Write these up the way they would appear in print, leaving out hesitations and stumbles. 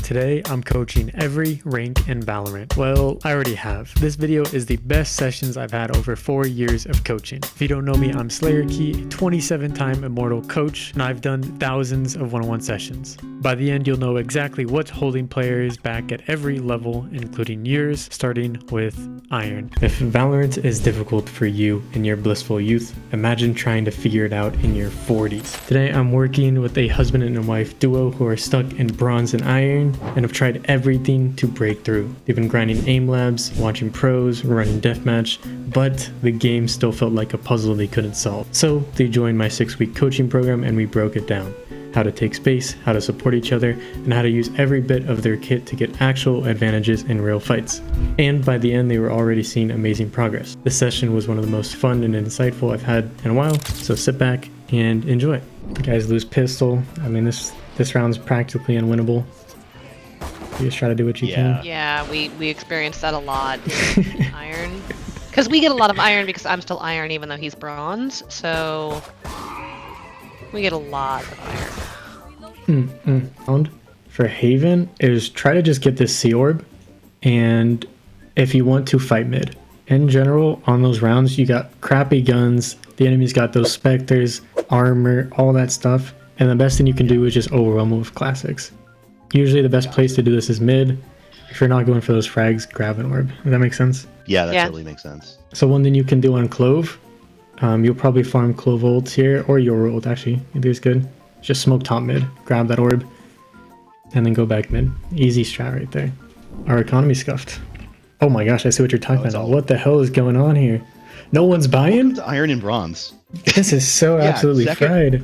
Today, I'm coaching every rank in Valorant. Well, I already have. This video is the best sessions I've had over 4 years of coaching. If you don't know me, I'm Slayerkey, 27-time Immortal coach, and I've done thousands of one-on-one sessions. By the end, you'll know exactly what's holding players back at every level, including yours, starting with Iron. If Valorant is difficult for you in your blissful youth, imagine trying to figure it out in your 40s. Today, I'm working with a husband and wife duo who are stuck in Bronze and Iron, and have tried everything to break through. They've been grinding aim labs, watching pros, running deathmatch, but the game still felt like a puzzle they couldn't solve. So they joined my 6-week coaching program and we broke it down. How to take space, how to support each other, and how to use every bit of their kit to get actual advantages in real fights. And by the end, they were already seeing amazing progress. This session was one of the most fun and insightful I've had in a while, so sit back and enjoy. The guys lose pistol. I mean, this round's practically unwinnable. You just try to do what you can. Yeah, we experienced that a lot in Iron. Because we get a lot of Iron because I'm still Iron even though he's Bronze, so we get a lot of Iron. Round for Haven is try to just get this C orb, and if you want to fight mid. In general, on those rounds, you got crappy guns, the enemy's got those specters, armor, all that stuff, and the best thing you can do is just overwhelm with classics. Usually the best place to do this is mid. If you're not going for those frags, grab an orb. Does that make sense? Yeah, that totally makes sense. So one thing you can do on Clove, you'll probably farm Clove ults here, or your ult actually. Either is good. Just smoke top mid, grab that orb, and then go back mid. Easy strat right there. Our economy scuffed. Oh my gosh, I see what you're talking about. What the hell is going on here? No one's buying? Iron and Bronze. This is so absolutely fried.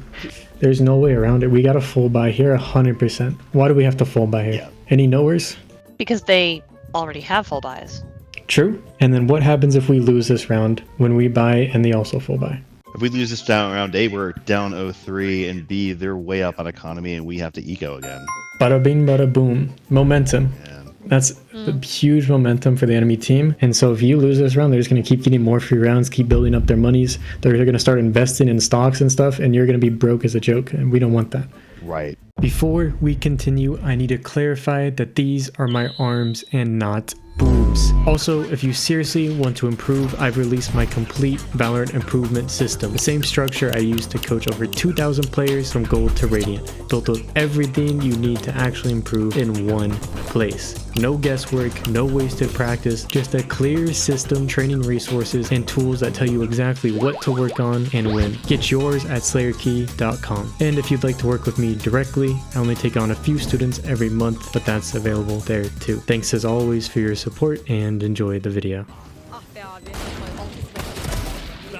There's no way around it. We got a full buy here, 100%. Why do we have to full buy here? Yeah. Any knowers? Because they already have full buys. True. And then what happens if we lose this round when we buy and they also full buy? If we lose this down round A, we're down 0-3, and B, they're way up on economy and we have to eco again. Bada bing, bada boom. Momentum. Yeah. That's huge momentum for the enemy team. And so if you lose this round, they're just going to keep getting more free rounds, keep building up their monies. They're going to start investing in stocks and stuff, and you're going to be broke as a joke. And we don't want that. Right. Before we continue, I need to clarify that these are my arms and not boobs. Also, if you seriously want to improve, I've released my complete Valorant improvement system. The same structure I used to coach over 2,000 players from gold to radiant. Built with everything you need to actually improve in one place. No guesswork, no wasted practice, just a clear system, training resources, and tools that tell you exactly what to work on and when. Get yours at Slayerkey.com. And if you'd like to work with me directly, I only take on a few students every month, but that's available there too. Thanks as always for your support and enjoy the video.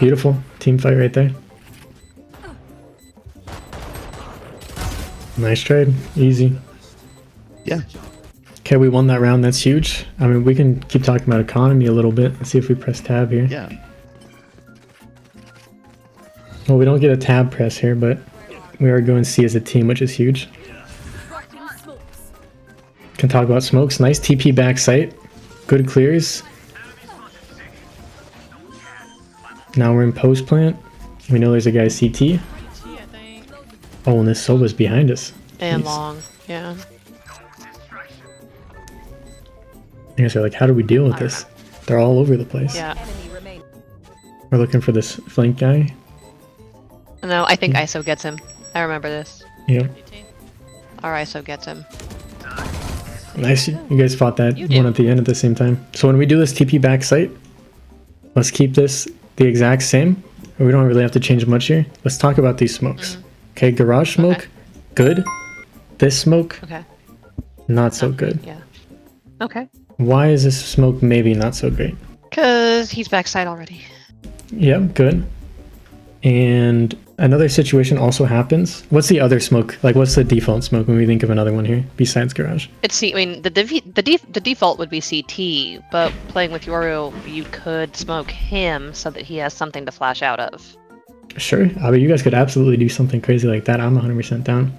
Beautiful team fight right there. Nice trade, easy. Yeah. Okay, we won that round. That's huge. I mean, we can keep talking about economy a little bit. Let's see if we press tab here. Yeah. Well, we don't get a tab press here, but we are going C as a team, which is huge. Can talk about smokes. Nice TP back site. Good clears. Now we're in post plant. We know there's a guy CT. Oh, and this Soba's behind us. And jeez. Long, yeah. I guess they're like, how do we deal with this? They're all over the place. Yeah. We're looking for this flank guy. No, I think ISO gets him. I remember this. Yeah. Our ISO gets him. Nice. You guys fought that one at the end at the same time. So when we do this TP back site, let's keep this the exact same. We don't really have to change much here. Let's talk about these smokes. Okay, garage smoke, good. This smoke, not so good. Yeah. Okay. Why is this smoke maybe not so great? Because he's backside already. Yep, good. And another situation also happens. What's the other smoke? Like, what's the default smoke when we think of another one here besides garage? It's C. I mean, the default would be CT, but playing with Yoru, you could smoke him so that he has something to flash out of. Sure. I mean, you guys could absolutely do something crazy like that. I'm 100% down.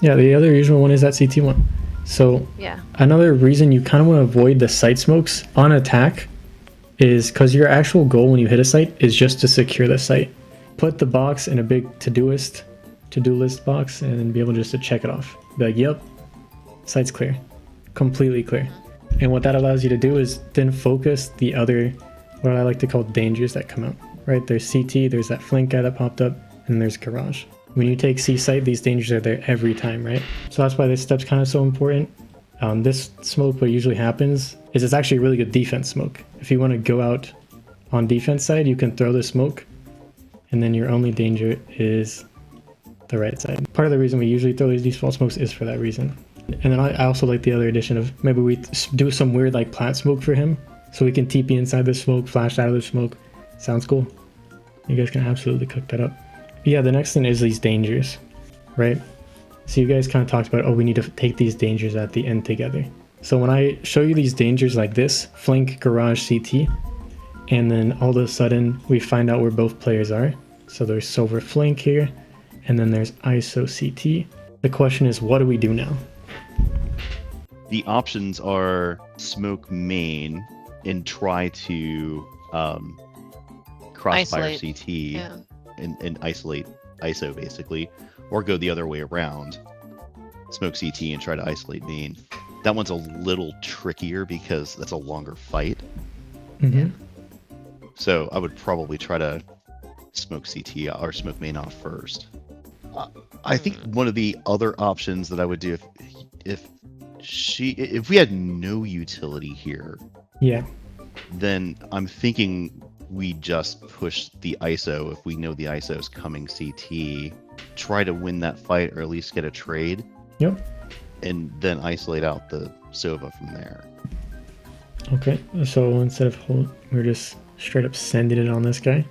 Yeah, the other usual one is that CT one. So yeah, another reason you kind of want to avoid the site smokes on attack is because your actual goal when you hit a site is just to secure the site. Put the box in a big to-do list box and be able just to check it off. Be like, yep, Site's clear. Completely clear. And what that allows you to do is then focus the other, what I like to call dangers that come out, right? There's CT, there's that flank guy that popped up, and there's garage. When you take C site, these dangers are there every time, right? So that's why this step's kind of so important. This smoke, what usually happens is it's actually a really good defense smoke. If you want to go out on defense side, you can throw the smoke, and then your only danger is the right side. Part of the reason we usually throw these default smokes is for that reason. And then I also like the other addition of maybe we do some weird like plat smoke for him, so we can TP inside the smoke, flash out of the smoke. Sounds cool. You guys can absolutely cook that up. Yeah, the next thing is these dangers, right? So you guys kind of talked about, oh, we need to take these dangers at the end together. So when I show you these dangers like this, flank, garage, CT, and then all of a sudden we find out where both players are. So there's silver flank here, and then there's ISO CT. The question is, what do we do now? The options are smoke main and try to crossfire Isolate. CT Yeah. and isolate ISO basically, or go the other way around, smoke CT and try to isolate main. That one's a little trickier because that's a longer fight. Mm-hmm. So I would probably try to smoke CT or smoke main off first. I think one of the other options that I would do if we had no utility here, Yeah. then I'm thinking we just push the ISO if we know the ISO is coming CT, try to win that fight or at least get a trade. Yep. And then isolate out the Sova from there. Okay, so instead of we're just straight up sending it on this guy.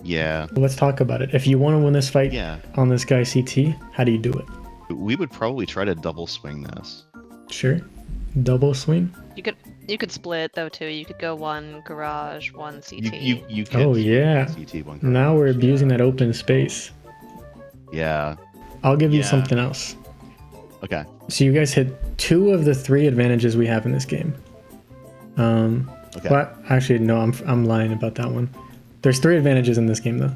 Yeah. Let's talk about it. If you want to win this fight Yeah. on this guy CT, how do you do it? We would probably try to double swing this. Sure. Double swing? You could split though too. You could go one garage, one CT. You can Oh, swing yeah. CT one Now we're garage, abusing yeah. that open space. Yeah. I'll give you Yeah. something else. Okay. So you guys hit 2 of the 3 advantages we have in this game. Okay. Well, actually, no, I'm lying about that one. There's 3 advantages in this game, though.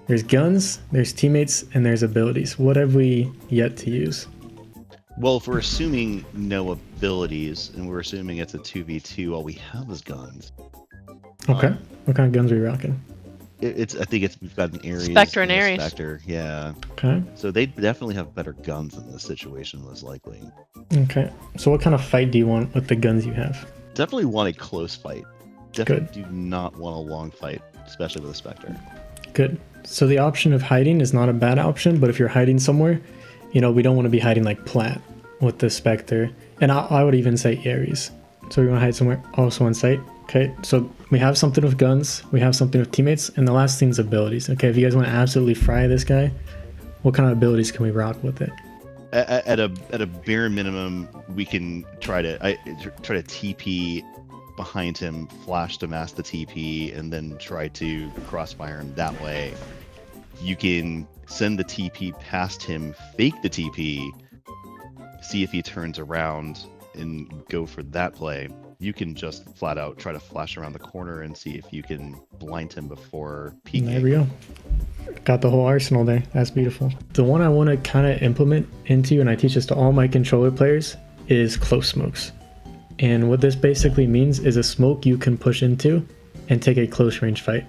There's guns, there's teammates, and there's abilities. What have we yet to use? Well, if we're assuming no abilities and we're assuming it's a 2v2, all we have is guns. Okay. What kind of guns are we rocking? We've got an Ares. Spectre and a Ares. Spectre, yeah. Okay. So they definitely have better guns in this situation, most likely. Okay. So what kind of fight do you want with the guns you have? Definitely want a close fight. Definitely do not want a long fight, especially with a Spectre. Good. So the option of hiding is not a bad option, but if you're hiding somewhere, we don't want to be hiding like Plat with the Spectre. And I would even say Ares. So we want to hide somewhere also on site. Okay, so we have something with guns, we have something with teammates, and the last thing is abilities. Okay, if you guys want to absolutely fry this guy, what kind of abilities can we rock with it? At a bare minimum, we can try to TP behind him, flash to mask the TP, and then try to crossfire him that way. You can send the TP past him, fake the TP, see if he turns around, and go for that play. You can just flat out try to flash around the corner and see if you can blind him before peeking. There we go. Got the whole arsenal there. That's beautiful. The one I want to kind of implement into, and I teach this to all my controller players, is close smokes. And what this basically means is a smoke you can push into and take a close range fight.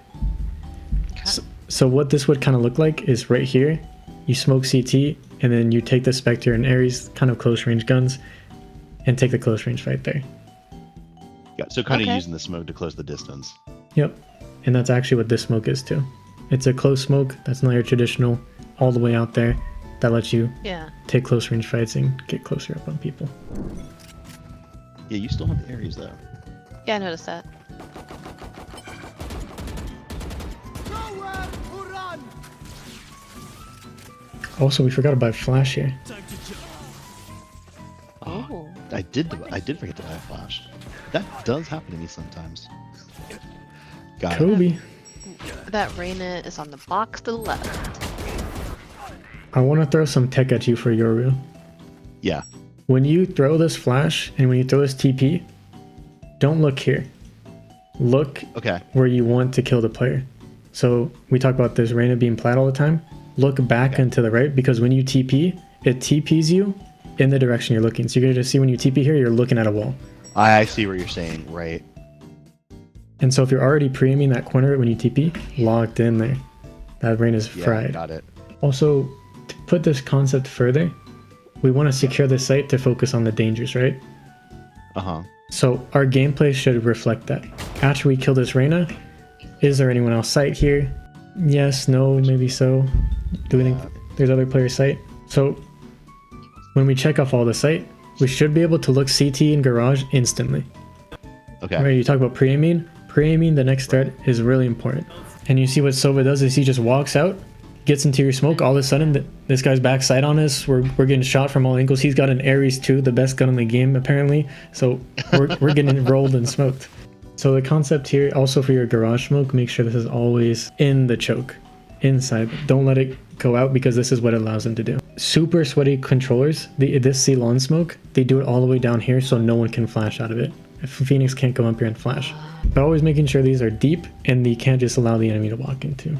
Okay. So what this would kind of look like is right here, you smoke CT, and then you take the Spectre and Ares, kind of close range guns, and take the close range fight there. Yeah, so kind of Okay. using the smoke to close the distance. Yep. And that's actually what this smoke is too. It's a close smoke that's not your traditional all the way out there that lets you Yeah. take close range fights and get closer up on people. Yeah, you still have the Ares though. Yeah, I noticed that. Also, we forgot about Flash here. Oh. I did forget that I flashed. That does happen to me sometimes. Got it. Kobe. That Reyna is on the box to the left. I want to throw some tech at you for Yoru. Yeah. When you throw this Flash and when you throw this TP, don't look here. Look Okay. where you want to kill the player. So we talk about this Reyna being Plat all the time. Look back and to the right, because when you TP, it TPs you in the direction you're looking. So you're gonna just see when you TP here, you're looking at a wall. I see what you're saying, right? And so if you're already pre-aiming that corner when you TP, locked in there, that brain is fried. Got it. Also, to put this concept further, we want to secure the site to focus on the dangers, right? Uh-huh. So our gameplay should reflect that. After we kill this Reyna, is there anyone else site here? Yes, no, maybe so. Do we think there's other players site? So when we check off all the site, we should be able to look CT and garage instantly. Okay. Right, you talk about pre-aiming. Pre-aiming the next threat is really important. And you see what Sova does is he just walks out, gets into your smoke. All of a sudden, this guy's backside on us. We're getting shot from all angles. He's got an Ares too, the best gun in the game apparently. So we're getting rolled and smoked. So the concept here, also for your garage smoke, make sure this is always in the choke, inside. Don't let it go out because this is what it allows them to do. Super sweaty controllers, this Ceylon smoke, they do it all the way down here so no one can flash out of it. If Phoenix can't come up here and flash. But always making sure these are deep and you can't just allow the enemy to walk into.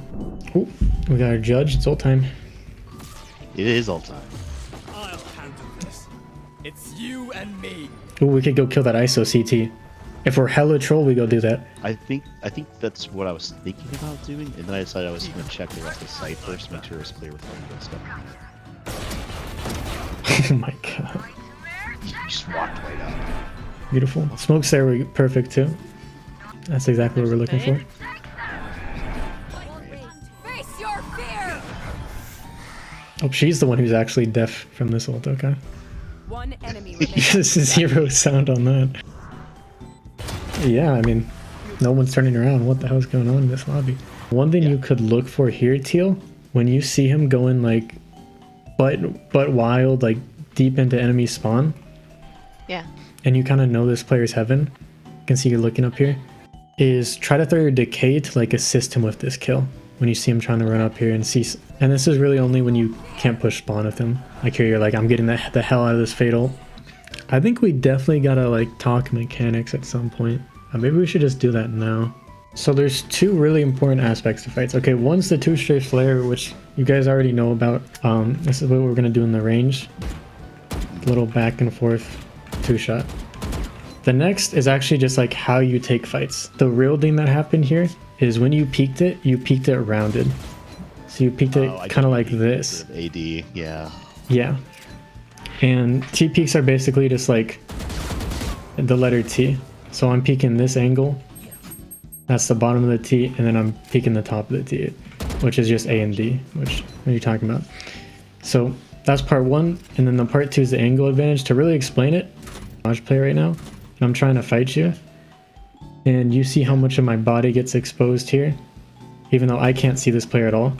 Oh, we got our judge. It's ult time. It is all time. I'll handle this. It's you and me. Oh, we could go kill that ISO CT. If we're hella troll, we go do that. I think that's what I was thinking about doing, and then I decided I was going to check the rest of the site first, make sure it's clear with all the stuff. Oh my god. You just walked right up. Beautiful. Smokes there were perfect too. That's exactly what we're looking for. Face your fear. Oh, she's the one who's actually deaf from this ult, okay. One enemy remaining. Zero sound on that. Yeah, I mean, no one's turning around. What the hell's going on in this lobby? One thing you could look for here, Teal, when you see him going like butt wild, like deep into enemy spawn. Yeah. And you kind of know this player's heaven. You can see you're looking up here. Is try to throw your decay to like assist him with this kill. When you see him trying to run up here and see, and this is really only when you can't push spawn with him. Like here, you're like, I'm getting the hell out of this fatal. I think we definitely gotta like talk mechanics at some point. Maybe we should just do that now. So there's two really important aspects to fights. Okay, one's the two-straight flare, which you guys already know about. This is what we're gonna do in the range. Little back and forth two-shot. The next is actually just like how you take fights. The real thing that happened here is when you peaked it rounded. So you peaked it kind of like this. AD, yeah. Yeah. And T peaks are basically just like the letter T. So I'm peeking this angle. That's the bottom of the T, and then I'm peeking the top of the T, which is just A and D, which what are you talking about? So that's part one, and then the part two is the angle advantage. To really explain it, I play right now, and I'm trying to fight you, and you see how much of my body gets exposed here, even though I can't see this player at all.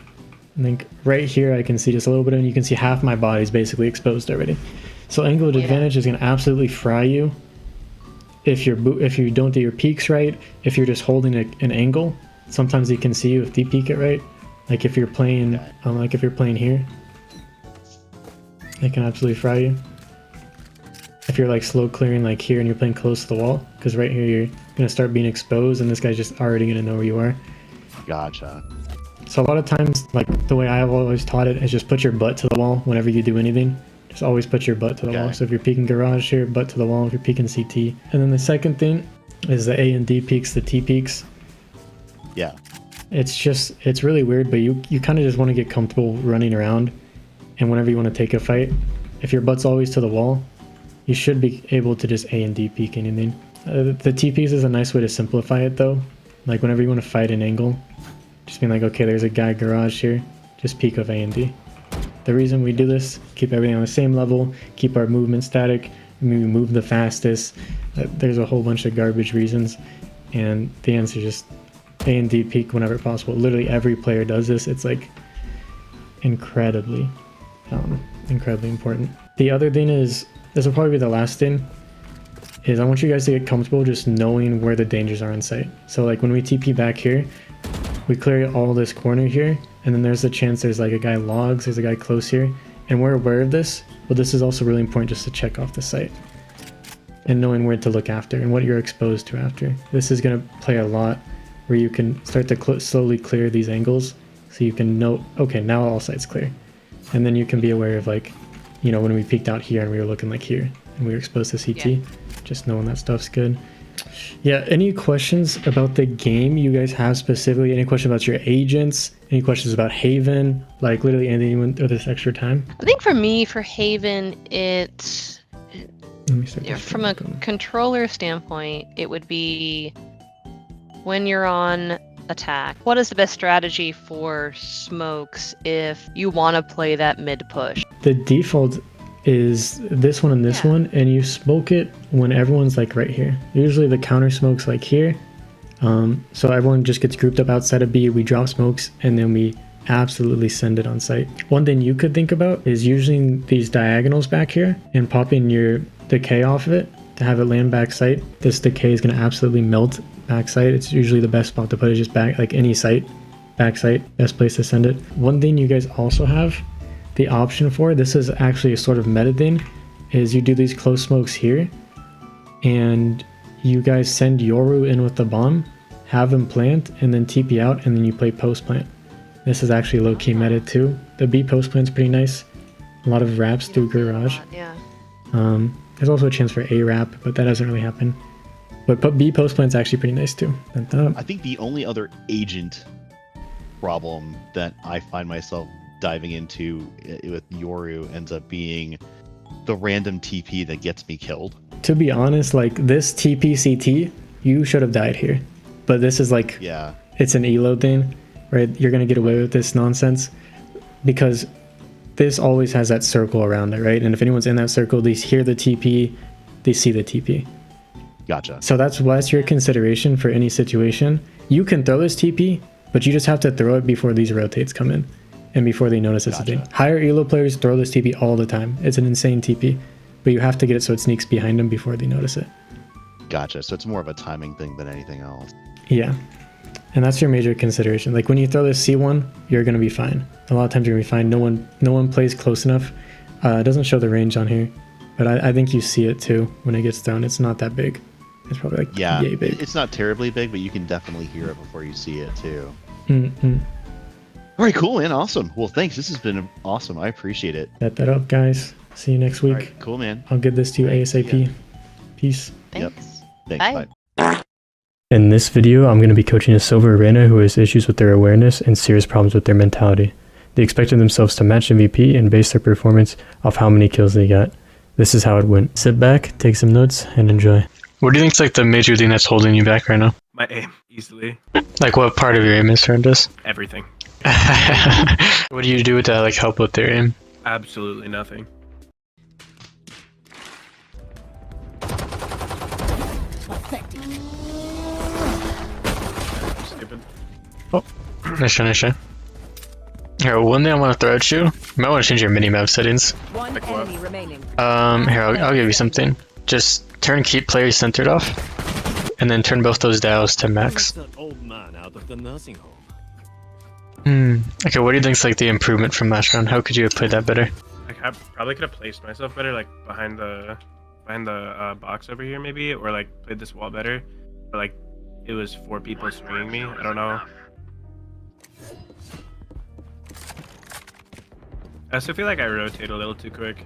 I think right here I can see just a little bit, and you can see half my body is basically exposed already. So angle advantage is going to absolutely fry you if you don't do your peaks right. If you're just holding an angle, sometimes you can see you if you peek it right. Like if you're playing, here, it can absolutely fry you. If you're like slow clearing like here and you're playing close to the wall, because right here you're gonna start being exposed, and this guy's just already gonna know where you are. Gotcha. So a lot of times, like the way I've always taught it is just put your butt to the wall whenever you do anything. Just always put your butt to the wall. So if you're peeking garage here, butt to the wall. If you're peeking CT. And then the second thing is the A and D peaks, the T peaks. Yeah. It's really weird, but you kind of just want to get comfortable running around. And whenever you want to take a fight, if your butt's always to the wall, you should be able to just A and D peek anything. The T peaks is a nice way to simplify it though. Like whenever you want to fight an angle, just being like, okay, there's a guy garage here, just peek of A and D. The reason we do this, keep everything on the same level, keep our movement static, we move the fastest. There's a whole bunch of garbage reasons, and the answer is just A and D peak whenever possible. Literally every player does this. It's like incredibly important. The other thing is, this will probably be the last thing, is I want you guys to get comfortable just knowing where the dangers are in sight. So like when we TP back here, we clear all this corner here, and then there's a chance there's like a guy logs, there's a guy close here, and we're aware of this, but this is also really important just to check off the site and knowing where to look after and what you're exposed to after. This is going to play a lot where you can start to slowly clear these angles so you can know, okay, now all sites clear. And then you can be aware of like you know, when we peeked out here and we were looking like here and we were exposed to CT. Yeah. Just knowing that stuff's good. Yeah, any questions about the game you guys have specifically? Any questions about your agents? Any questions about Haven? Like literally anything with this extra time? I think for me, for Haven, it's Let me start this from a going. controller standpoint, it would be when you're on attack. What is the best strategy for smokes if you want to play that mid push? The default is this one and this Yeah. one, and you smoke it when everyone's like right here. Usually the counter smokes like here. So everyone just gets grouped up outside of B, we drop smokes, and then we absolutely send it on site. One thing you could think about is using these diagonals back here and popping your decay off of it to have it land back site. This decay is going to absolutely melt back site. It's usually the best spot to put it, just back, like any site, back site, best place to send it. One thing you guys also have the option for, this is actually a sort of meta thing, is you do these close smokes here and you guys send Yoru in with the bomb, have him plant, and then TP out, and then you play post plant. This is actually low key meta too. The B post plant's pretty nice. A lot of wraps through garage. Yeah. There's also a chance for A wrap, but that doesn't really happen. But B post plant's actually pretty nice too. I think the only other agent problem that I find myself diving into with Yoru ends up being the random TP that gets me killed. To be honest, like this TPCT, you should have died here. But this is like, Yeah. it's an elo thing, right? You're gonna get away with this nonsense because this always has that circle around it, right? And if anyone's in that circle, they hear the TP, they see the TP. Gotcha. So that's your consideration for any situation. You can throw this TP, but you just have to throw it before these rotates come in and before they notice it's a thing. Higher elo players throw this TP all the time. It's an insane TP, but you have to get it so it sneaks behind them before they notice it. Gotcha. So it's more of a timing thing than anything else. Yeah. And that's your major consideration. Like when you throw this C1, you're going to be fine. A lot of times you're going to be fine. No one plays close enough. It doesn't show the range on here, but I think you see it too when it gets thrown. It's not that big. It's probably like yay big. It's not terribly big, but you can definitely hear it before you see it too. Mm-hmm. All right, cool, man. Awesome. Well, thanks. This has been awesome. I appreciate it. Set that up, guys. See you next week. All right, cool, man. I'll get this to you ASAP. Yeah. Peace. Thanks. Thanks. Bye. Bye. In this video, I'm going to be coaching a silver arena who has issues with their awareness and serious problems with their mentality. They expected themselves to match MVP and base their performance off how many kills they got. This is how it went. Sit back, take some notes, and enjoy. What do you think is like the major thing that's holding you back right now? My aim, easily. Like what part of your aim is horrendous? Everything. What do you do to like help with their aim? Absolutely nothing. Stupid. Nice try. Here, one thing I want to throw at you. You might want to change your minimap settings. One Like what? enemy remaining. Here, I'll give you something. Just turn keep player centered off, and then turn both those dials to max. That old man out of the nursing home. Okay, what do you think's like the improvement from last round? How could you have played that better? Like, I probably could have placed myself better, like behind the box over here, maybe, or like played this wall better. But like, it was 4 people swinging me. I don't know. I also feel like I rotate a little too quick.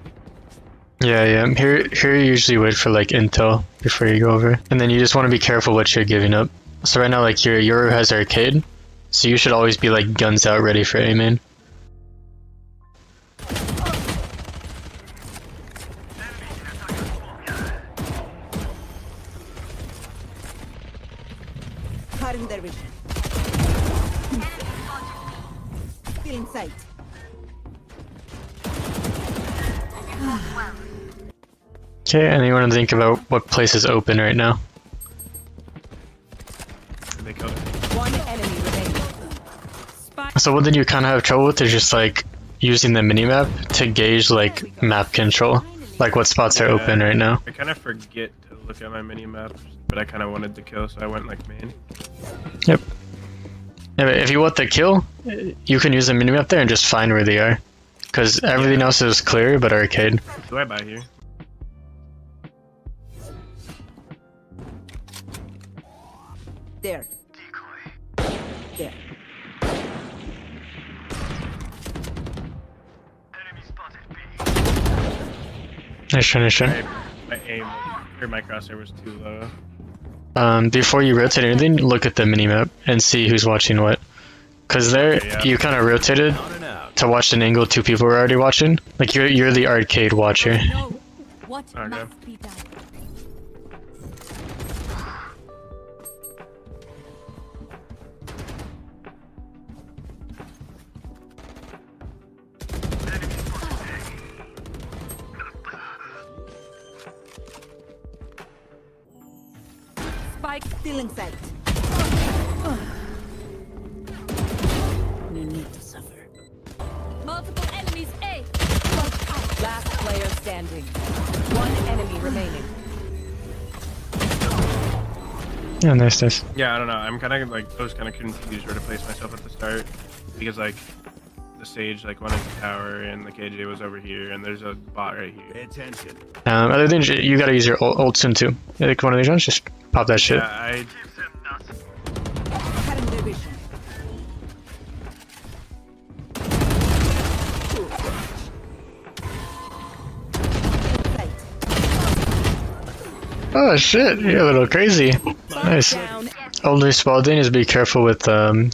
Yeah. Here you usually wait for like intel before you go over, and then you just want to be careful what you're giving up. So right now, like your Yoru has arcade, so you should always be like guns out, ready for aiming. Cutting their vision. Still in sight. Okay, and you want to think about what place is open right now. They killed it. One enemy remaining. Spike. So one thing you kind of have trouble with is just like using the minimap to gauge like map control, like what spots are open right now. I kind of forget to look at my mini maps, but I kind of wanted to kill, so I went like main. Yep. Yeah, but if you want the kill, you can use the minimap there and just find where they are, because everything else is clear but arcade. Do I buy here? There. There. Nice try, nice try. My aim or my crosshair was too low. Before you rotate anything, look at the minimap and see who's watching what. Cause there, Okay, yeah. you kind of rotated Down and out. to watch an angle two people were already watching. Like you're the arcade watcher. Know what Okay. must be done. Spike still in sight. No need to suffer. Multiple enemies, A. Last player standing. One enemy remaining. Yeah, nice, nice. Yeah, I don't know. I'm kind of like I was kind of confused where to place myself at the start because like the Sage like went into tower and the KJ was over here and there's a bot right Pay here. attention. Other than you gotta use your ult soon too. Like one of these ones, just pop that shit. Yeah, I Cutting their vision. Sight. Oh shit, you're a little crazy. Nice. Down. Only small thing is be careful with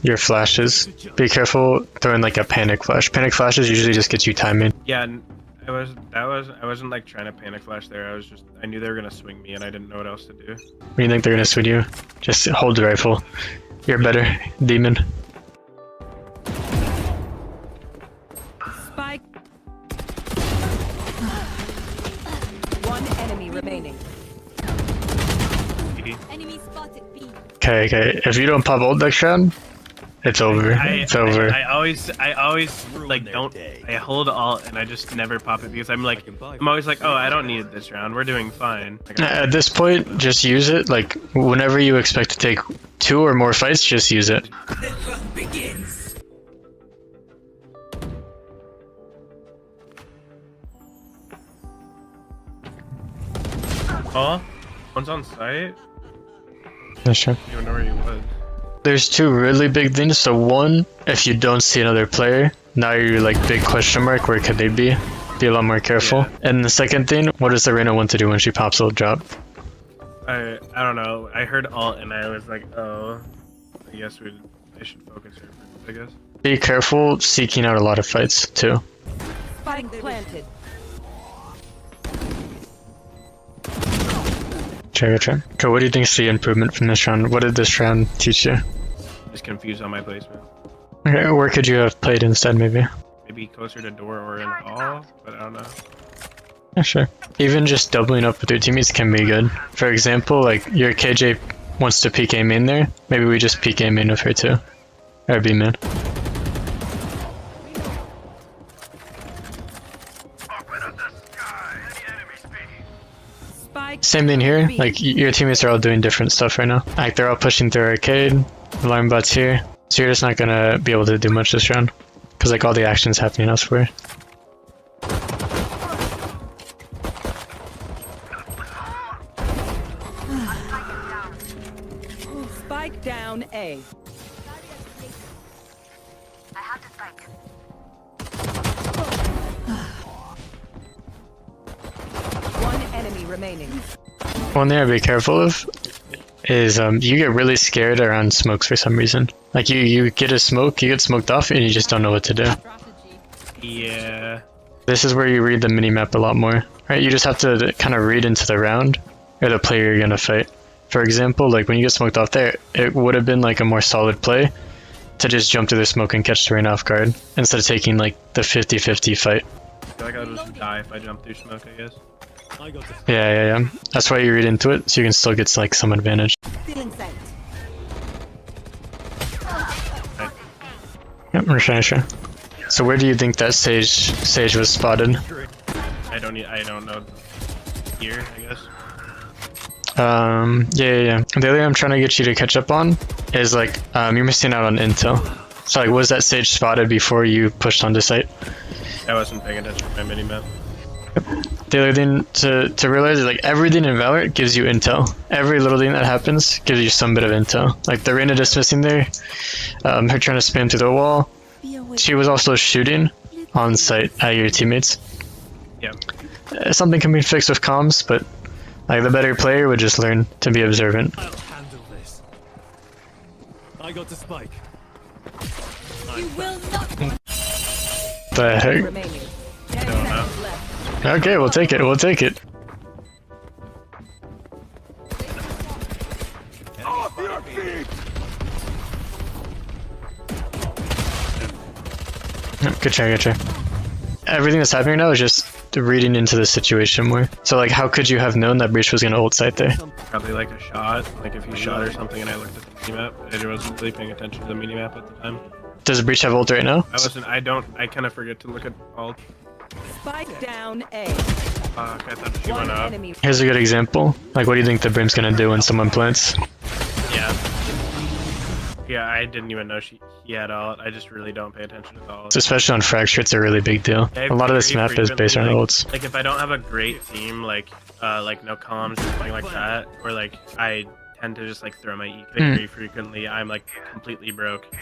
your flashes. Be careful throwing like a panic flash. Panic flashes usually just gets you timing. yeah. I wasn't like trying to panic flash there. I knew they were gonna swing me and I didn't know what else to do. When you think they're gonna swing you, just hold the rifle. You're better, demon. Spike. One enemy remaining. Enemy spotted B. Okay, okay. If you don't pop ult next round, it's over. It's over. I always like their don't. day. I hold alt and I just never pop it because I'm always like, oh, I don't need it this round. We're doing fine. Like, At this point, just use it. Like whenever you expect to take 2 or more fights, just use it. oh, one's on site. That's true. You don't know where he was. There's 2 really big things. So one, if you don't see another player, now you're like big question mark. Where could they be? Be a lot more careful. Yeah. And the second thing, what does Arena want to do when she pops ult drop? I don't know. I heard alt and I was like, oh, I guess I should focus here. I guess. Be careful seeking out a lot of fights too. Spike planted. Check. Okay, what do you think is the improvement from this round? What did this round teach you? Just confused on my placement. Okay, where could you have played instead, maybe? Maybe closer to door or in hall, but I don't know. Yeah, sure. Even just doubling up with your teammates can be good. For example, like your KJ wants to peek A main there. Maybe we just peek A main with her too. Or B main. Spike. Same thing here. Like your teammates are all doing different stuff right now. Like they're all pushing through arcade. Alarm bot's here. So you're just not gonna be able to do much this round. Cause like all the action's happening elsewhere. Spike down A. One enemy remaining. One thing I'd be careful of is you get really scared around smokes for some reason. Like you get a smoke, you get smoked off, and you just don't know what to do. Yeah. This is where you read the minimap a lot more, right? You just have to kind of read into the round or the player you're gonna fight. For example, like when you get smoked off there, it would have been like a more solid play to just jump through the smoke and catch the rain off guard instead of taking like the 50-50 fight. I feel like I'll just die if I jump through smoke, I guess. I got Yeah. That's why you read into it, so you can still get like some advantage. Still in sight. Yep, we're sure. So where do you think that Sage was spotted? I don't know. Here, I guess. Yeah. The other thing I'm trying to get you to catch up on is like, you're missing out on intel. So like, was that Sage spotted before you pushed onto site? I wasn't paying attention to my minimap. The other thing to realize is like everything in Valorant gives you intel. Every little thing that happens gives you some bit of intel. Like the Reyna dismissing there, her trying to spam through the wall. Be aware. She was also shooting on site at your teammates. Yeah. something can be fixed with comms, but like the better player would just learn to be observant. I'll handle this. I got the spike. You will not. The heck? Remaining. 10 seconds left. Okay, we'll take it. We'll take it. Good try, good try. Everything that's happening now is just reading into the situation more. So like, how could you have known that Breach was gonna ult site there? Probably like a shot, like if he shot or something and I looked at the minimap. I wasn't really paying attention to the minimap at the time. Does Breach have ult right now? I kind of forget to look at all. Spike down A. Fuck, I thought she One went up. enemy. Here's a good example. Like, what do you think the Brim's gonna do when someone plants? Yeah. Yeah, I didn't even know he had ult. I just really don't pay attention to ult. Especially on fracture, it's a really big deal. Yeah, A lot of this very map is based on frequently, ults. Like if I don't have a great team, like no comms or something like that, or like I tend to just like throw my E very frequently, I'm like completely broke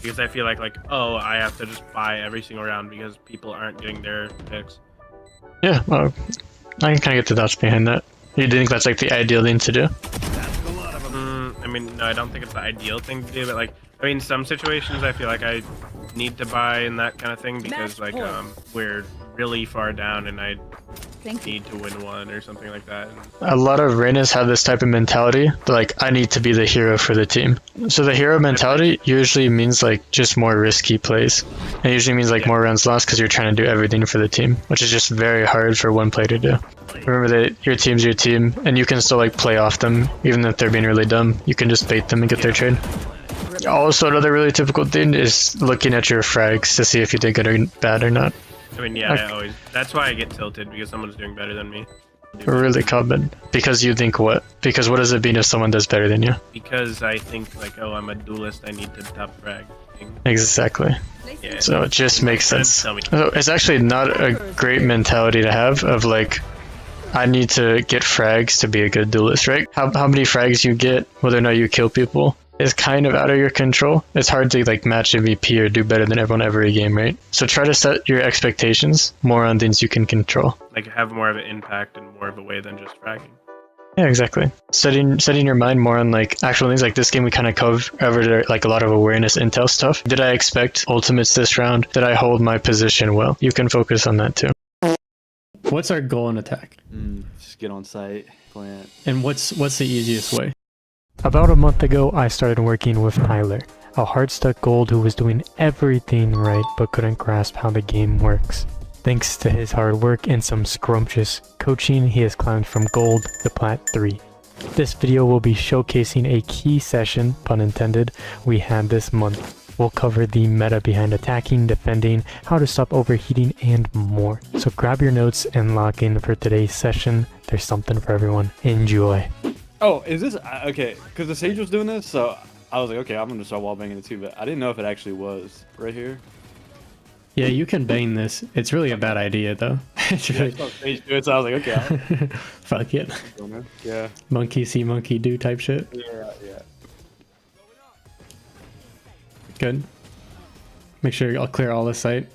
because I feel like oh, I have to just buy every single round because people aren't getting their picks. Yeah, well, I can kind of get the thoughts behind that. You think that's like the ideal thing to do? I mean, no, I don't think it's the ideal thing to do, but like, I mean, some situations I feel like I need to buy and that kind of thing because like we're really far down and I need to win one or something like that. A lot of Reynas have this type of mentality, like, I need to be the hero for the team. So the hero mentality usually means like just more risky plays. It usually means like more rounds lost because you're trying to do everything for the team, which is just very hard for one player to do. Remember that your team's your team and you can still like play off them even if they're being really dumb. You can just bait them and get their trade. Also, another really typical thing is looking at your frags to see if you did good or bad or not. I mean, yeah, I always. That's why I get tilted because someone's doing better than me. Really common. Because you think what? Because what does it mean if someone does better than you? Because I think like, oh, I'm a duelist. I need to top frag. Exactly. Yeah. So it just makes sense. Tell me. So it's actually not a great mentality to have of like, I need to get frags to be a good duelist, right? How many frags you get, whether or not you kill people, is kind of out of your control. It's hard to like match MVP or do better than everyone every game, right? So try to set your expectations more on things you can control. Like have more of an impact and more of a way than just fragging. Yeah, exactly. Setting your mind more on like actual things. Like this game we kind of covered like a lot of awareness intel stuff. Did I expect ultimates this round? Did I hold my position well? You can focus on that too. What's our goal in attack? Just get on site, plant. And what's the easiest way? About a month ago, I started working with Tyler, a hard-stuck gold who was doing everything right but couldn't grasp how the game works. Thanks to his hard work and some scrumptious coaching, he has climbed from gold to Plat 3. This video will be showcasing a key session, pun intended, we had this month. We'll cover the meta behind attacking, defending, how to stop overheating, and more. So grab your notes and lock in for today's session. There's something for everyone. Enjoy. Oh, is this okay? Because the Sage was doing this, so I was like, okay, I'm gonna start wallbanging it too. But I didn't know if it actually was right here. Yeah, you can bang this. It's really a bad idea, though. It's Yeah, I really... saw Sage do it, so I was like, okay. Fuck it. Yeah. Monkey see, monkey do type shit. Yeah. Good. Make sure I'll clear all the site.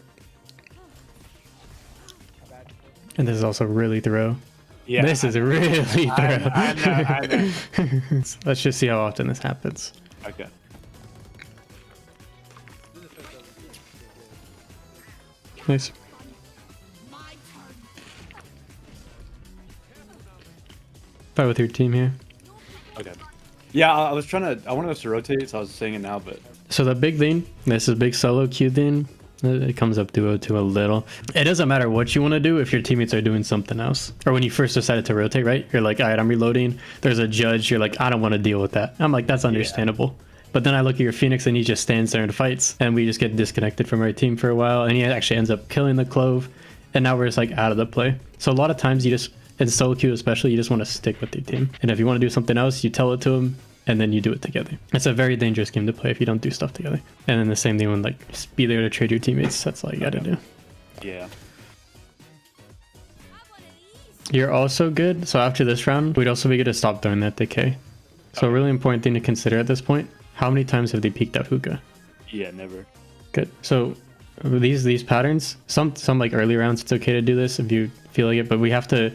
And this is also really thorough. Yeah. This is really thorough. I know. So let's just see how often this happens. Okay. Nice. Fight with your team here. Okay. Yeah, I was trying to. I wanted us to rotate, so I was saying it now, but. So the big thing, this is big solo queue thing. It comes up duo to a little. It doesn't matter what you want to do if your teammates are doing something else. Or when you first decided to rotate, right? You're like, all right, I'm reloading. There's a judge. You're like, I don't want to deal with that. I'm like, that's understandable. Yeah. But then I look at your Phoenix and he just stands there and fights. And we just get disconnected from our team for a while. And he actually ends up killing the Clove. And now we're just like out of the play. So a lot of times you just, in solo queue especially, you just want to stick with your team. And if you want to do something else, you tell it to them. And then you do it together. It's a very dangerous game to play if you don't do stuff together. And then the same thing when like just be there to trade your teammates. That's all you gotta do. Yeah. You're also good. So after this round, we'd also be good to stop throwing that decay. So a really important thing to consider at this point: how many times have they peeked at hookah? Yeah, never. Good. So these patterns, some like early rounds, it's okay to do this if you feel like it, but we have to.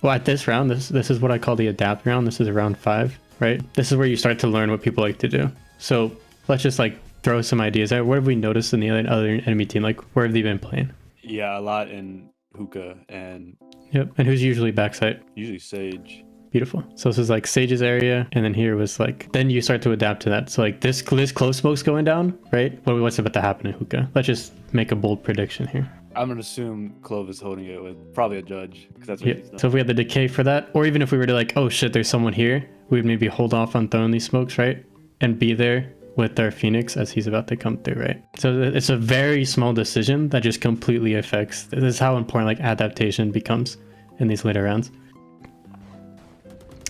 Well, at this round, this is what I call the adapt round. This is round 5, right? This is where you start to learn what people like to do. So let's just like throw some ideas out. What have we noticed in the other enemy team? Like, where have they been playing? Yeah, a lot in hookah and. Yep. And who's usually backside? Usually Sage. Beautiful. So this is like Sage's area, and then here was like, then you start to adapt to that. So like this close smoke's going down, right? What's about to happen in hookah? Let's just make a bold prediction here. I'm gonna assume Clove is holding it with probably a judge, because that's what Yeah. he's done. So if we had the decay for that, or even if we were to like, oh shit, there's someone here, we'd maybe hold off on throwing these smokes, right? And be there with our Phoenix as he's about to come through, right? So it's a very small decision that just completely affects. This is how important like adaptation becomes in these later rounds.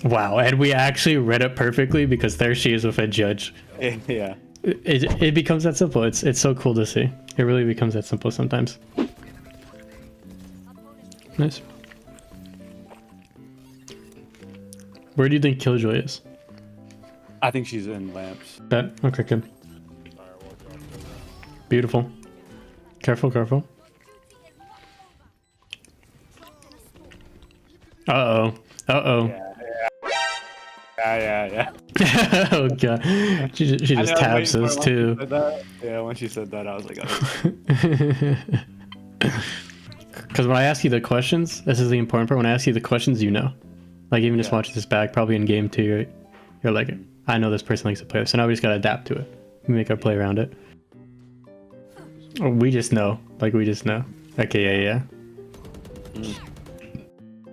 Wow, and we actually read it perfectly because there she is with a judge. Yeah. It becomes that simple. It's so cool to see. It really becomes that simple sometimes. Nice. Where do you think Killjoy is? I think she's in lamps. That okay, good. Beautiful. Careful, careful. Uh-oh. Uh-oh. Yeah. Oh god. She just tabs us too. Yeah, when she said that, I was like, oh. Because when I ask you the questions, this is the important part. When I ask you the questions, you know. Like even just watching this back, probably in game 2, you're like, I know this person likes to play this. So now we just gotta adapt to it. We make our play around it. Or we just know. Like we just know. Okay, yeah.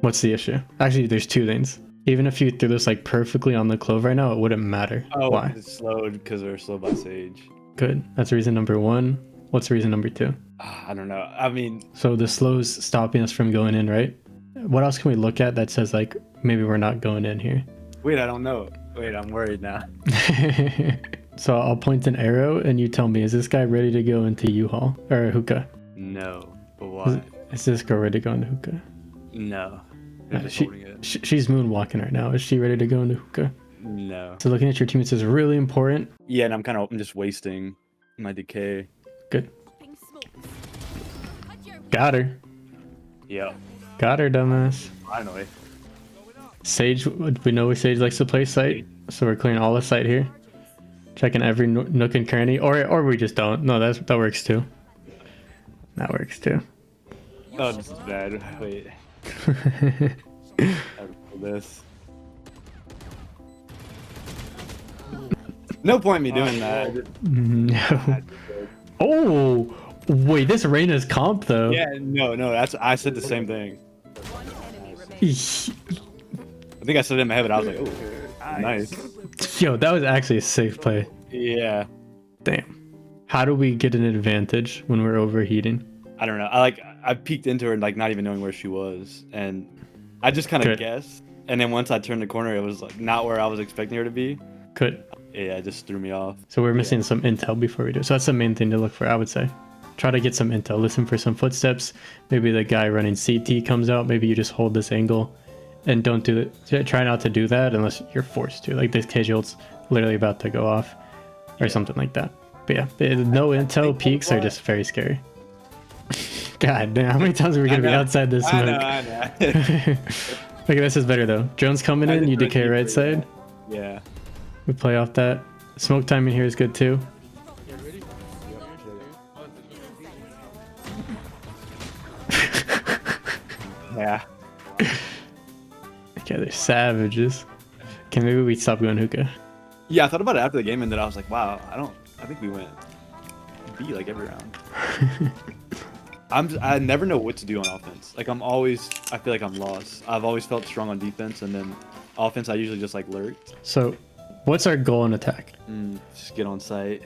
What's the issue? Actually, there's 2 things. Even if you threw this like perfectly on the Clove right now, it wouldn't matter. Oh, why? it's slowed because we're slowed by Sage. Good. That's reason number 1. What's reason number 2? I don't know. I mean, So the slow's stopping us from going in, right? What else can we look at that says like maybe we're not going in here? wait, I don't know. Wait, I'm worried now. So I'll point an arrow and you tell me, is this guy ready to go into U-Haul or hookah? No, but why? Is this girl ready to go into hookah? No. They're just She, holding it. she's moonwalking right now. Is she ready to go into hookah? No. So looking at your teammates is really important. Yeah, and I'm just wasting my decay. Good. Got her. Yeah. Got her, dumbass. Finally. Sage, we know Sage likes to play site, so we're clearing all the site here. Checking every nook and cranny, or we just don't. No, that works too. That works too. Oh, this is bad. Wait. This. No point me doing that. No. Oh, wait, this Reyna's comp though. Yeah, no, I said the same thing. I think I said it in my head, but I was like, oh, nice. Yo, that was actually a safe play. Yeah. Damn. How do we get an advantage when we're overheating? I don't know. I peeked into her and like not even knowing where she was, and I just kind of Good. guessed. And then once I turned the corner, it was like not where I was expecting her to be. Good. Yeah, it just threw me off. So we're missing some intel before we do. So that's the main thing to look for, I would say. Try to get some intel. Listen for some footsteps. Maybe the guy running CT comes out. Maybe you just hold this angle and don't do it. Try not to do that unless you're forced to. Like this casual's literally about to go off or something like that. But yeah, no intel peaks are just very scary. God damn, how many times are we going to be outside this smoke? I know. Okay, this is better though. Drone's coming in, you decay right side. Yeah. We play off that. Smoke timing here is good too. Yeah. Okay, they're savages. Okay, maybe we stop going hookah. Yeah, I thought about it after the game, and then I was like, wow, I think we went B like every round. I never know what to do on offense. Like I feel like I'm lost. I've always felt strong on defense, and then offense, I usually just like lurked. So, what's our goal in attack? Just get on site,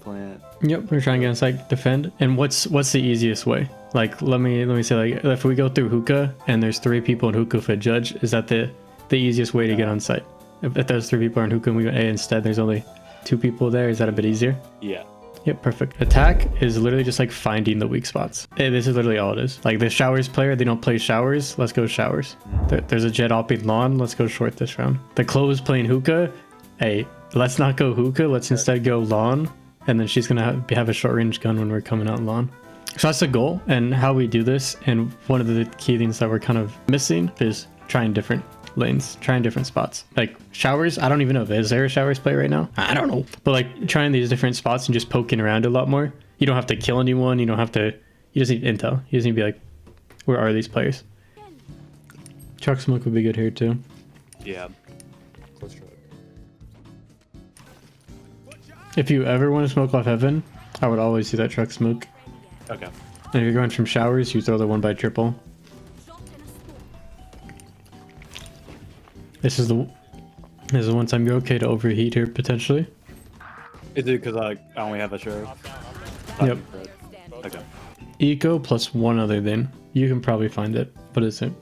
plant. Yep, we're trying to get inside, defend. And what's the easiest way? Like, let me say, like, if we go through hookah and there's 3 people in hookah for judge, is that the easiest way to get on site? If those 3 people are in hookah and we go A instead, there's only 2 people there. Is that a bit easier? Yeah. Yep, perfect. Attack is literally just like finding the weak spots. This is literally all it is. Like the showers player, they don't play showers. Let's go showers. There's a jet opping lawn. Let's go short this round. The close playing hookah. Hey, let's not go hookah. Let's instead go lawn. And then she's gonna have a short range gun when we're coming out lawn. So that's the goal, and how we do this, and one of the key things that we're kind of missing is trying different lanes, trying different spots. Like showers, I don't even know, is there a showers play right now? I don't know. But like trying these different spots and just poking around a lot more. You don't have to kill anyone, you don't have to, you just need intel. You just need to be like, where are these players? Truck smoke would be good here too. Yeah. Close truck. If you ever want to smoke off heaven, I would always do that truck smoke. Okay. And if you're going from showers, you throw the 1 by triple. This is the one time you're okay to overheat here potentially. Is it because I only have a sheriff? Yep. Okay. Eco plus one other thing. You can probably find it, but it's it.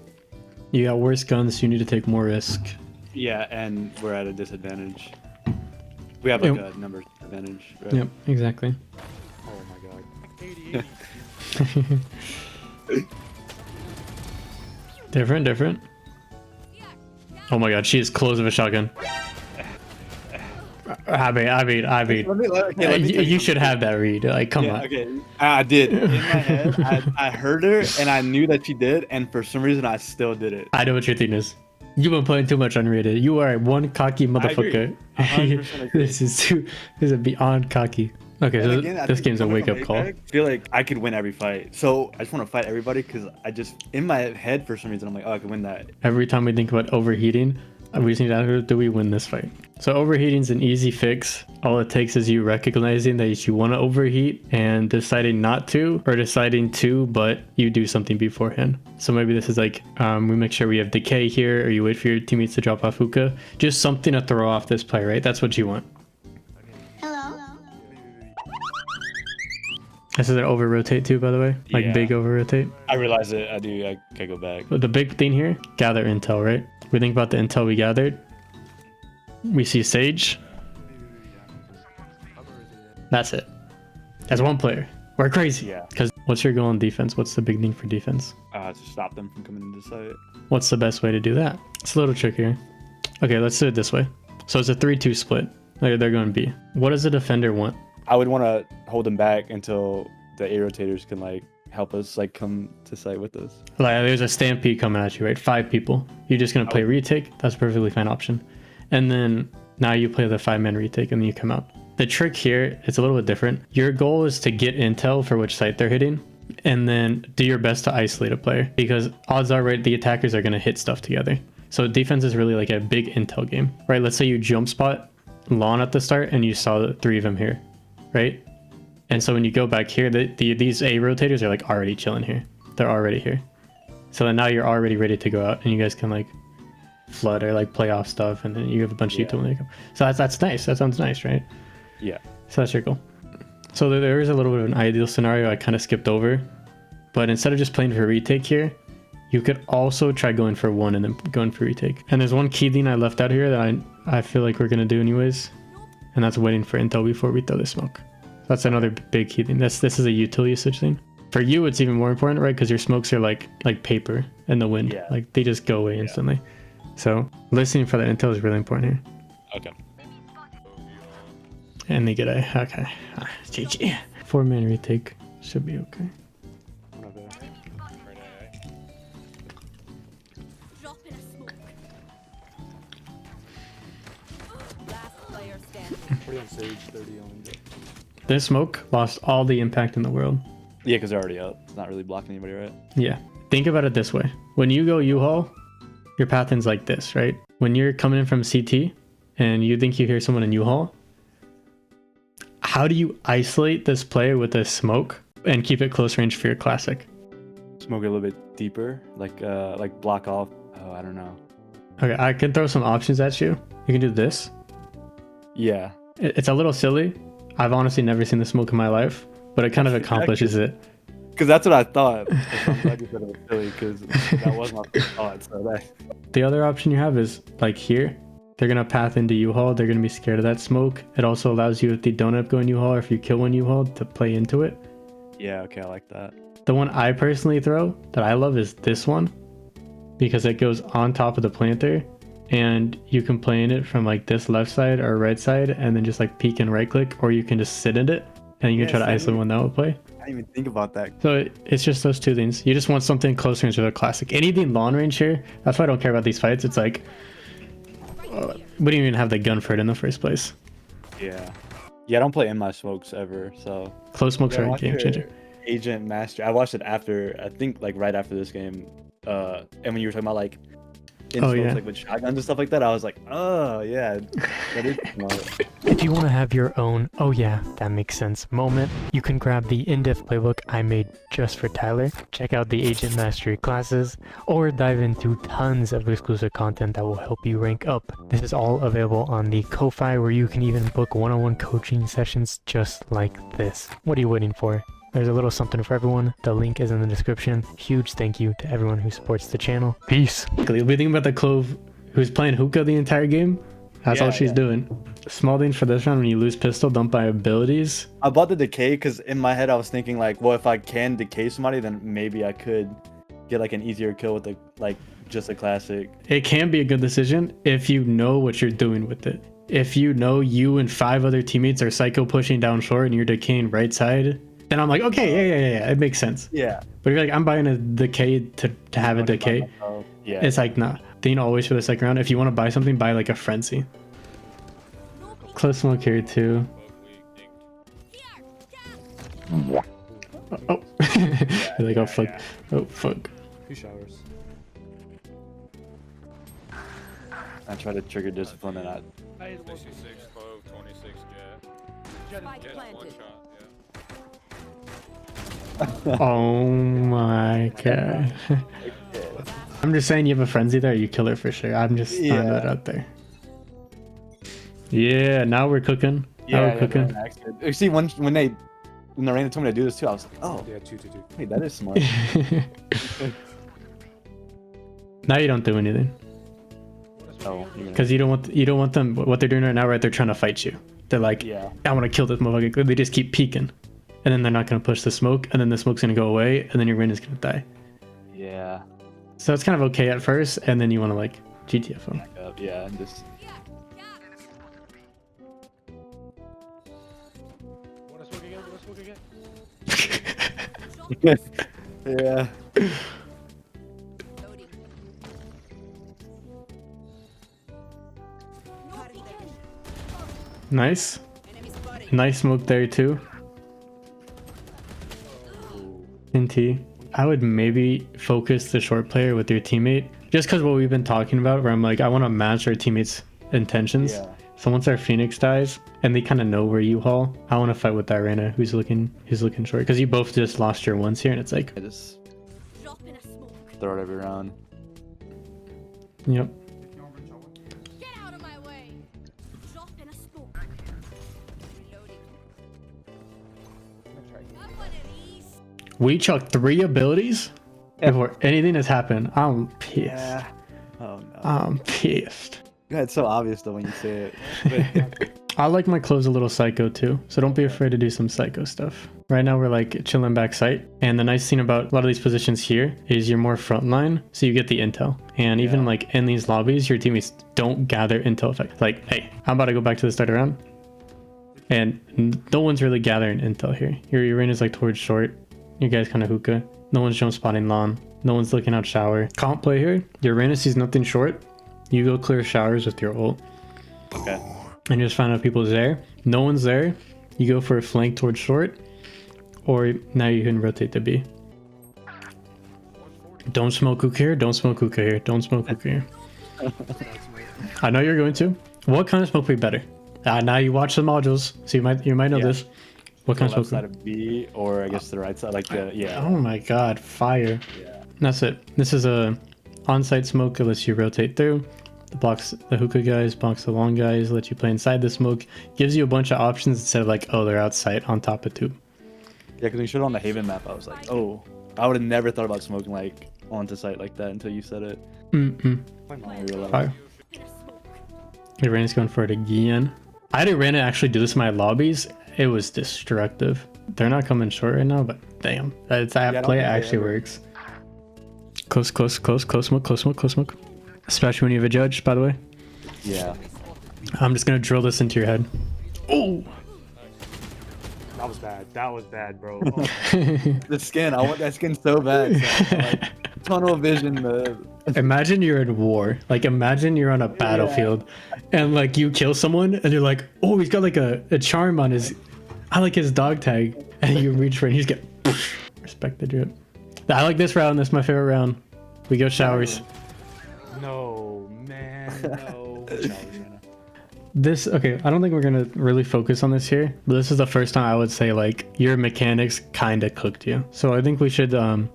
You got worse guns, so you need to take more risk. Yeah, and we're at a disadvantage. We have like a numbers advantage. Right? Yep, exactly. Oh my god. Different. Oh my god, she is close of a shotgun. I mean, you should have that read. Like, come on. Okay, I did. In my head, I heard her and I knew that she did, and for some reason, I still did it. I know what your thing is. You've been playing too much unrated. You are one cocky motherfucker. 100% agree. This is a beyond cocky. Okay, so again, this game's a wake-up call. I feel like I could win every fight, so I just want to fight everybody because I just in my head for some reason I'm like, oh, I could win that. Every time we think about overheating, we just need to ask, do we win this fight? So overheating's an easy fix. All it takes is you recognizing that you want to overheat and deciding not to, or deciding to, but you do something beforehand. So maybe this is like, we make sure we have decay here, or you wait for your teammates to drop off hookah. Just something to throw off this play, right? That's what you want. This is an over rotate too, by the way. Like Yeah. big over rotate. I realize it. I do. I can go back. But the big thing here, gather intel, right? We think about the intel we gathered. We see Sage. That's it. That's one player. We're crazy. Yeah. Because what's your goal in defense? What's the big thing for defense? To stop them from coming into sight. What's the best way to do that? It's a little trickier. Okay, let's do it this way. So it's a 3-2 split. They're going B. What does the defender want? I would want to hold them back until the A rotators can like help us like come to sight with us. Like there's a stampede coming at you, right? 5 people. You're just gonna play retake. That's a perfectly fine option. And then now you play the 5-man retake and then you come out. The trick here is a little bit different. Your goal is to get intel for which site they're hitting, and then do your best to isolate a player, because odds are, right, the attackers are gonna hit stuff together. So defense is really like a big intel game, right? Let's say you jump spot lawn at the start and you saw the 3 of them here, right? And so when you go back here, these A rotators are like already chilling here. They're already here. So then now you're already ready to go out and you guys can like flood or like play off stuff, and then you have a bunch of util when they come. So that's nice. That sounds nice, right? Yeah. So that's your goal. So there is a little bit of an ideal scenario I kind of skipped over, but instead of just playing for retake here, you could also try going for 1 and then going for retake. And there's one key thing I left out here that I feel like we're gonna do anyways, and that's waiting for intel before we throw the smoke. That's another big key thing. This is a util usage thing. For you, it's even more important, right? Because your smokes are like paper in the wind. Yeah. Like they just go away instantly. So listening for that intel is really important here. Okay. And they get a okay. GG. 4-man retake should be okay. Drop in a smoke. Last player standing. 40 on Sage, 30 on. This smoke lost all the impact in the world. Yeah, because they're already up. It's not really blocking anybody, right? Yeah. Think about it this way. When you go U-Haul, your pattern's like this, right? When you're coming in from CT and you think you hear someone in U-Haul, how do you isolate this player with this smoke and keep it close range for your classic? Smoke it a little bit deeper, like block off. Oh, I don't know. Okay, I can throw some options at you. You can do this. Yeah. It's a little silly. I've honestly never seen the smoke in my life, but it kind of accomplishes it. Because that's what I thought. I'm glad you said it was silly, because that was my first thought. So that. The other option you have is like here. They're going to path into U-Haul. They're going to be scared of that smoke. It also allows you, if they don't end up going U-Haul, or if you kill one U-Haul, to play into it. Yeah, okay, I like that. The one I personally throw that I love is this one, because it goes on top of the planter, and you can play in it from like this left side or right side, and then just like peek and right click, or you can just sit in it and you can try to isolate one that will play. didn't even think about that. So it's just those two things. You just want something closer into the classic. Anything long range here, that's why I don't care about these fights. It's like, we didn't even have the gun for it in the first place. Yeah. Yeah, I don't play in my smokes ever, so. Close smokes Yeah, are a watch game your changer. Agent Master. I watched it after, I think like right after this game. And when you were talking about like in Oh, smokes, yeah. like with shotguns and stuff like that, I was like, oh yeah, that is smart. If you want to have your own, oh yeah, that makes sense moment, you can grab the in-depth playbook I made just for Tyler, check out the Agent Mastery classes, or dive into tons of exclusive content that will help you rank up. This is all available on the Ko-Fi, where you can even book one-on-one coaching sessions just like this. What are you waiting for? There's a little something for everyone. The link is in the description. Huge thank you to everyone who supports the channel. Peace. We think about the Clove who's playing hookah the entire game. That's all Yeah, she's yeah. doing. Small thing for this round, when you lose pistol, don't buy abilities. I bought the decay because in my head I was thinking like, well, if I can decay somebody, then maybe I could get like an easier kill with the like just a classic. It can be a good decision if you know what you're doing with it. If you know you and 5 other teammates are psycho pushing down short and you're decaying right side, then I'm like, okay, yeah, it makes sense. Yeah. But if you're like, I'm buying a decay to have a decay, Yeah. it's like, nah. Then always for the second round, if you want to buy something, buy like a frenzy. Close smoke here too. Oh, you're like, oh fuck, oh fuck. 2 showers. I try to trigger discipline and I. 66 clove, 26 jet. Spike planted. Oh my god. I'm just saying, you have a frenzy there, you kill her for sure. I'm just throwing that out there. Yeah, now we're cooking. Now we're cooking. You see, when the Raina told me to do this too, I was like, oh, Yeah, 222. hey, that is smart. Now you don't do anything Oh, because you don't want them. What they're doing right now, right? They're trying to fight you. They're like, yeah. I want to kill this motherfucker. They just keep peeking, and then they're not gonna push the smoke, and then the smoke's gonna go away, and then your Raina's gonna die. Yeah. So it's kind of okay at first, and then you want to like GTF them. Yeah, and just. Wanna smoke again? Yeah. Nice, nice smoke there too. NT. I would maybe focus the short player with your teammate, just because what we've been talking about, where I'm like, I want to match our teammates' intentions. Yeah. So once our Phoenix dies and they kind of know where you haul, I want to fight with that Reyna who's looking short, because you both just lost your ones here, and it's like, I just Drop in a smoke. throw it every round. yep. Get out of my way. Drop in a smoke. Reloading. Have one of these. We chucked 3 abilities before anything has happened. I'm pissed. Yeah. Oh no. I'm pissed. Yeah, it's so obvious though when you say it. I like my clothes a little psycho too, so don't be afraid to do some psycho stuff. Right now we're like chilling back sight, and the nice thing about a lot of these positions here is you're more frontline, so you get the intel. And even like in these lobbies, your teammates don't gather intel effect. Like, hey, I'm about to go back to the start round, and no one's really gathering intel here. Your arena's like towards short, you guys kind of hookah. No one's jump spotting lawn. No one's looking out shower. Comp play here, your arena sees nothing short. You go clear showers with your ult. Okay. And you just find out people's there. No one's there. You go for a flank towards short. Or now you can rotate to B. Don't smoke hookah here. Don't smoke hookah here. Don't smoke hookah here. I know you're going to. What kind of smoke would be better? Now you watch the modules, so you might know this. What kind The of left smoke? side of B, or I guess the right side, like the Oh my god, fire. Yeah. That's it. This is a on-site smoke that lets you rotate through. It blocks the hookah guys, blocks the long guys, lets you play inside the smoke. Gives you a bunch of options instead of like, oh, they're outside on top of tube. Yeah, because when you showed it on the Haven map, I was like, oh, I would have never thought about smoking like onto site like that until you said it. I realized. Fire. The Reyna's going for it again. I had a Reyna actually do this in my lobbies. It was destructive. They're not coming short right now, but damn. That play actually works. Close smoke. Especially when you have a judge, by the way. Yeah. I'm just gonna drill this into your head. Oh! That was bad. That was bad, bro. Oh. The skin. I want that skin so bad. So, like, tunnel vision. Imagine you're in war. Like, imagine you're on a battlefield and like you kill someone and you're like, oh, he's got like a charm on his, I like his dog tag. And you reach for it and you just get respect the drip. I like this round. That's my favorite round. We go showers. No, man. No. This, okay, I don't think we're gonna really focus on this here, but this is the first time I would say like your mechanics kind of cooked you. So I think we should, I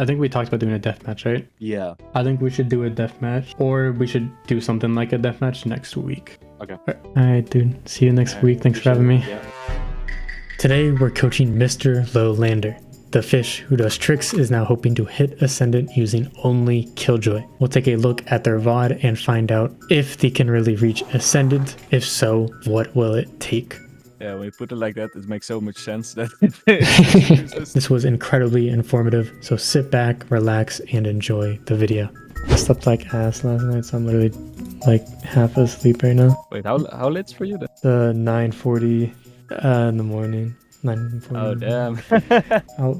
think we talked about doing a deathmatch, right? Yeah. I think we should do a deathmatch, or we should do something like a deathmatch next week. Okay. Alright, dude. See you next week. Thanks for having me. Yeah. Today we're coaching Mr. Lowlander. The fish who does tricks is now hoping to hit Ascendant using only Killjoy. We'll take a look at their VOD and find out if they can really reach Ascendant. If so, what will it take? Yeah, when you put it like that, it makes so much sense that This was incredibly informative, so sit back, relax, and enjoy the video. I slept like ass last night, so I'm literally like half asleep right now. Wait, how late's for you then? 9:40 in the morning. 9:40. Oh damn.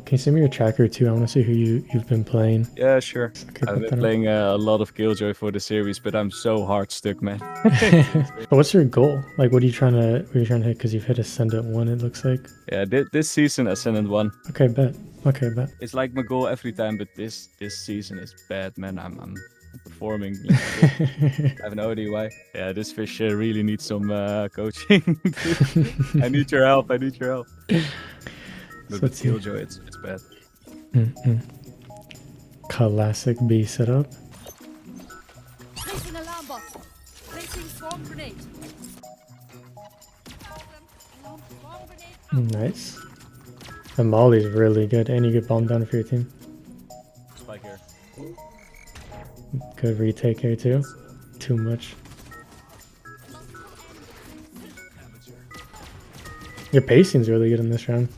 Can you send me your tracker too? I want to see who you've been playing. Yeah, sure. Okay, I've been playing a lot of Killjoy for the series, but I'm so hard stuck, man. But what's your goal? Like, what are you trying to hit? Because you've hit Ascendant 1, it looks like. Yeah, this season Ascendant 1. Okay, bet. Okay, bet. It's like my goal every time, but this season is bad, man. I'm performing. I have no idea why. Yeah, this fish really needs some coaching. I need your help. But with Killjoy, it's bad. Classic B setup. Placing alarm bot. Placing swarm grenade. Swarm grenade. Nice. The molly's really good, and you get bomb down for your team. Spike here. Good retake here too. Too much. Your pacing's really good in this round.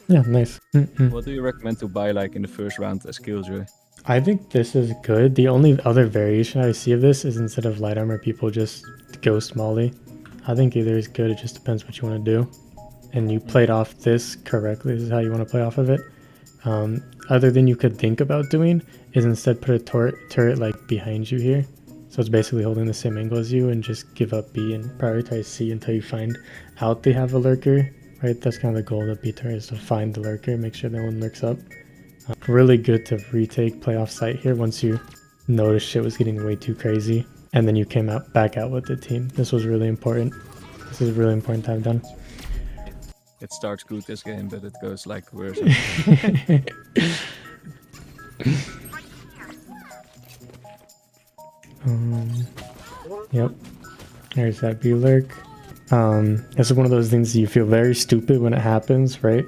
Yeah, nice. What do you recommend to buy like in the first round as Killjoy? I think this is good. The only other variation I see of this is instead of light armor, people just ghost molly. I think either is good. It just depends what you want to do. And you played off this correctly. This is how you want to play off of it. Other than you could think about doing is instead put a turret like behind you here. So it's basically holding the same angle as you, and just give up B and prioritize C until you find out they have a lurker. Right, that's kind of the goal of the B turret, is to find the lurker, make sure no one lurks up. Really good to retake, play off site here once you noticed shit was getting way too crazy, and then you came back out with the team. This was really important. This is really important to have done. It starts good this game, but it goes like worse. Yep. There's that B lurk. This is one of those things you feel very stupid when it happens, right?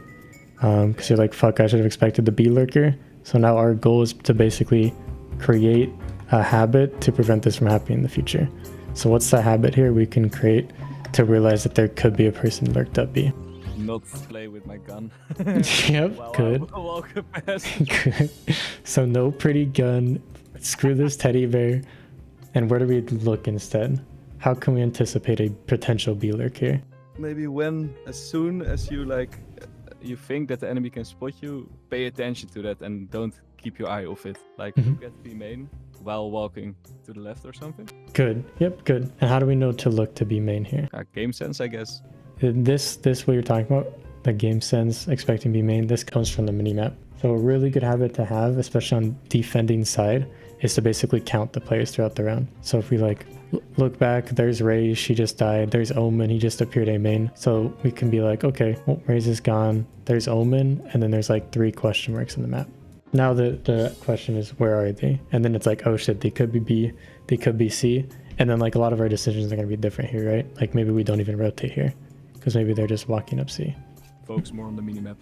Because you're like, fuck, I should have expected the B lurker. So now our goal is to basically create a habit to prevent this from happening in the future. So what's the habit here we can create to realize that there could be a person lurked up B? Not play with my gun. Yep, good. Good. So no pretty gun. Screw this teddy bear. And where do we look instead? How can we anticipate a potential B lurk here? Maybe as soon as you you think that the enemy can spot you, pay attention to that and don't keep your eye off it. Like look at B main while walking to the left or something. Good. Yep, good. And how do we know to look to B main here? Game sense, I guess. This what you're talking about, the game sense, expecting B main, this comes from the minimap. So a really good habit to have, especially on defending side, is to basically count the players throughout the round. So if we like look back, there's Ray, she just died. There's Omen, he just appeared A main. So we can be like, okay, well, Ray's is gone. There's Omen, and then there's like 3 question marks in the map. Now the question is, where are they? And then it's like, oh shit, they could be B, they could be C. And then like a lot of our decisions are gonna be different here, right? Like maybe we don't even rotate here, because maybe they're just walking up C. Focus more on the minimap.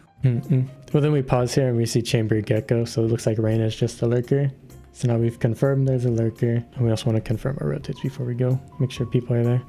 Well, then we pause here and we see Chamber Gecko, so it looks like Reyna's just a lurker. So now we've confirmed there's a lurker, and we also want to confirm our rotates before we go. Make sure people are there.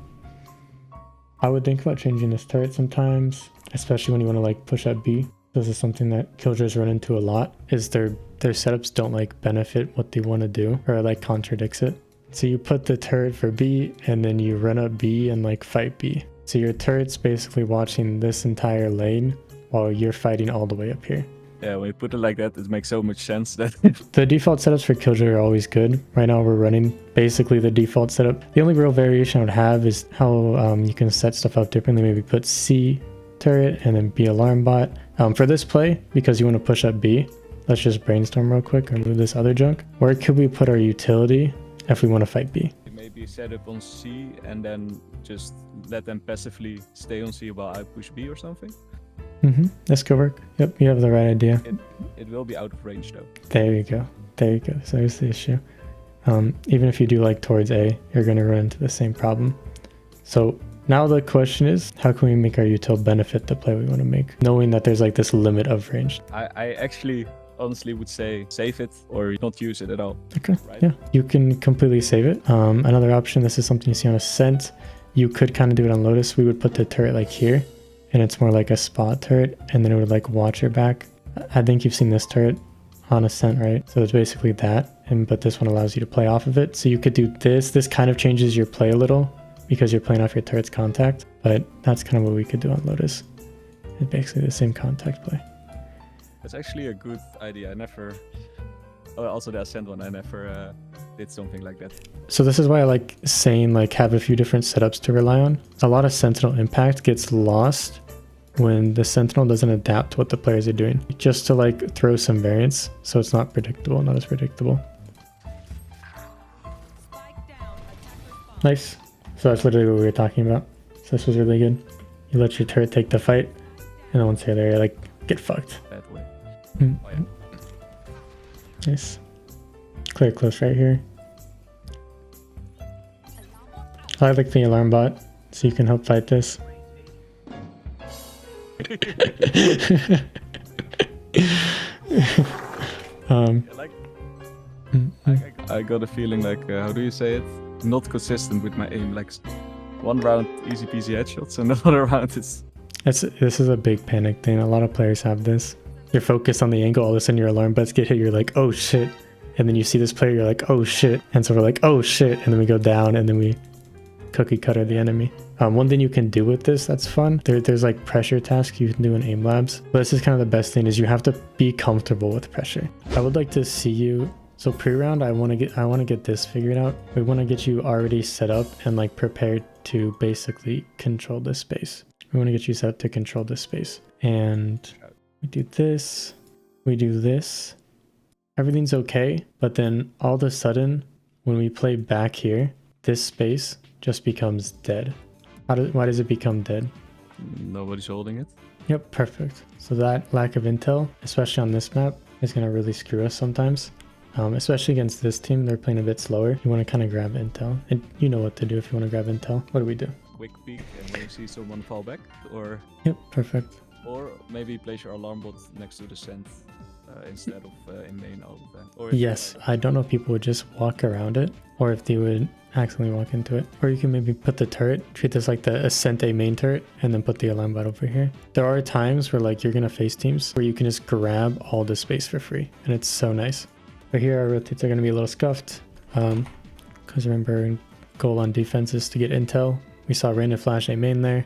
I would think about changing this turret sometimes, especially when you want to like push up B. This is something that Killjoys run into a lot, is their setups don't like benefit what they want to do, or like contradicts it. So you put the turret for B, and then you run up B and like fight B. So your turret's basically watching this entire lane while you're fighting all the way up here. Yeah, when you put it like that, it makes so much sense that The default setups for Killjoy are always good. Right now we're running basically the default setup. The only real variation I would have is how you can set stuff up differently. Maybe put C turret and then B alarm bot. For this play, because you want to push up B, let's just brainstorm real quick or move this other junk. Where could we put our utility if we want to fight B? maybe set up on C and then just let them passively stay on C while I push B or something. This could work. Yep, you have the right idea. It will be out of range though. There you go. There you go. So there's the issue. Even if you do like towards A, you're going to run into the same problem. So now the question is, how can we make our util benefit the play we want to make, knowing that there's like this limit of range? I actually honestly would say save it or not use it at all. Okay, right? yeah, you can completely save it. Another option, this is something you see on Ascent. You could kind of do it on Lotus. We would put the turret like here, and it's more like a spot turret, and then it would like watch your back. I think you've seen this turret on Ascent, right? So it's basically that, but this one allows you to play off of it. So you could do this. This kind of changes your play a little because you're playing off your turret's contact, but that's kind of what we could do on Lotus. It's basically the same contact play. That's actually a good idea. I never, also the Ascent one, I never did something like that. So this is why I like saying like have a few different setups to rely on. A lot of Sentinel impact gets lost when the Sentinel doesn't adapt to what the players are doing, just to like throw some variance so it's not predictable, not as predictable. Nice. So that's literally what we were talking about. So this was really good. You let your turret take the fight, and then once you're there, you're like, get fucked. That way. Mm. Oh, yeah. Nice. Clear close right here. I like the alarm bot, so you can help fight this. I got a feeling like, how do you say it? Not consistent with my aim. Like one round easy peasy headshots, and another round it's... This is a big panic thing. A lot of players have this. You're focused on the angle, all of a sudden your alarm bots get hit, you're like, oh shit. And then you see this player, you're like, oh shit. And so we're like, oh shit. And then we go down and then we cookie cutter the enemy. One thing you can do with this that's fun, there's like pressure tasks you can do in aim labs. But this is kind of the best thing, is you have to be comfortable with pressure. I would like to see you, so pre-round, I want to get this figured out. We want to get you already set up and like prepared to basically control this space. We want to get you set up to control this space. And we do this, we do this. Everything's okay, but then all of a sudden, when we play back here, this space just becomes dead. Why does it become dead? Nobody's holding it. Yep, perfect. So that lack of intel, especially on this map, is going to really screw us sometimes. Especially against this team, they're playing a bit slower. You want to kind of grab intel, and you know what to do if you want to grab intel. What do we do? Quick peek and when you see someone fall back, or... Yep, perfect. Or maybe place your alarm bot next to the scent instead of in main all the time. Or Yes, I don't know if people would just walk around it, or if they would accidentally walk into it. Or you can maybe put the turret, treat this like the Ascent A main turret, and then put the alarm bot over here. There are times where like you're going to face teams where you can just grab all the space for free, and it's so nice. But here our rotates are going to be a little scuffed, because remember, goal on defense is to get intel. We saw random flash A main there,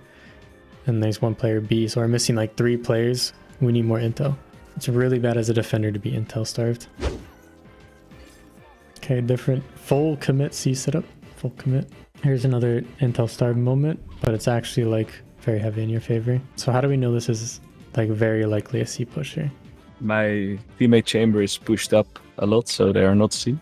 and there's one player B, so we're missing like 3 players. We need more intel. It's really bad as a defender to be intel starved. Okay, different full commit C setup, full commit. Here's another intel starved moment, but it's actually like very heavy in your favor. So how do we know this is like very likely a C pusher? my teammate chamber is pushed up a lot, so they are not C.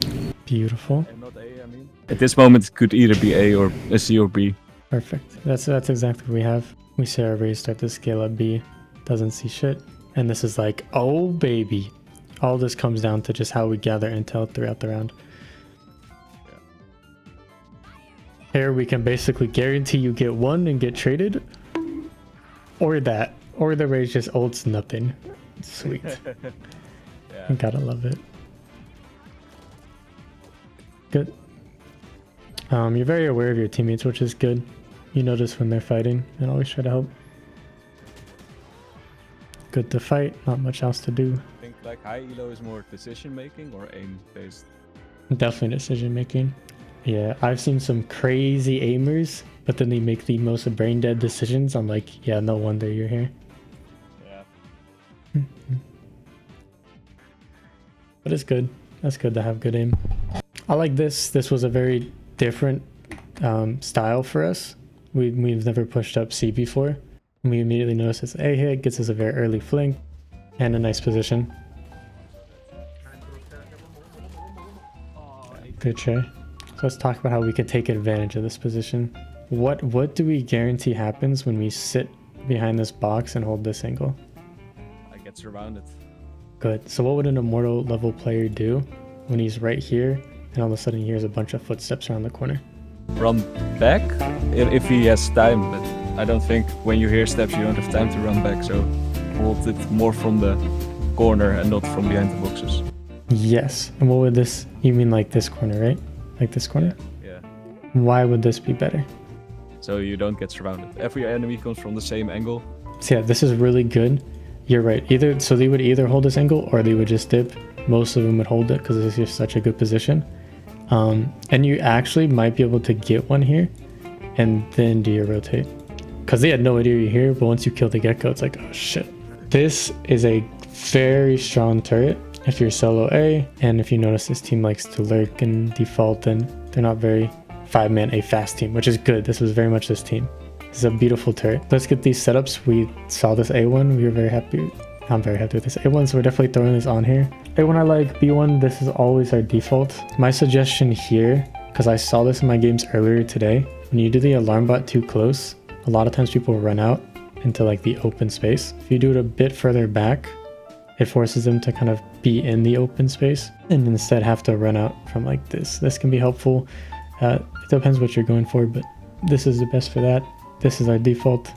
Beautiful. And not A, I mean. At this moment, it could either be A or a C or B. Perfect. That's exactly what we have. We see our raise start to scale up B. Doesn't see shit. And this is like, oh baby. All this comes down to just how we gather intel throughout the round. Here we can basically guarantee you get one and get traded. Or that. Or the raise just ults nothing. Sweet. Yeah. You gotta love it. Good. You're very aware of your teammates, which is good. You notice when they're fighting and always try to help. Good to fight, not much else to do. I think like high elo is more decision making or aim based. Definitely decision making. Yeah, I've seen some crazy aimers but then they make the most brain dead decisions. I'm like, yeah, no wonder you're here. Yeah. But it's good. That's good to have good aim. I like this. This was a very different style for us. We've never pushed up C before. And we immediately noticed this A hit gets us a very early flank and a nice position. Good try. So let's talk about how we can take advantage of this position. What do we guarantee happens when we sit behind this box and hold this angle? I get surrounded. Good. So what would an Immortal level player do when he's right here and all of a sudden he hears a bunch of footsteps around the corner? Run back if he has time, but I don't think when you hear steps you don't have time to run back, so hold it more from the corner and not from behind the boxes. Yes. And what would this, you mean like this corner, right? Like this corner? Yeah. Why would this be better? So you don't get surrounded. Every enemy comes from the same angle. So yeah, this is really good. You're right. So they would either hold this angle or they would just dip. Most of them would hold it because this is just such a good position. And you actually might be able to get one here and then do your rotate. Because they had no idea you're here, but once you kill the gecko, it's like, oh shit. This is a very strong turret if you're solo A, and if you notice this team likes to lurk and default, and they're not very 5-man A fast team, which is good. This was very much this team. This is a beautiful turret. Let's get these setups. We saw this A1. We were very happy. I'm very happy with this A1, so we're definitely throwing this on here. A1 I like, B1, this is always our default. My suggestion here, because I saw this in my games earlier today, when you do the alarm bot too close, a lot of times people run out into like the open space. If you do it a bit further back, it forces them to kind of be in the open space and instead have to run out from like this. This can be helpful. It depends what you're going for, but this is the best for that. This is our default.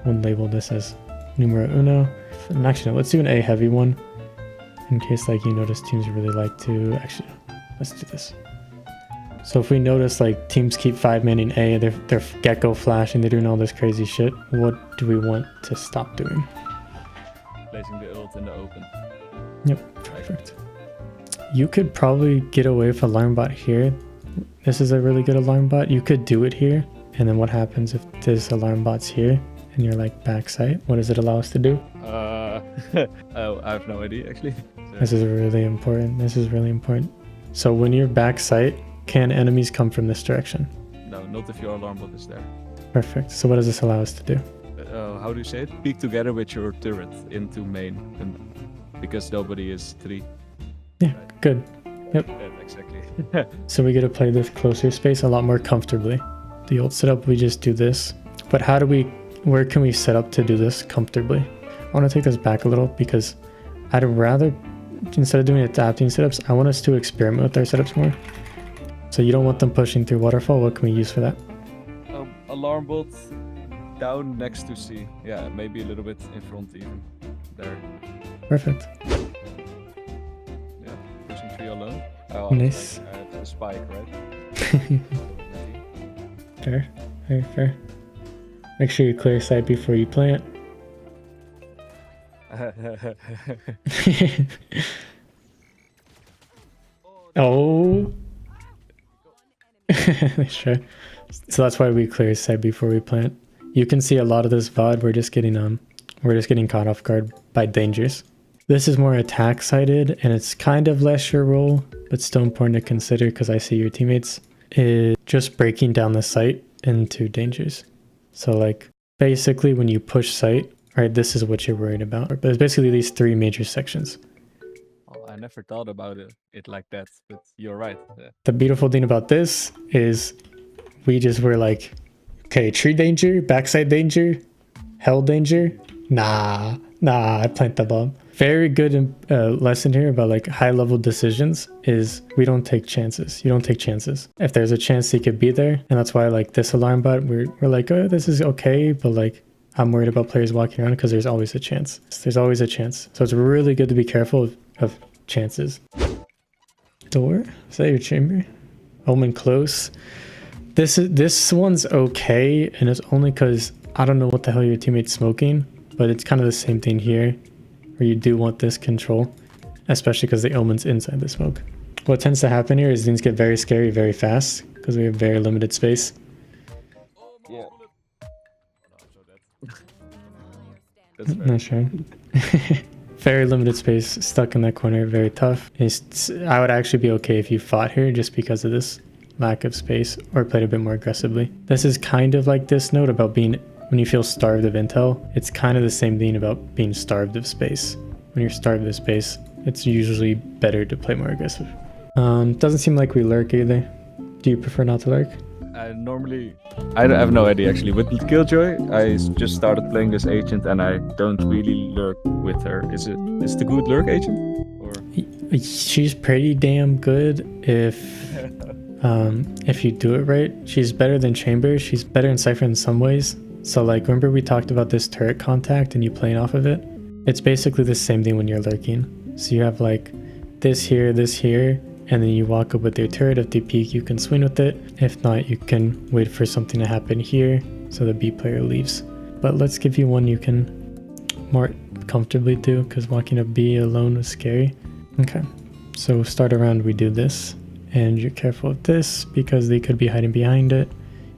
We'll label this as numero uno. And actually, no, let's do an A heavy one in case like you notice teams really like to, actually, let's do this. So if we notice like teams keep 5-manning A, they're gecko flashing, they're doing all this crazy shit, what do we want to stop doing? Placing the ult in the open. Yep, perfect. You could probably get away with alarm bot here. This is a really good alarm bot. You could do it here. And then what happens if this alarm bot's here and you're like backside? What does it allow us to do? Oh, I have no idea actually. So. This is really important. This is really important. So when you're backside, can enemies come from this direction? No, not if your alarm bot is there. Perfect. So what does this allow us to do? How do you say it? Peek together with your turret into main, and because nobody is 3. Yeah, good. Yep. Yeah, exactly. So we get to play this closer space a lot more comfortably. The old setup, we just do this. But where can we set up to do this comfortably? I want to take this back a little because I'd rather, instead of doing adapting setups, I want us to experiment with our setups more. So you don't want them pushing through waterfall. What can we use for that? Alarm bot down next to C. Yeah, maybe a little bit in front even. There. Perfect. Yeah, pushing 3 alone. Oh, nice. Like, the spike, right? Fair, very fair. Make sure you clear sight before you plant. Oh. Sure. So that's why we clear sight before we plant. You can see a lot of this VOD. We're just getting caught off guard by dangers. This is more attack sided and it's kind of less your role, but still important to consider because I see your teammates is just breaking down the site into dangers. So like basically when you push site, right, this is what you're worried about. There's basically these 3 major sections. Oh, I never thought about it like that, but you're right. Yeah. The beautiful thing about this is we just were like, okay, tree danger, backside danger, hell danger. Nah, I plant the bomb. Very good lesson here about like high level decisions is we don't take chances. You don't take chances. If there's a chance he could be there, and that's why like this alarm bot, we're like, oh, this is okay, but like I'm worried about players walking around because there's always a chance. There's always a chance. So it's really good to be careful of chances. Door? Is that your chamber? Omen close. This one's okay, and it's only because I don't know what the hell your teammate's smoking, but it's kind of the same thing here, where you do want this control, especially because the Omen's inside the smoke. What tends to happen here is things get very scary very fast because we have very limited space. Yeah. Player standing. That's fair. Not sure. Very limited space, stuck in that corner, very tough. I would actually be okay if you fought here just because of this lack of space or played a bit more aggressively. This is kind of like this note about being, when you feel starved of intel, it's kind of the same thing about being starved of space. When you're starved of space, it's usually better to play more aggressive. Doesn't seem like we lurk either. Do you prefer not to lurk? I have no idea actually. With Killjoy, I just started playing this agent and I don't really lurk with her. Is it a good lurk agent? Or She's pretty damn good if you do it right. She's better than Chamber. She's better in Cypher in some ways. So like, remember we talked about this turret contact and you playing off of it? It's basically the same thing when you're lurking. So you have like this here, and then you walk up with your turret. If they peek, you can swing with it. If not, you can wait for something to happen here so the B player leaves. But let's give you one you can more comfortably do, because walking up B alone was scary. Okay, so start around, we do this, and you're careful of this because they could be hiding behind it.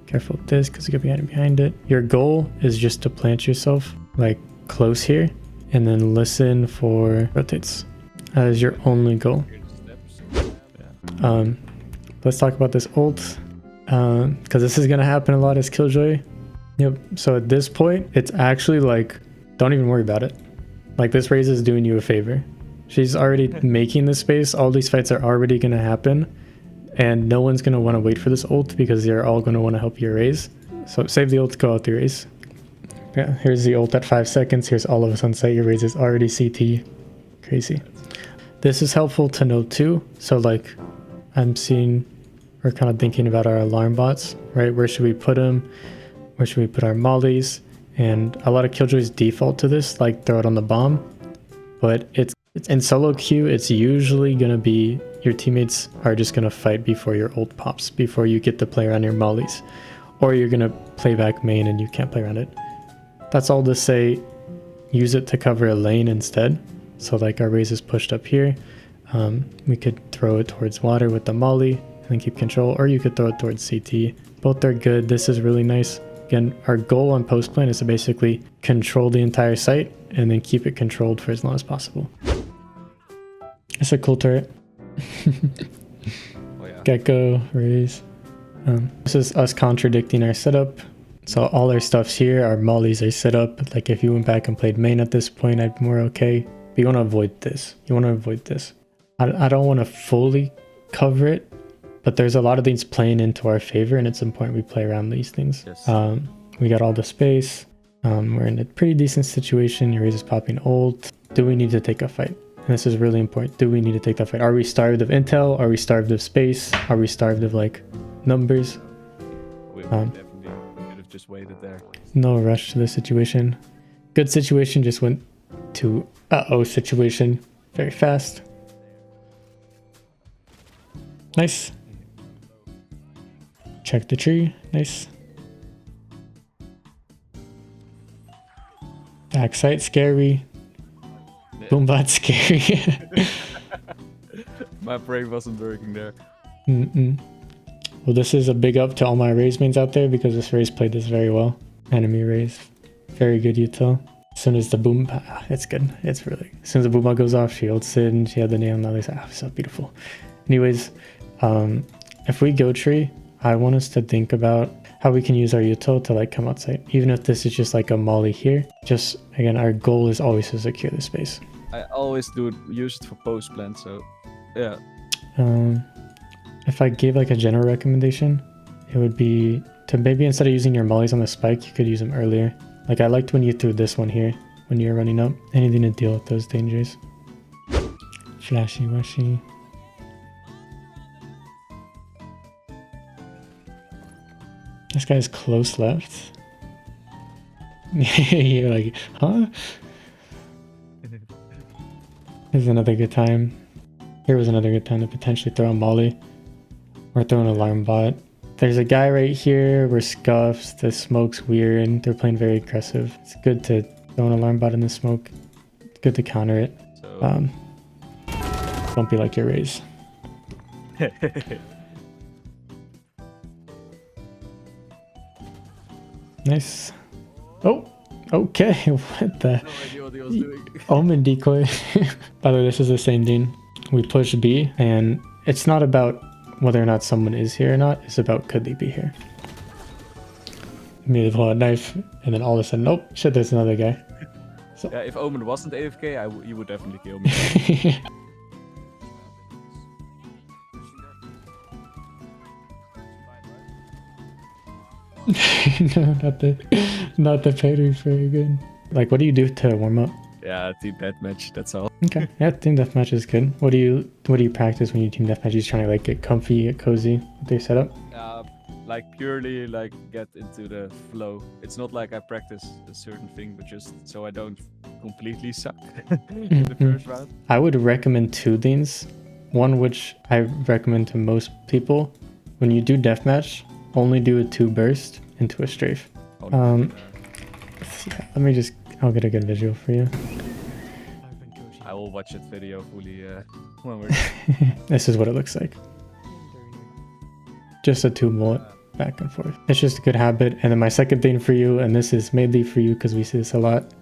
Careful of this because they could be hiding behind it. Your goal is just to plant yourself like close here and then listen for rotates. That is your only goal. Let's talk about this ult, because this is gonna happen a lot as Killjoy. Yep, so at this point it's actually like, don't even worry about it. Like, this Raze is doing you a favor. She's already making the space. All these fights are already gonna happen and no one's gonna want to wait for this ult because they're all gonna want to help your Raze. So save the ult to go out the Raze. Yeah, here's the ult at 5 seconds. Here's all of us on site. Your Raze is already CT. Crazy. This is helpful to know too. So like, we're kind of thinking about our alarm bots, right? Where should we put them? Where should we put our mollies? And a lot of Killjoys default to this, like throw it on the bomb. But it's in solo queue, it's usually gonna be your teammates are just gonna fight before your ult pops, before you get to play around your mollies. Or you're gonna play back main and you can't play around it. That's all to say, use it to cover a lane instead. So like our Raze is pushed up here. We could throw it towards water with the molly and then keep control, or you could throw it towards CT. Both are good. This is really nice. Again, our goal on post plan is to basically control the entire site and then keep it controlled for as long as possible. It's a cool turret. Oh, yeah. Gecko, Raze. This is us contradicting our setup. So all our stuff's here, our mollies are set up. Like if you went back and played main at this point, I'd be more okay. But you want to avoid this. You want to avoid this. I don't want to fully cover it, but there's a lot of things playing into our favor, and it's important we play around these things. Yes. We got all the space. We're in a pretty decent situation. Your Raze is popping ult. Do we need to take a fight? And this is really important. Do we need to take that fight? Are we starved of intel? Are we starved of space? Are we starved of like numbers? We definitely could have just waited there. No rush to the situation. Good situation just went to uh-oh situation very fast. Nice. Check the tree. Nice. Backside scary. Boombot scary. My brain wasn't working there. Well, this is a big up to all my Raze mains out there because this Raze played this very well. Enemy Raze. Very good util. As soon as the boom, it's good. It's really, as soon as the boom goes off, she ults it and she had the nail on the other side. So beautiful. Anyways, if we go tree, I want us to think about how we can use our util to like come outside. Even if this is just like a molly here, just again, our goal is always to secure the space. I always use it for post plan, so yeah. If I gave like a general recommendation, it would be to maybe instead of using your mollies on the spike, you could use them earlier. Like I liked when you threw this one here when you're running up. Anything to deal with those dangers. Flashy washy. This guy's close left. You're like, huh? Here's another good time. Here was another good time to potentially throw a molly. Or throw an alarm bot. There's a guy right here. We're scuffed. The smoke's weird. They're playing very aggressive. It's good to throw an alarm bot in the smoke. It's good to counter it. So... don't be like your Raze. Nice. Oh, okay. What the? No idea what he was doing. Omen decoy. By the way, this is the same Dean. We push B, and it's not about whether or not someone is here or not. It's about could they be here. Immediately pull out a knife, and then all of a sudden, nope, shit, there's another guy. So. Yeah, if Omen wasn't AFK, you would definitely kill me. No, not the parry's very good. Like, what do you do to warm up? Yeah, team deathmatch. That's all. Okay, yeah, team deathmatch is good. What do you practice when you team deathmatch? You just trying to like get comfy, get cozy with your setup? Like purely like get into the flow. It's not like I practice a certain thing, but just so I don't completely suck in the first round. I would recommend two things. One which I recommend to most people: when you do deathmatch, only do a 2 burst into a strafe. Yeah, I'll get a good visual for you. I will watch that video fully when we're This is what it looks like. Just a 2 bullet back and forth. It's just a good habit. And then my second thing for you, and this is mainly for you because we see this a lot,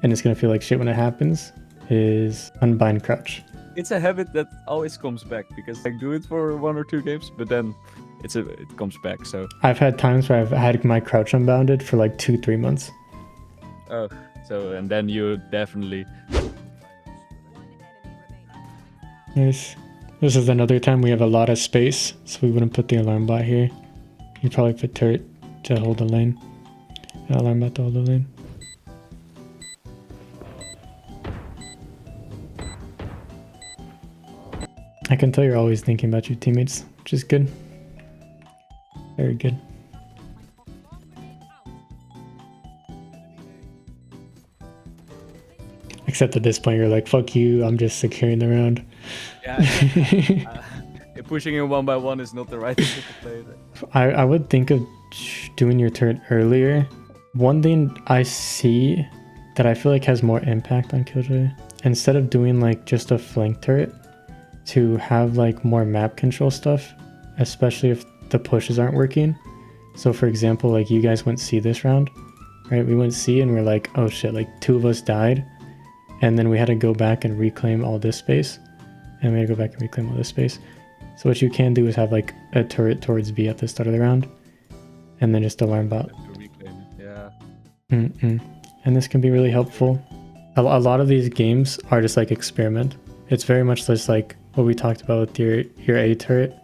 and it's gonna feel like shit when it happens, is unbind crouch. It's a habit that always comes back because I do it for 1 or 2 games, but then it comes back. So I've had times where I've had my crouch unbounded for like 2-3 months. oh, so and then you definitely. Nice. This is another time we have a lot of space, so we wouldn't put the alarm bot here. You'd probably put turret to hold the lane. And alarm bot to hold the lane. I can tell you're always thinking about your teammates, which is good. Very good. Except at this point, you're like, fuck you, I'm just securing the round. Yeah. Pushing in 1 by 1 is not the right thing to play. I would think of doing your turret earlier. One thing I see that I feel like has more impact on Killjoy, instead of doing like just a flank turret, to have like more map control stuff, especially if the pushes aren't working. So for example, like you guys went C this round, right? We went C and we're like, oh shit, like 2 of us died. And then we had to go back and reclaim all this space. And we had to go back and reclaim all this space. So what you can do is have like a turret towards B at the start of the round. And then just alarm bot. Yeah. And this can be really helpful. A lot of these games are just like experiment. It's very much just like what we talked about with your A turret.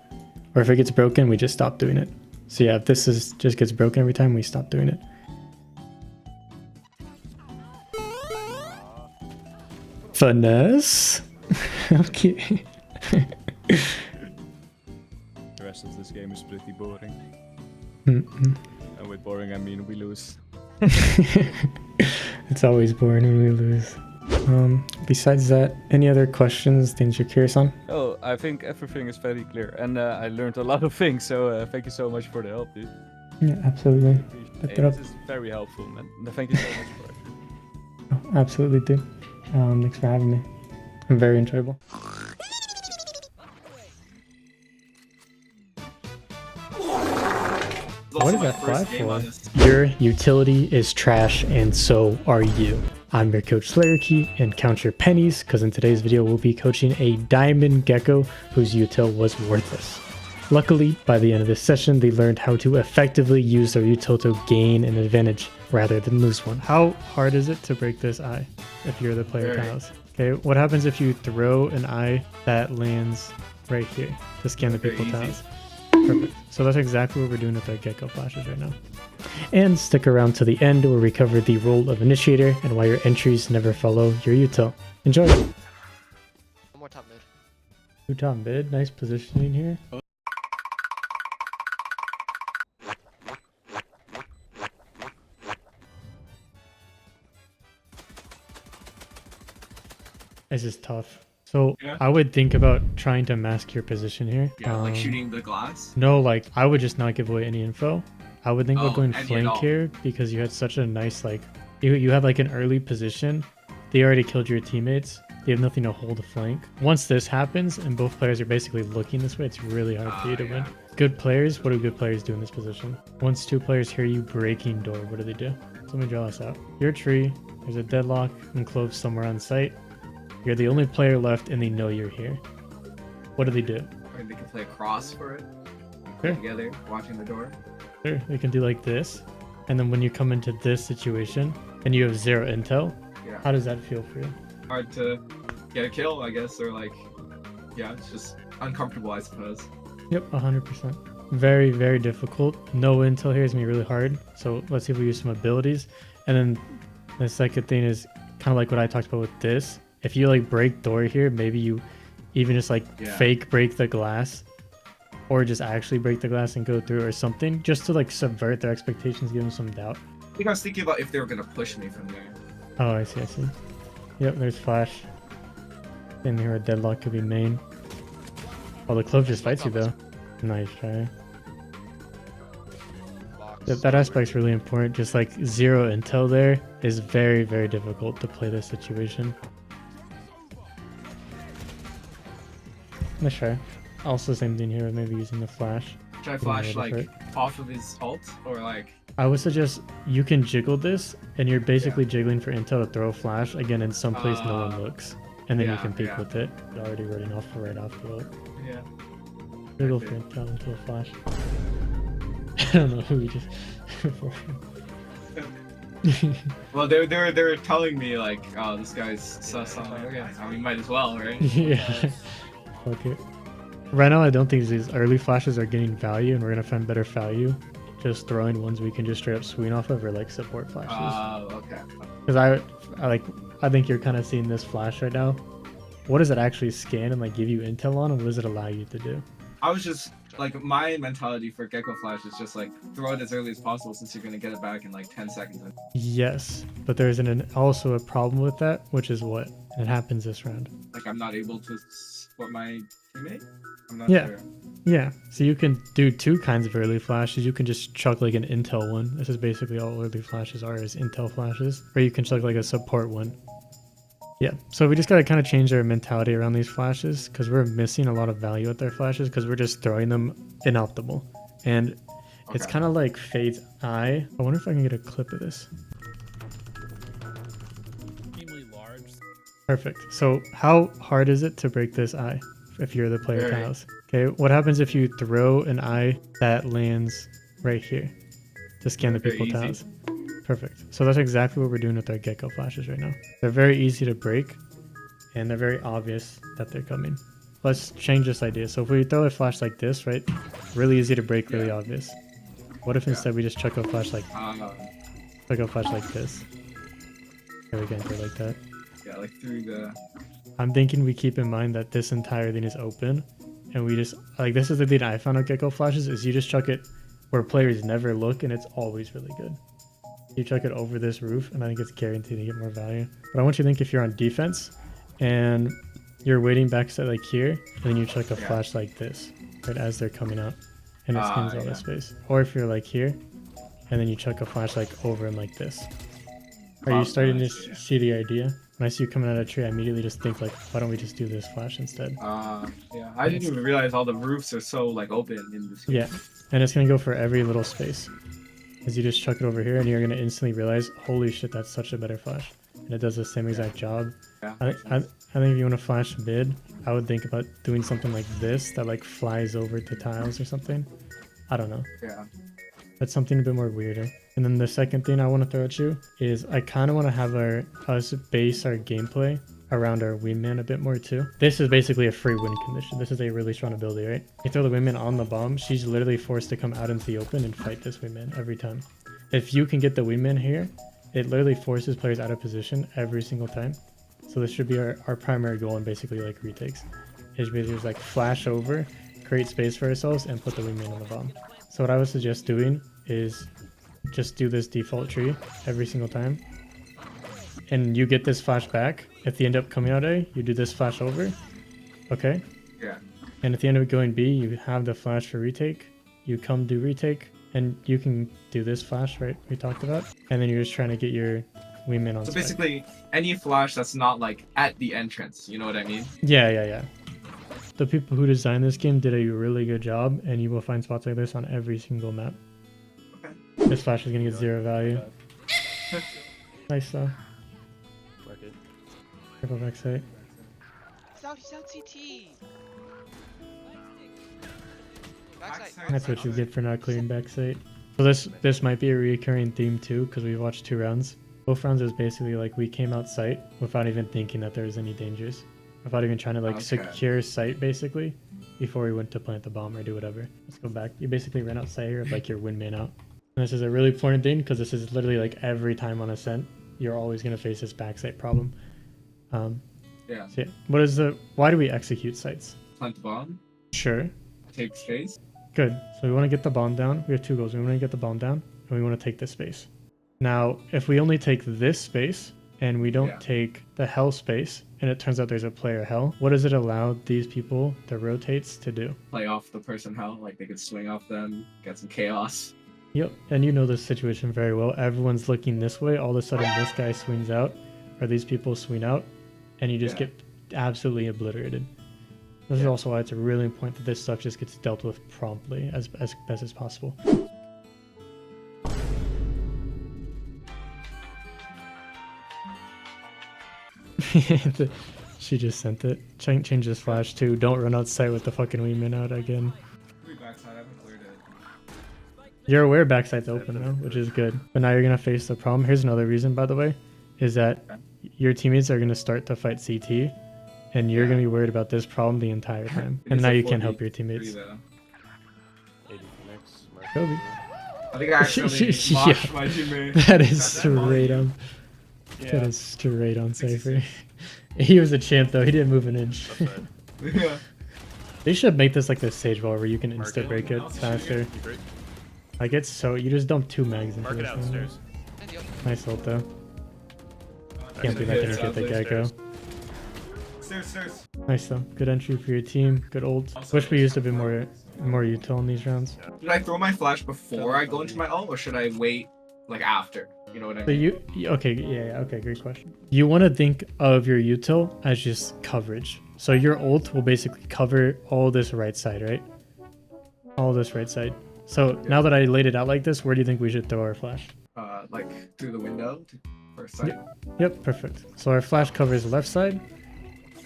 Or if it gets broken, we just stop doing it. So yeah, if this just gets broken every time, we stop doing it. Finesse. Okay. The rest of this game is pretty boring. And with boring, I mean we lose. It's always boring when we lose. Besides that, any other questions, things you're curious on? Oh, I think everything is very clear, and I learned a lot of things. So thank you so much for the help, dude. Yeah, absolutely. Hey, this is very helpful, man. Thank you so much for it. Oh, absolutely, dude. Thanks for having me. I'm very enjoyable. What is that flag for? Your utility is trash, and so are you. I'm your coach Slayerkey, and count your pennies, because in today's video we'll be coaching a diamond gecko whose util was worthless. Luckily, by the end of this session, they learned how to effectively use their util to gain an advantage rather than lose one. How hard is it to break this eye if you're the player tiles? Okay, what happens if you throw an eye that lands right here to scan the people tiles? Perfect. So that's exactly what we're doing with our gecko flashes right now. And stick around to the end where we cover the role of initiator and why your entries never follow your util. Enjoy! One more top mid. 2 top mid, nice positioning here. This is tough. So Yeah. I would think about trying to mask your position here. Yeah, like shooting the glass. No, like I would just not give away any info. I would think about going any at flank all. here because you had such a nice like you have like an early position. They already killed your teammates. They have nothing to hold a flank. Once this happens and both players are basically looking this way, it's really hard for you to win. Good players, what do good players do in this position? Once two players hear you breaking door, what do? So let me draw this out. Your tree, there's a deadlock enclosed somewhere on site. You're the only player left and they know you're here. What do? Or they can play cross for it. Sure. Together, watching the door. Sure, they can do like this. And then when you come into this situation and you have 0 intel, Yeah. how does that feel for you? Hard to get a kill, I guess, or like, yeah, it's just uncomfortable, I suppose. Yep, 100%. Very, very difficult. No intel here is gonna be really hard. So let's see if we use some abilities. And then the second thing is kind of like what I talked about with this. If you like break door here, maybe you even just like fake break the glass, or just actually break the glass and go through or something, just to like subvert their expectations, give them some doubt. I think I was thinking about if they were gonna push me from there. Oh, I see. Yep, there's flash. In here, a deadlock could be main. Oh, the clove just fights you though. Nice try. That aspect's really important. Just like 0 intel there is very, very difficult to play this situation. Nice try. Also same thing here with maybe using the flash. Should I flash like off of his ult or like? I would suggest you can jiggle this and you're basically jiggling for intel to throw a flash again in some place no one looks. And then you can peek with it. Already running off right off the ult. Yeah. Jiggle for intel into a flash. I don't know who we just Well, they're telling me like, oh, this guy's sus. I'm like, okay, I mean, might as well, right? Yeah. Fuck it. Right now, I don't think these early flashes are getting value, and we're gonna find better value just throwing ones we can just straight up swing off of, or like support flashes. Oh, okay. Because I think you're kind of seeing this flash right now. What does it actually scan and like give you intel on, and what does it allow you to do? I was just like, my mentality for Gecko Flash is just like throw it as early as possible since you're gonna get it back in like 10 seconds. Yes, but there's also a problem with that, which is what it happens this round. Like I'm not able to support my teammate. I'm not Yeah. sure. Yeah, so you can do 2 kinds of early flashes. You can just chuck like an intel one. This is basically all early flashes are, is intel flashes. Or you can chuck like a support one. Yeah, so we just gotta kind of change our mentality around these flashes because we're missing a lot of value with their flashes because we're just throwing them inoptimal. And it's kind of like Fade's eye. I wonder if I can get a clip of this. Extremely large. Perfect. So how hard is it to break this eye if you're the player tiles? Okay, what happens if you throw an eye that lands right here to scan the people tiles? Perfect. So that's exactly what we're doing with our Gecko flashes right now. They're very easy to break, and they're very obvious that they're coming. Let's change this idea. So if we throw a flash like this, right? Really easy to break, really obvious. What if instead we just chuck a flash like this? There we go, like that. Yeah, like through the... I'm thinking we keep in mind that this entire thing is open, and we just, like, this is the thing I found with Gecko flashes, is you just chuck it where players never look, and it's always really good. You chuck it over this roof, and I think it's guaranteed to get more value. But I want you to think if you're on defense, and you're waiting backside like here, and then you chuck a flash like this, right, as they're coming out, and it skins all this space. Or if you're like here, and then you chuck a flash like over and like this. Are you starting to see the idea? When I see you coming out of a tree, I immediately just think like, why don't we just do this flash instead? Yeah, I didn't even realize all the roofs are so like open in this game. Yeah, and it's gonna go for every little space. As you just chuck it over here, and you're gonna instantly realize, holy shit, that's such a better flash. And it does the same exact job. Yeah, I think if you want to flash mid, I would think about doing something like this that like flies over to tiles or something. I don't know. Yeah. That's something a bit more weirder. And then the second thing I want to throw at you is I kind of want to have us base our gameplay around our wingman a bit more too. This is basically a free win condition. This is a really strong ability, right? You throw the wingman on the bomb, she's literally forced to come out into the open and fight this wingman every time. If you can get the wingman here, it literally forces players out of position every single time. So this should be our primary goal in basically like retakes. Is basically just like flash over, create space for ourselves, and put the wingman on the bomb. So what I would suggest doing is just do this default tree every single time. And you get this flash back. If they end up coming out A, you do this flash over. Okay? Yeah. And at the end of going B, you have the flash for retake. You come do retake, and you can do this flash, right? We talked about. And then you're just trying to get your wingman on So spec. basically, any flash that's not like at the entrance, you know what I mean? Yeah. The people who designed this game did a really good job, and you will find spots like this on every single map. Okay. This flash is gonna get 0 value. Nice though. Careful backside. He's out CT. That's what you get for not clearing backside. So this might be a recurring theme too, because we watched 2 rounds. Both rounds is basically like we came out sight without even thinking that there was any dangers. Without even trying to like secure sight basically before we went to plant the bomb or do whatever. Let's go back. You basically ran out sight here like your windman out. And this is a really important thing because this is literally like every time on Ascent, you're always going to face this backside problem. Yeah. So yeah. Why do we execute sights? Plant the bomb. Sure. Take space. Good. So we want to get the bomb down. We have 2 goals. We want to get the bomb down and we want to take this space. Now, if we only take this space and we don't take the hell space, and it turns out there's a player hell, what does it allow these people, the rotates, to do? Play off the person hell, like they could swing off them, get some chaos. Yep, and you know this situation very well. Everyone's looking this way, all of a sudden this guy swings out, or these people swing out, and you just get absolutely obliterated. This is also why it's really important that this stuff just gets dealt with promptly, as best as possible. She just sent it. Change this flash too. Don't run outside with the fucking wingman out again. Backside, I haven't cleared it. You're aware backside's open though, which is good. But now you're gonna face the problem. Here's another reason, by the way, is that your teammates are gonna start to fight CT, and you're gonna be worried about this problem the entire time. And now you can't help your teammates. Kobe. I think I actually moshed my teammate. That is straight on. That is straight on Cypher. He was a champ though. He didn't move an inch. Yeah. They should make this like the stage wall where you can insta break it faster. Like it's so you just dump 2 mags into this thing. Nice ult though. Can't do that to get the gecko. Nice though. Good entry for your team. Good ult. Wish we used a bit more util in these rounds. Should I throw my flash before I go into my ult, or should I wait like after? You know what I mean? So okay, great question. You want to think of your util as just coverage. So your ult will basically cover all this right side, right? All this right side. So now that I laid it out like this, where do you think we should throw our flash? Like through the window to first side. Yep, perfect. So our flash covers left side,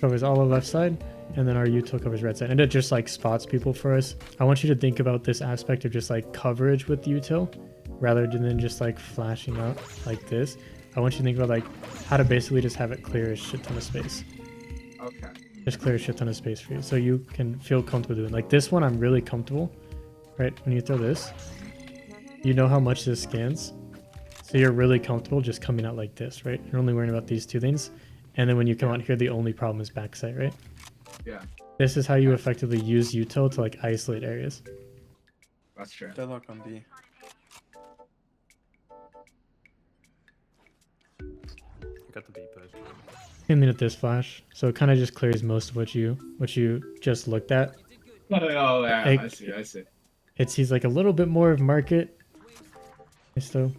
covers all of left side, and then our util covers right side. And it just like spots people for us. I want you to think about this aspect of just like coverage with util, rather than just like flashing out like this. I want you to think about like how to basically just have it clear a shit ton of space. Okay. Just clear a shit ton of space for you, so you can feel comfortable doing. Like this one, I'm really comfortable. Right, when you throw this, you know how much this scans, so you're really comfortable just coming out like this, right? You're only worrying about these 2 things, and then when you come out here, the only problem is backside, right? Yeah. This is how you effectively use util to like isolate areas. That's true. Deadlock on B. Got the B push. Same thing with this flash, so it kind of just clears most of what you just looked at. Oh yeah, Like, I see. It sees like a little bit more of market. So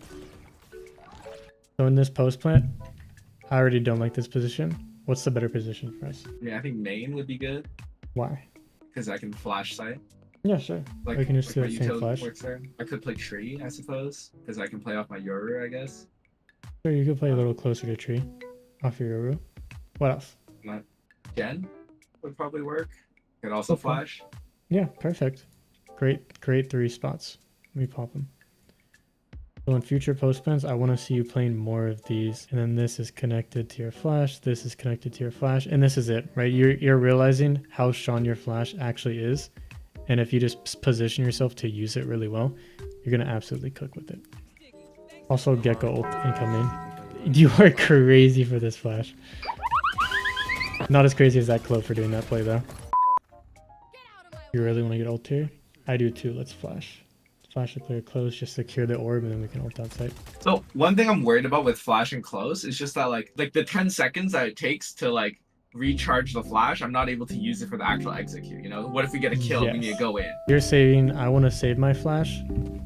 in this post plant, I already don't like this position. What's the better position for us? I mean, I think main would be good. Why? Because I can flash sight. Yeah, sure. Like, we can just do my that same utility flash. works there. I could play tree, I suppose, because I can play off my Yoru, I guess. Sure, you could play a little closer to tree, off your Yoru. What else? Not Gen would probably work. Could also flash. Yeah, perfect. Great 3 spots. Let me pop them. So in future post plans, I want to see you playing more of these. And then this is connected to your flash. This is connected to your flash. And this is it, right? You're realizing how strong your flash actually is. And if you just position yourself to use it really well, you're going to absolutely cook with it. Also, Gecko ult incoming. You are crazy for this flash. Not as crazy as that Clove for doing that play, though. You really want to get ult here? I do too. Let's flash. Flash the player close, just secure the orb, and then we can ult outside. So one thing I'm worried about with flashing close is just that like the 10 seconds that it takes to like recharge the flash, I'm not able to use it for the actual execute. You know, what if we get a kill? Yes. We need to go in. You're saving. I want to save my flash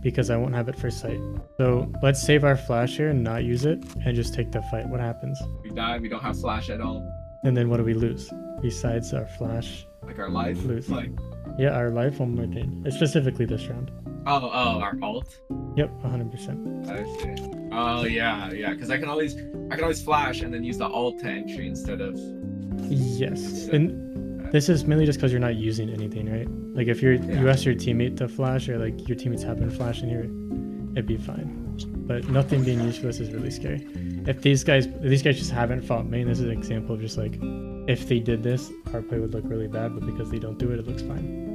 because I won't have it for sight. So let's save our flash here and not use it, and just take the fight. What happens? We die. We don't have flash at all. And then what do we lose? besides our flash. Like our life. Lose. Like Yeah, our life, one more thing. It's specifically this round. our ult. Yep, 100%. I see. Oh yeah, because I can always flash and then use the ult to entry instead of. Yes, and this is mainly just because you're not using anything, right? Like if you ask your teammate to flash, or like your teammates have been flashing here, it'd be fine. But nothing being used for this is really scary. If these guys just haven't fought main, this is an example of just like, if they did this, our play would look really bad, but because they don't do it, it looks fine.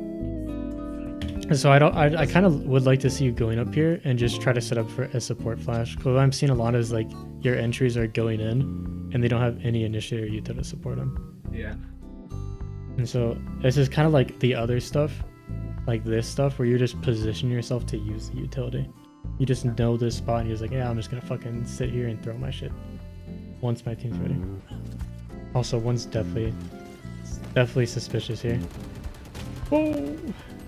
So I kind of would like to see you going up here and just try to set up for a support flash. Because what I'm seeing a lot is like your entries are going in and they don't have any initiator util to support them. Yeah. And so this is kind of like the other stuff, like this stuff where you just position yourself to use the utility. You just know this spot and you're just like, yeah, I'm just gonna fucking sit here and throw my shit once my team's ready. Also, one's definitely suspicious here. Oh,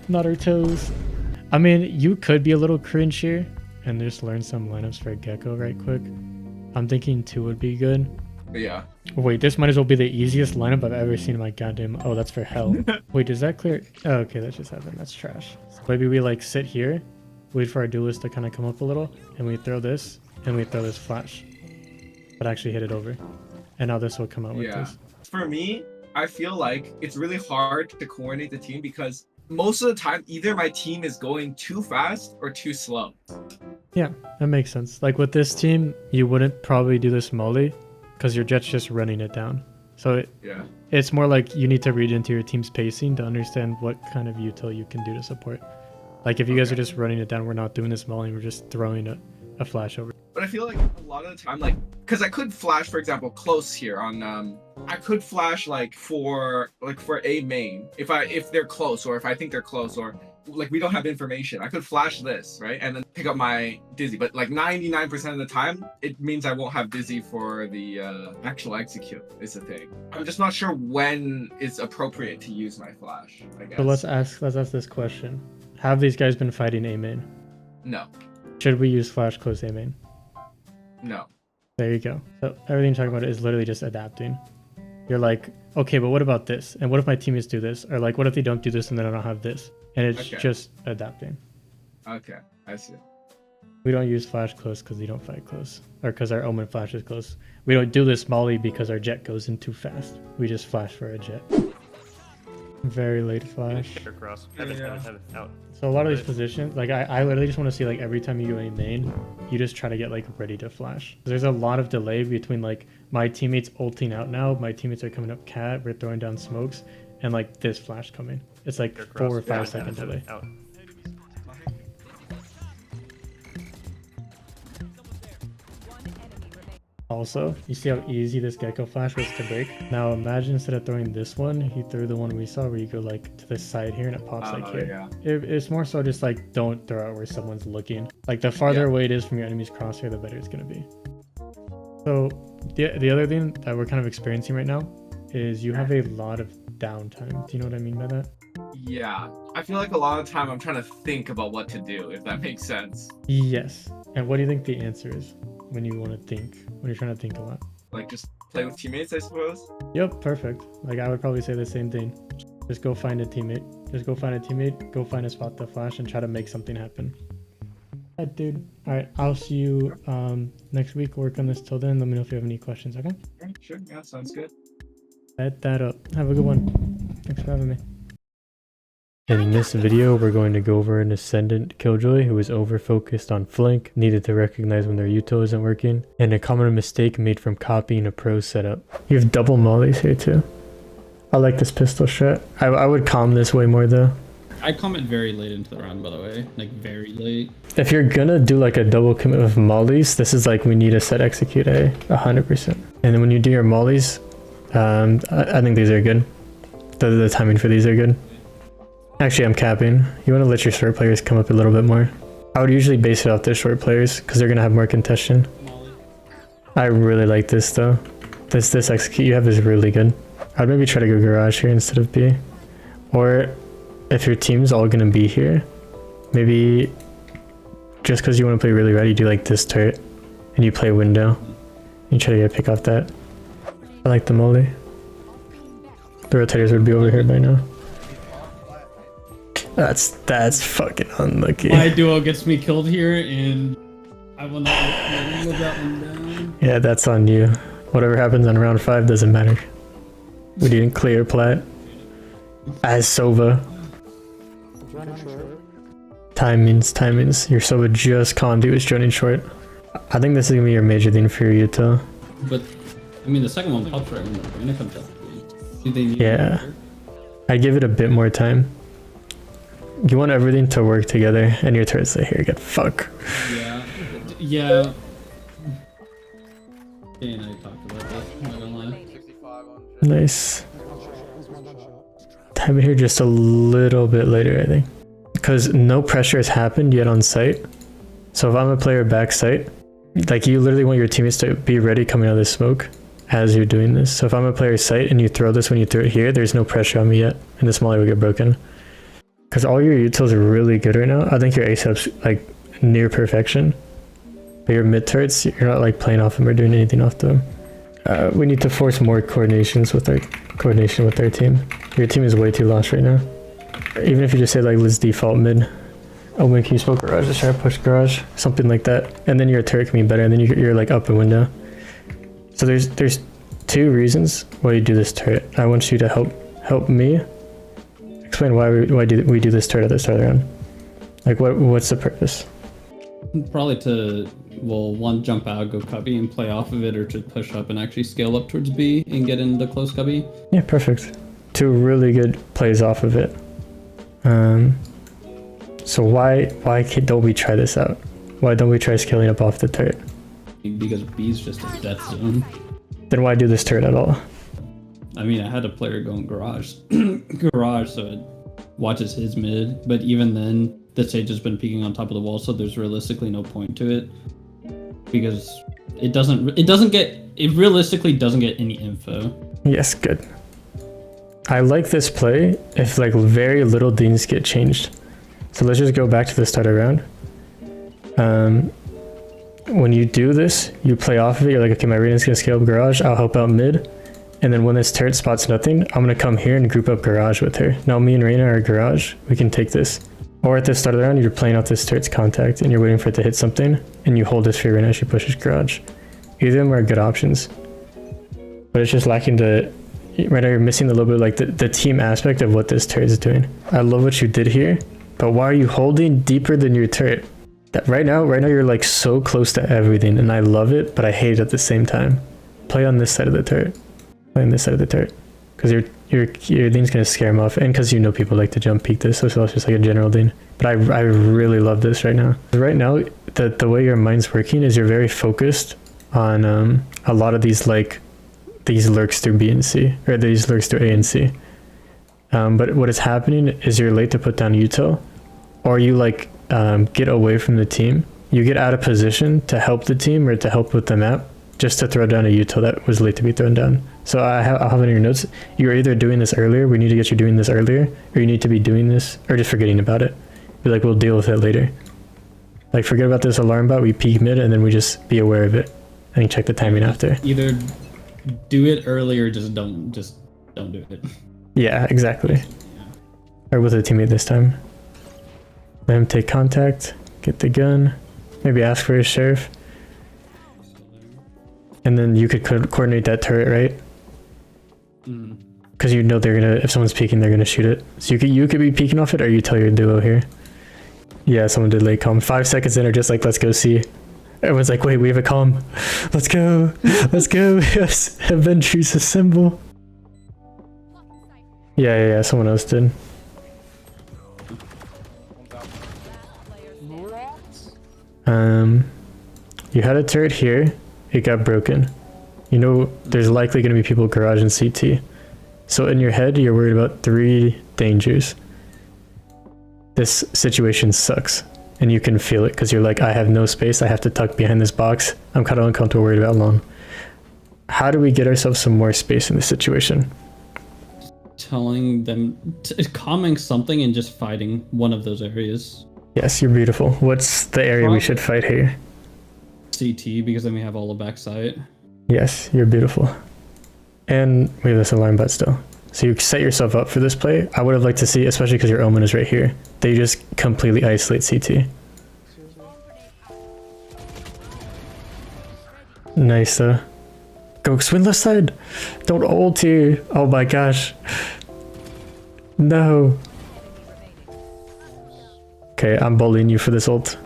not our toes. I mean, you could be a little cringe here and just learn some lineups for a Gecko right quick. I'm thinking 2 would be good. Yeah. Wait, this might as well be the easiest lineup I've ever seen in my goddamn... Oh, that's for hell. Wait, does that clear... Oh, okay, that just happened. That's trash. So maybe we like sit here, wait for our duelist to kind of come up a little, and we throw this, and we throw this flash. But actually hit it over. And now this will come out with this. For me, I feel like it's really hard to coordinate the team because most of the time, either my team is going too fast or too slow. Yeah, that makes sense. Like with this team, you wouldn't probably do this molly because your jet's just running it down. So it's more like you need to read into your team's pacing to understand what kind of util you can do to support. Like if you guys are just running it down, we're not doing this molly, we're just throwing a flash over. But I feel like a lot of the time, like, because I could flash, for example, close here on, I could flash like for a main if they're close, or if I think they're close, or like we don't have information. I could flash this, right, and then pick up my dizzy. But like 99% of the time, it means I won't have dizzy for the actual execute. Is the thing. I'm just not sure when it's appropriate to use my flash, I guess. So let's ask this question: have these guys been fighting A main? No. Should we use flash close A main? No. There you go. So everything you're talking about is literally just adapting. You're like, okay, but what about this? And what if my teammates do this? Or like, what if they don't do this and then I don't have this? And it's just adapting. Okay, I see. We don't use flash close because we don't fight close. Or because our Omen flash is close. We don't do this molly because our jet goes in too fast. We just flash for a jet. Very late flash. Across. Out. So a lot of these positions, like I literally just want to see like every time you do a main, you just try to get like ready to flash. There's a lot of delay between like my teammates ulting out now, my teammates are coming up cat, we're throwing down smokes, and like this flash coming. It's like 4 or 5 second delay. Out. Also, you see how easy this Gecko flash was to break? Now imagine instead of throwing this one, he threw the one we saw where you go like to the side here and it pops like here. It's more so just like don't throw out where someone's looking. Like the farther away it is from your enemy's crosshair, the better it's going to be. So the other thing that we're kind of experiencing right now is you have a lot of downtime. Do you know what I mean by that? Yeah, I feel like a lot of the time I'm trying to think about what to do, if that makes sense. Yes. And what do you think the answer is when you want to think, when you're trying to think a lot? Like just play with teammates, I suppose? Yep, perfect. Like I would probably say the same thing. Just go find a teammate. Just go find a teammate, go find a spot to flash and try to make something happen. Alright, dude. Alright, I'll see you next week. Work on this till then. Let me know if you have any questions, okay? Alright, sure. Yeah, sounds good. Set that up. Have a good one. Thanks for having me. In this video, we're going to go over an Ascendant Killjoy who is over-focused on flank, needed to recognize when their util isn't working, and a common mistake made from copying a pro setup. You have double mollies here too. I like this pistol shot. I would calm this way more though. I comment very late into the round, by the way. Like, very late. If you're gonna do like a double commit with mollies, this is like we need a set execute A, 100%. And then when you do your mollies, I think these are good. The timing for these are good. Actually, I'm capping. You want to let your short players come up a little bit more. I would usually base it off their short players because they're going to have more contention. I really like this though. This execute you have is really good. I'd maybe try to go garage here instead of B. Or if your team's all going to be here, maybe just because you want to play really red, you do like this turret and you play window. You try to get a pick off that. I like the molly. The rotators would be over here by now. That's fucking unlucky. My duo gets me killed here, and I will not live that one down. Yeah, that's on you. Whatever happens on round 5 doesn't matter. We didn't clear Plat. As Sova. Timings. Your Sova just calmed. He was joining short. I think this is gonna be your major thing for your Yuto. But I mean, the second one pops right when it comes up. Do they need Yeah. I'd give it a bit more time. You want everything to work together, and your turret's like, here, get fuck. Yeah. Jay and I talked about this, I'm not gonna lie. Nice. Time it here just a little bit later, I think. Because no pressure has happened yet on site. So if I'm a player back site, like you literally want your teammates to be ready coming out of this smoke as you're doing this. So if I'm a player site and you throw this when you throw it here, there's no pressure on me yet, and this molly will get broken. Because all your utils are really good right now. I think your ASAP's like near perfection. But your mid turrets, you're not like playing off them or doing anything off them. We need to force more coordination with our team. Your team is way too lost right now. Even if you just say like, let's default mid. Oh, when can you smoke garage? Let's try to push garage. Something like that. And then your turret can be better, and then you're like up a window. So there's 2 reasons why you do this turret. I want you to help me explain why we do this turret at the start of the round. Like what's the purpose? Probably to, well, one, jump out, go cubby and play off of it, or to push up and actually scale up towards B and get into close cubby. Yeah, perfect. 2 really good plays off of it. So why don't we try this out? Why don't we try scaling up off the turret? Because B's just a death zone. Then why do this turret at all? I mean, I had a player going garage, so it watches his mid. But even then, the sage has been peeking on top of the wall, so there's realistically no point to it because it realistically doesn't get any info. Yes, good. I like this play if like very little things get changed. So let's just go back to the start of round. When you do this, you play off of it. You're like, okay, my Reina's gonna scale up garage. I'll help out mid. And then when this turret spots nothing, I'm gonna come here and group up garage with her. Now me and Reina are garage. We can take this. Or at the start of the round, you're playing off this turret's contact and you're waiting for it to hit something, and you hold this for Reina as she pushes garage. Either of them are good options. But it's just lacking right now you're missing a little bit like the team aspect of what this turret is doing. I love what you did here, but why are you holding deeper than your turret? Right now you're like so close to everything, and I love it, but I hate it at the same time. Play on this side of the turret. Play on this side of the turret. Because your thing's gonna scare him off, and because you know people like to jump peek this, so it's just like a general thing. But I really love this right now. Right now, the way your mind's working is you're very focused on a lot of these lurks through B and C, or these lurks through A and C. But what is happening is you're late to put down util, or you like get away from the team. You get out of position to help the team or to help with the map, just to throw down a util that was late to be thrown down. So I'll have it in your notes. You're either doing this earlier, we need to get you doing this earlier, or you need to be doing this, or just forgetting about it. Be like, we'll deal with it later. Like, forget about this alarm bot, we peek mid, and then we just be aware of it and check the timing after. Either do it early or just don't do it. Yeah, exactly. Yeah. Or with a teammate this time. Let him take contact, get the gun, maybe ask for his sheriff. And then you could coordinate that turret, right? Because you know they're gonna, if someone's peeking, they're gonna shoot it. So you could be peeking off it, or you tell your duo here. Yeah, someone did late calm. 5 seconds in, or just like, let's go see. Everyone's like, wait, we have a calm. Let's go. Let's go. Yes, Adventures assemble. Yeah, someone else did. You had a turret here. It got broken. You know, there's likely going to be people garage and CT. So in your head, you're worried about 3 dangers. This situation sucks. And you can feel it because you're like, I have no space. I have to tuck behind this box. I'm kind of uncomfortable, worried about long. How do we get ourselves some more space in this situation? Telling them, calming something and just fighting one of those areas. Yes, you're beautiful. What's the area we should fight here? CT, because then we have all the backside. Yes, you're beautiful. And we have this alarm bot still. So you set yourself up for this play. I would have liked to see, especially because your Omen is right here, they just completely isolate CT. Nice though. Go swing left side. Don't ult here. Oh my gosh. No. Okay, I'm bullying you for this ult.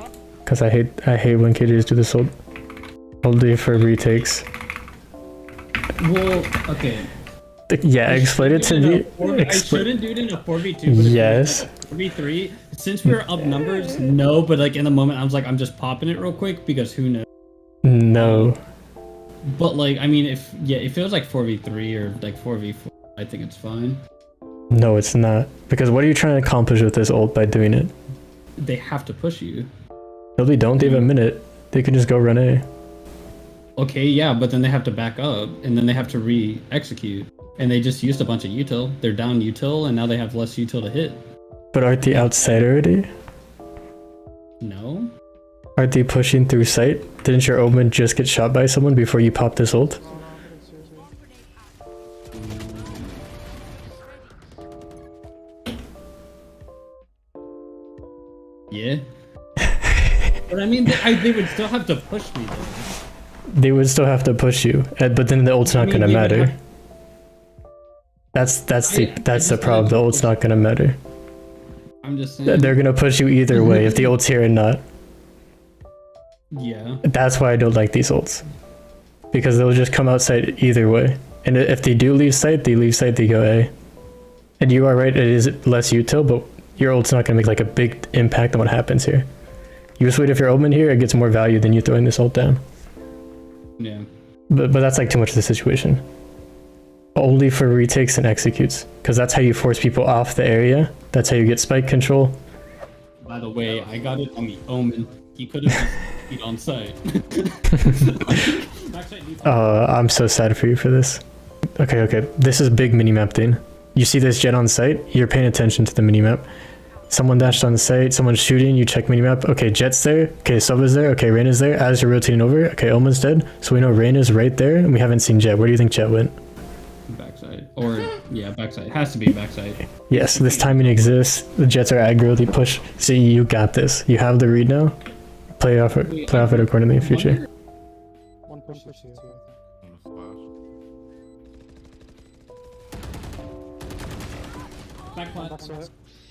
Cause I hate when KJs do this ult. I'll do it for retakes. Well, okay. Yeah, explain it to me. I shouldn't do it in a 4v2, but yes. 4v3. Since we're up numbers, no, but like in the moment I was like, I'm just popping it real quick because who knows? No. But like, I mean, if it feels like 4v3 or like 4v4, I think it's fine. No, it's not. Because what are you trying to accomplish with this ult by doing it? They have to push you. No, they don't. They have a minute. They can just go run A. Okay, yeah, but then they have to back up, and then they have to re-execute. And they just used a bunch of util. They're down util, and now they have less util to hit. But aren't they outside already? No. Aren't they pushing through sight? Didn't your Omen just get shot by someone before you popped this ult? Yeah. But I mean, they would still have to push me though. They would still have to push you, but then the ult's not gonna matter. That's the problem. The ult's not gonna matter. I'm just saying. They're gonna push you either way if the ult's here or not. Yeah. That's why I don't like these ults. Because they'll just come outside either way. And if they do leave sight, they go A. And you are right, it is less util, but your ult's not gonna make like a big impact on what happens here. You just wait if you're Omen here, it gets more value than you throwing this ult down. Yeah. But that's like too much of the situation. Only for retakes and executes. Because that's how you force people off the area. That's how you get spike control. By the way, I got it on the Omen. He could have been on site. I'm so sad for you for this. Okay. This is big minimap thing. You see this jet on site, you're paying attention to the minimap. Someone dashed on site, someone's shooting, you check minimap. Okay, Jet's there. Okay, Sova's there. Okay, Reyna's there. As you're rotating over, okay, Omen's dead. So we know Reyna's right there, and we haven't seen Jet. Where do you think Jet went? Backside. Or, yeah, backside. It has to be backside. Yes, this timing exists. The Jets are aggro, they push. See, you got this. You have the read now. Play off it accordingly in the future. One push here.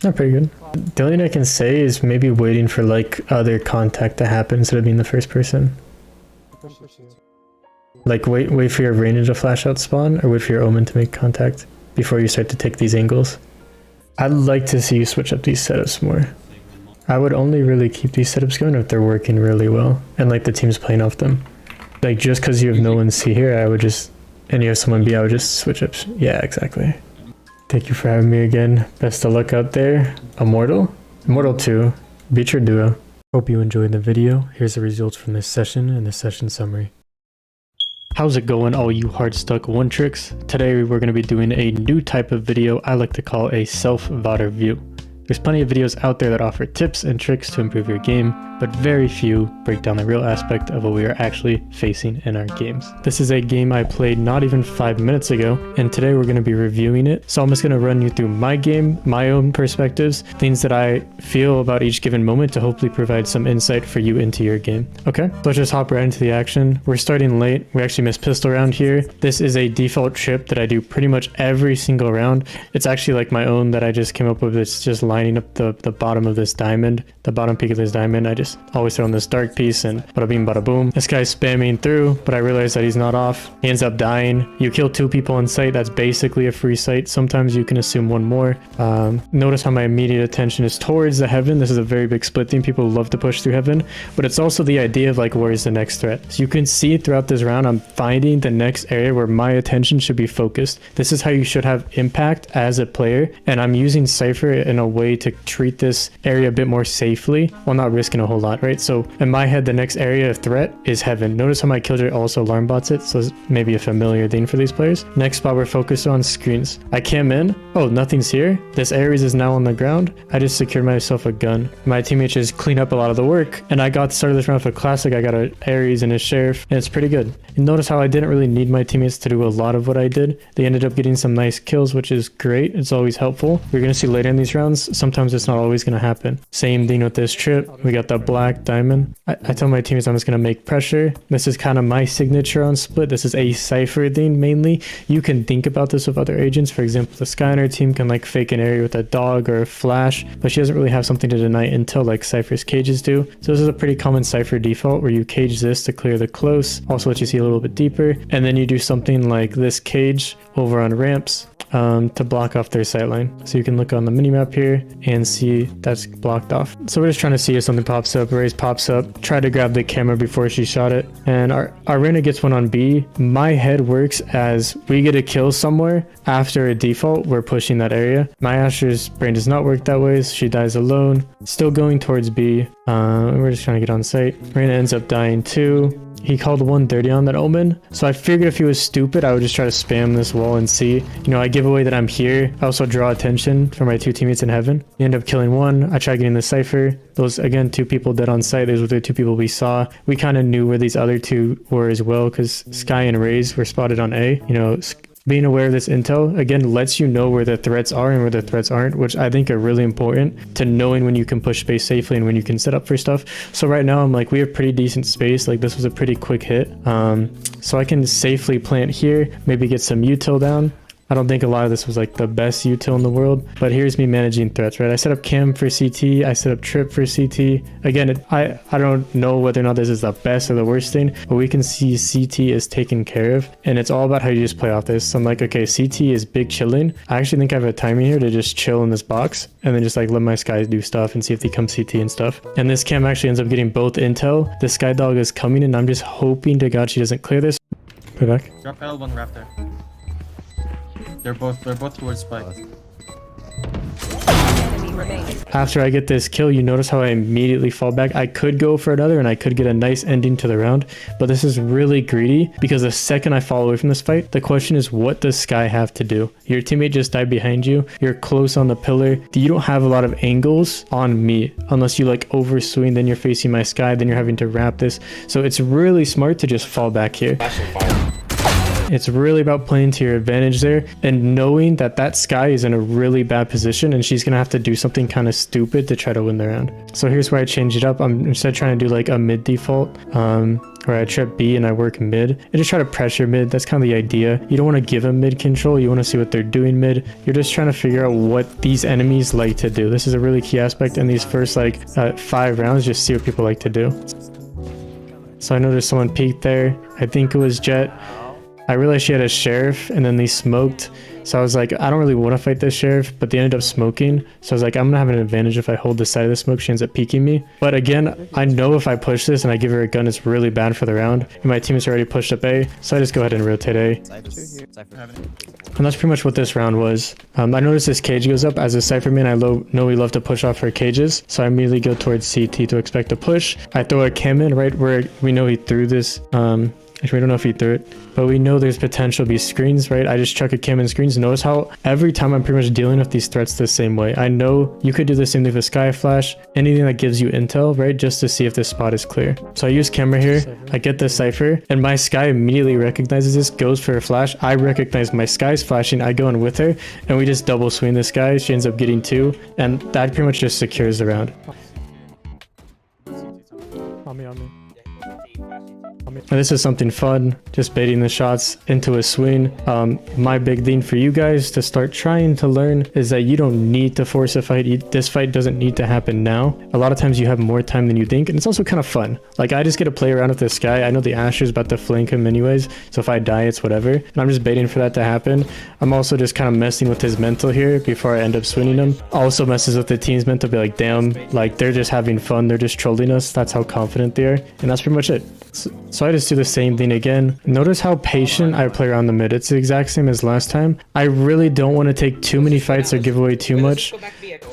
Not pretty good. The only thing I can say is maybe waiting for like other contact to happen instead of being the first person. Like wait for your Reyna to flash out spawn, or wait for your Omen to make contact before you start to take these angles. I'd like to see you switch up these setups more. I would only really keep these setups going if they're working really well and like the team's playing off them. Like just because you have no one C here, I would just, and you have someone B, I would just switch up. Yeah, exactly. Thank you for having me again. Best of luck out there. Immortal 2, beat your duo. Hope you enjoyed the video. Here's the results from this session and the session summary. How's it going, all you hard stuck one tricks? Today we're going to be doing a new type of video I like to call a self-VOD review. There's plenty of videos out there that offer tips and tricks to improve your game, but very few break down the real aspect of what we are actually facing in our games. This is a game I played not even 5 minutes ago, and today we're going to be reviewing it. So I'm just going to run you through my game, my own perspectives, things that I feel about each given moment to hopefully provide some insight for you into your game. Okay, so let's just hop right into the action. We're starting late. We actually missed pistol round here. This is a default trip that I do pretty much every single round. It's actually like my own that I just came up with. It's just lining up the bottom of this diamond, the bottom peak of this diamond. I just always throw in this dark piece and bada bing bada boom. This guy's spamming through, but I realize that he's not off. He ends up dying. You kill 2 people on site, that's basically a free site. Sometimes you can assume 1 more. Notice how my immediate attention is towards the heaven. This is a very big split thing. People love to push through heaven, but it's also the idea of like, where's the next threat? So you can see throughout this round, I'm finding the next area where my attention should be focused. This is how you should have impact as a player, and I'm using Cypher in a way to treat this area a bit more safely while not risking a whole lot, right? So in my head, the next area of threat is heaven. Notice how my killjoy also alarm bots it, so it's maybe a familiar thing for these players. Next spot we're focused on screens. I came in, oh, nothing's here. This Ares is now on the ground. I just secured myself a gun. My teammates just clean up a lot of the work, and I got started this round with a classic. I got an Ares and a sheriff, and it's pretty good. And notice how I didn't really need my teammates to do a lot of what I did. They ended up getting some nice kills, which is great. It's always helpful. We're going to see later in these rounds, sometimes it's not always going to happen. Same thing with this trip. We got the black diamond. I tell my teammates I'm just going to make pressure. This is kind of my signature on split. This is a Cypher thing mainly. You can think about this with other agents. For example, the Sky on our team can like fake an area with a dog or a flash, but she doesn't really have something to deny intel like Cypher's cages do. So this is a pretty common Cypher default where you cage this to clear the close, also let you see a little bit deeper, and then you do something like this cage over on ramps to block off their sightline. So you can look on the minimap here and see that's blocked off. So we're just trying to see if something pops up. Raze pops up, try to grab the camera before she shot it, and our Reyna gets one on B. My head works as we get a kill somewhere after a default, we're pushing that area. My Asher's brain does not work that way, so she dies alone. Still going towards B. We're just trying to get on site. Reyna ends up dying too. He called 130 on that omen, so I figured if he was stupid, I would just try to spam this wall and see. You know, I give away that I'm here. I also draw attention for my two teammates in heaven. We end up killing one. I try getting the Cypher. Those, again, two people dead on site. Those were the two people we saw. We kind of knew where these other two were as well, because Sky and Raze were spotted on A. You know, being aware of this intel, again, lets you know where the threats are and where the threats aren't, which I think are really important to knowing when you can push space safely and when you can set up for stuff. So right now, I'm like, we have pretty decent space. Like, this was a pretty quick hit. So I can safely plant here, maybe get some util down. I don't think a lot of this was like the best util in the world, but here's me managing threats, right? I set up cam for CT, I set up trip for CT. Again, I don't know whether or not this is the best or the worst thing, but we can see CT is taken care of, and it's all about how you just play off this. So I'm like, okay, CT is big chilling. I actually think I have a timing here to just chill in this box and then just like let my Skies do stuff and see if they come CT and stuff. And this cam actually ends up getting both intel. The Sky Dog is coming, and I'm just hoping to God she doesn't clear this. Put it back. Drop L1 Raptor. They're both towards spike. After I get this kill, you notice how I immediately fall back. I could go for another and I could get a nice ending to the round, but this is really greedy because the second I fall away from this fight, the question is, what does Sky have to do? Your teammate just died behind you. You're close on the pillar. You don't have a lot of angles on me unless you like overswing, then you're facing my Sky, then you're having to wrap this. So it's really smart to just fall back here. It's really about playing to your advantage there and knowing that that Sky is in a really bad position and she's going to have to do something kind of stupid to try to win the round. So here's where I change it up. I'm instead trying to do like a mid default where I trip B and I work mid and just try to pressure mid. That's kind of the idea. You don't want to give them mid control. You want to see what they're doing mid. You're just trying to figure out what these enemies like to do. This is a really key aspect in these first like 5 rounds. Just see what people like to do. So I know there's someone peeked there. I think it was Jet. I realized she had a sheriff and then they smoked. So I was like, I don't really want to fight this sheriff, but they ended up smoking. So I was like, I'm going to have an advantage if I hold the side of the smoke. She ends up peeking me. But again, I know if I push this and I give her a gun, it's really bad for the round. And my teammates already pushed up A. So I just go ahead and rotate A. And that's pretty much what this round was. I noticed this cage goes up. As a Cypherman, I know we love to push off our cages. So I immediately go towards CT to expect a push. I throw a cam in right where we know he threw this. Actually, we don't know if he threw it, but we know there's potential to be screens, right? I just chuck a cam in screens. Notice how every time I'm pretty much dealing with these threats the same way. I know you could do the same thing with Sky Flash, anything that gives you intel, right? Just to see if this spot is clear. So I use camera here, I get the Cypher, and my Sky immediately recognizes this, goes for a flash. I recognize my Sky's flashing, I go in with her, and we just double swing this guy. She ends up getting 2, and that pretty much just secures the round. On me. And this is something fun, just baiting the shots into a swing. My big thing for you guys to start trying to learn is that you don't need to force a fight. This fight doesn't need to happen now. A lot of times you have more time than you think, and it's also kind of fun. Like, I just get to play around with this guy. I know the Asher's about to flank him anyways, so if I die, it's whatever. And I'm just baiting for that to happen. I'm also just kind of messing with his mental here before I end up swinging him. Also messes with the team's mental, be like, damn, like, they're just having fun. They're just trolling us. That's how confident they are. And that's pretty much it. So I just do the same thing again. Notice how patient I play around the mid. It's the exact same as last time. I really don't want to take too many fights or give away too much.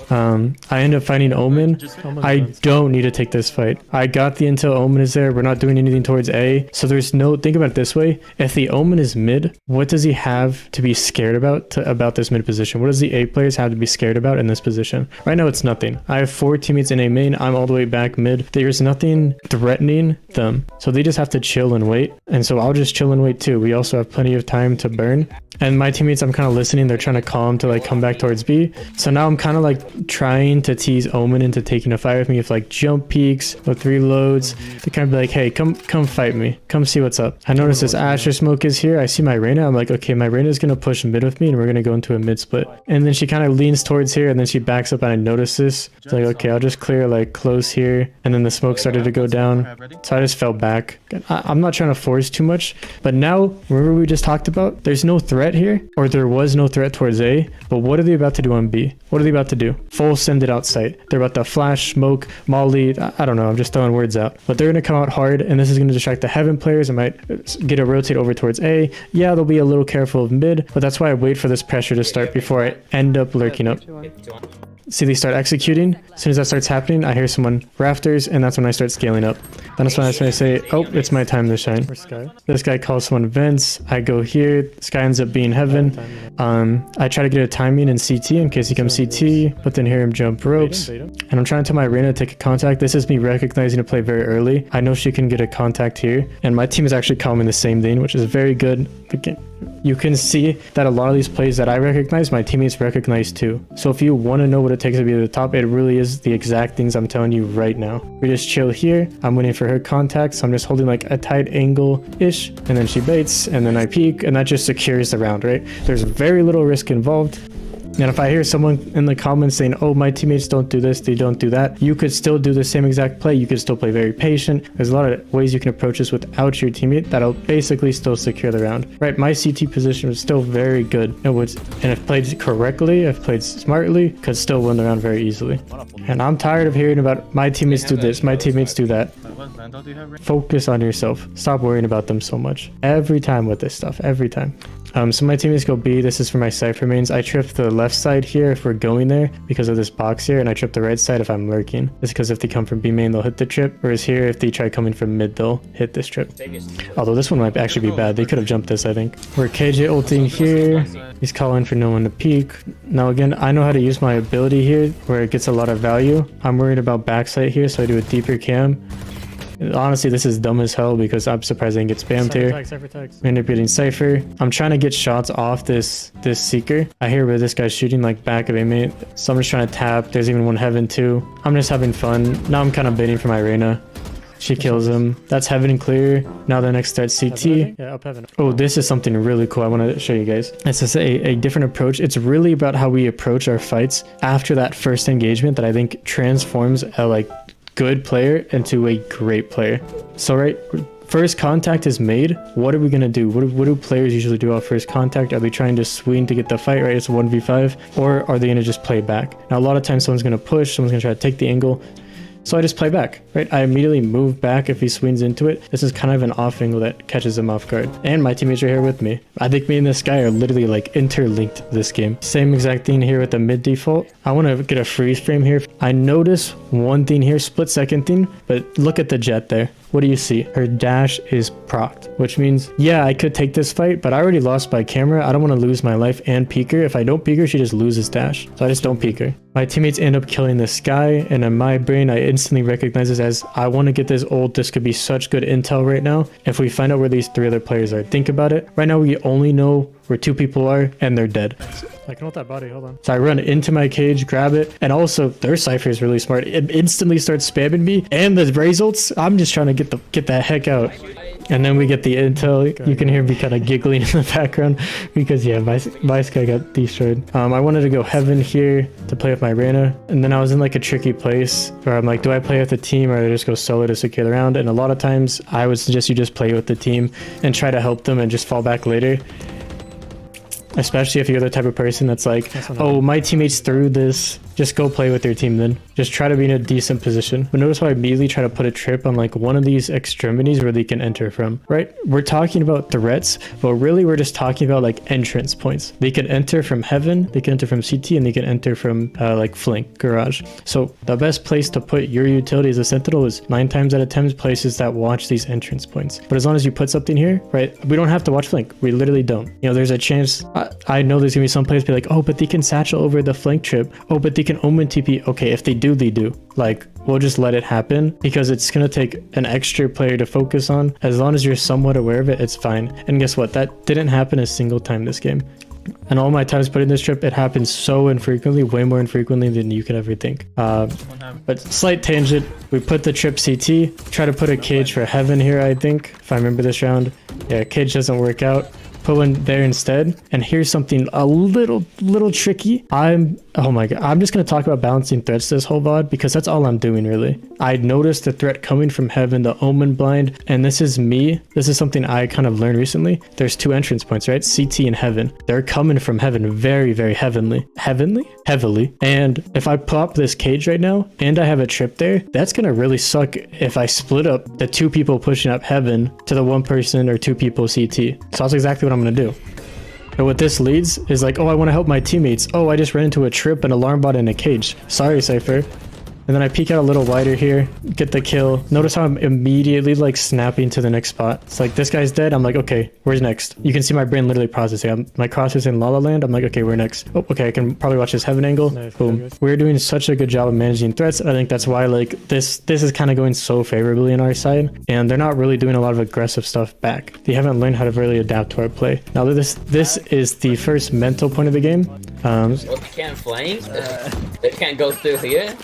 I end up finding Omen. I don't need to take this fight. I got the intel. Omen is there. We're not doing anything towards A. So there's no, think about it this way. If the Omen is mid, what does he have to be scared about this mid position? What does the A players have to be scared about in this position? Right now it's nothing. I have 4 teammates in A main. I'm all the way back mid. There's nothing threatening them. So they just have to chill and wait. And so I'll just chill and wait too. We also have plenty of time to burn. And my teammates, I'm kind of listening. They're trying to call him to like come back towards B. So now I'm kind of like trying to tease Omen into taking a fight with me. If like jump peaks with reloads, to kind of be like, hey, come fight me. Come see what's up. I notice this Asher smoke is here. I see my Reyna. I'm like, okay, my Reyna is going to push mid with me and we're going to go into a mid split. And then she kind of leans towards here and then she backs up and I notice this. It's like, okay, I'll just clear like close here. And then the smoke started to go down. So I just fell back. I'm not trying to force too much, but now remember we just talked about, there's no threat here, or there was no threat towards A, but what are they about to do on B? What are they about to do? Full send it outside. They're about to flash, smoke, molly. I don't know. I'm just throwing words out, but they're going to come out hard and this is going to distract the Heaven players. I might get a rotate over towards A. Yeah, they'll be a little careful of mid, but that's why I wait for this pressure to start before I end up lurking up. See, they start executing. As soon as that starts happening, I hear someone rafters, and that's when I start scaling up. Then that's when I say, oh, it's my time to shine. This guy calls someone Vents. I go here. This guy ends up being Heaven. I try to get a timing in CT in case he comes CT, but then hear him jump ropes. And I'm trying to tell my Reyna to take a contact. This is me recognizing a play very early. I know she can get a contact here, and my team is actually calling the same thing, which is very good. You can see that a lot of these plays that I recognize, my teammates recognize too. So if you want to know what it takes to be at the top, it really is the exact things I'm telling you right now. We just chill here. I'm waiting for her contact, so I'm just holding like a tight angle-ish, and then she baits, and then I peek, and that just secures the round, right? There's very little risk involved. And if I hear someone in the comments saying, oh, my teammates don't do this, they don't do that, you could still do the same exact play. You could still play very patient. There's a lot of ways you can approach this without your teammate that'll basically still secure the round. Right, my CT position was still very good. And if played correctly, if played smartly, could still win the round very easily. And I'm tired of hearing about my teammates do this, my teammates do that. Focus on yourself. Stop worrying about them so much. Every time with this stuff, every time. So my teammates go B. This is for my Cypher mains. I trip the left side here if we're going there because of this box here, and I trip the right side if I'm lurking. It's because if they come from B main, they'll hit the trip, whereas here, if they try coming from mid, they'll hit this trip. Although this one might actually be bad. They could have jumped this, I think. We're KJ ulting here. He's calling for no one to peek. Now again, I know how to use my ability here where it gets a lot of value. I'm worried about backside here, so I do a deeper cam. Honestly, this is dumb as hell because I'm surprised I didn't get spammed here. We end up getting Cypher. I'm trying to get shots off this Seeker. I hear where this guy's shooting like back of a mate. So I'm just trying to tap. There's even one Heaven too. I'm just having fun. Now I'm kind of baiting for my Reyna. She kills him. That's Heaven clear. Now the next starts CT. Yeah, up Heaven. Oh, this is something really cool I want to show you guys. It's just a different approach. It's really about how we approach our fights after that first engagement that I think transforms a like good player into a great player. So right, first contact is made. What are we gonna do? What do players usually do off first contact? Are they trying to swing to get the fight, right? It's 1v5, or are they gonna just play back? Now a lot of times someone's gonna push, someone's gonna try to take the angle. So I just play back, right? I immediately move back if he swings into it. This is kind of an off angle that catches him off guard. And my teammates are here with me. I think me and this guy are literally like interlinked this game. Same exact thing here with the mid default. I want to get a freeze frame here. I notice one thing here, split second thing, but look at the Jet there. What do you see? Her dash is procced, which means, yeah, I could take this fight, but I already lost by camera. I don't want to lose my life and peek her. If I don't peek her, she just loses dash. So I just don't peek her. My teammates end up killing this guy, and in my brain, I instantly recognize this as, I want to get this ult. This could be such good intel right now. If we find out where these 3 other players are, think about it. Right now, we only know where 2 people are, and they're dead. I can ult that body, hold on. So I run into my cage, grab it, and also their Cypher is really smart. It instantly starts spamming me, and the results, I'm just trying to get the heck out. And then we get the intel. You can hear me kind of giggling in the background because yeah, my Sky got destroyed. I wanted to go Heaven here to play with my Reyna, and then I was in like a tricky place where I'm like, do I play with the team or do I just go solo to secure the round? And a lot of times I would suggest you just play with the team and try to help them and just fall back later. Especially if you're the type of person that's like, oh, my teammates threw this just go play with your team then. Just try to be in a decent position. But notice how I immediately try to put a trip on like one of these extremities where they can enter from, right? We're talking about threats, but really we're just talking about like entrance points. They can enter from heaven, they can enter from CT, and they can enter from like flank, garage. So the best place to put your utility as a sentinel is 9 times out of 10 places that watch these entrance points. But as long as you put something here, right? We don't have to watch flank. We literally don't. You know, there's a chance. I know there's gonna be some players be like, oh, but they can satchel over the flank trip. Oh, but they can omen TP. Okay, if they do, they do. Like, we'll just let it happen because it's gonna take an extra player to focus on. As long as you're somewhat aware of it, it's fine. And guess what? That didn't happen a single time this game. And all my times putting this trip, it happens so infrequently, way more infrequently than you could ever think. But slight tangent, we put the trip CT, try to put a cage for heaven here, I think, if I remember this round. Yeah, cage doesn't work out. Put one there instead. And here's something a little tricky. Oh my god, I'm just going to talk about balancing threats this whole VOD because that's all I'm doing really. I noticed the threat coming from heaven, the omen blind, and this is me. This is something I kind of learned recently. There's 2 entrance points, right? CT and heaven. They're coming from heaven very, very heavily. Heavily. And if I pop this cage right now and I have a trip there, that's going to really suck if I split up the 2 people pushing up heaven to the 1 person or 2 people CT. So that's exactly what I'm going to do. But what this leads is like, oh, I want to help my teammates. Oh, I just ran into a trip, an alarm bot, and a cage. Sorry, Cypher. And then I peek out a little wider here, get the kill. Notice how I'm immediately like snapping to the next spot. It's like, this guy's dead. I'm like, okay, where's next? You can see my brain literally processing. My crosser's in La La Land. I'm like, okay, we're next. Oh, okay, I can probably watch this heaven angle. Nice, boom. We're doing such a good job of managing threats. I think that's why like this is kind of going so favorably on our side. And they're not really doing a lot of aggressive stuff back. They haven't learned how to really adapt to our play. Now this is the first mental point of the game. Well, they can't flank. They can't go through here.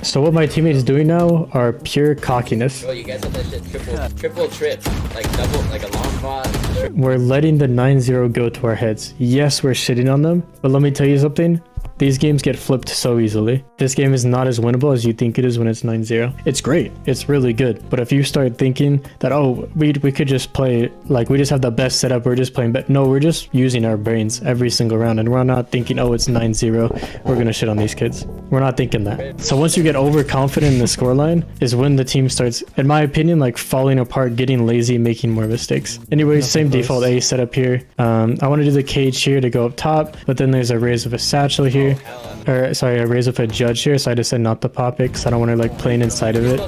So what my teammates doing now are pure cockiness. Oh, you guys have that shit triple trip, like double, like a long bot. We're letting the 9-0 go to our heads. Yes, we're shitting on them, but let me tell you something. These games get flipped so easily. This game is not as winnable as you think it is when it's 9-0. It's great. It's really good. But if you start thinking that, oh, we could just play, like we just have the best setup, we're just playing, but no, we're just using our brains every single round. And we're not thinking, oh, it's 9-0. We're going to shit on these kids. We're not thinking that. So once you get overconfident in the scoreline is when the team starts, in my opinion, like falling apart, getting lazy, making more mistakes. Anyways, same default A setup here. I want to do the cage here to go up top, but then there's a raise of a satchel here. Or sorry, I raise up a judge here, so I decided not to pop it because I don't want to like playing inside of it.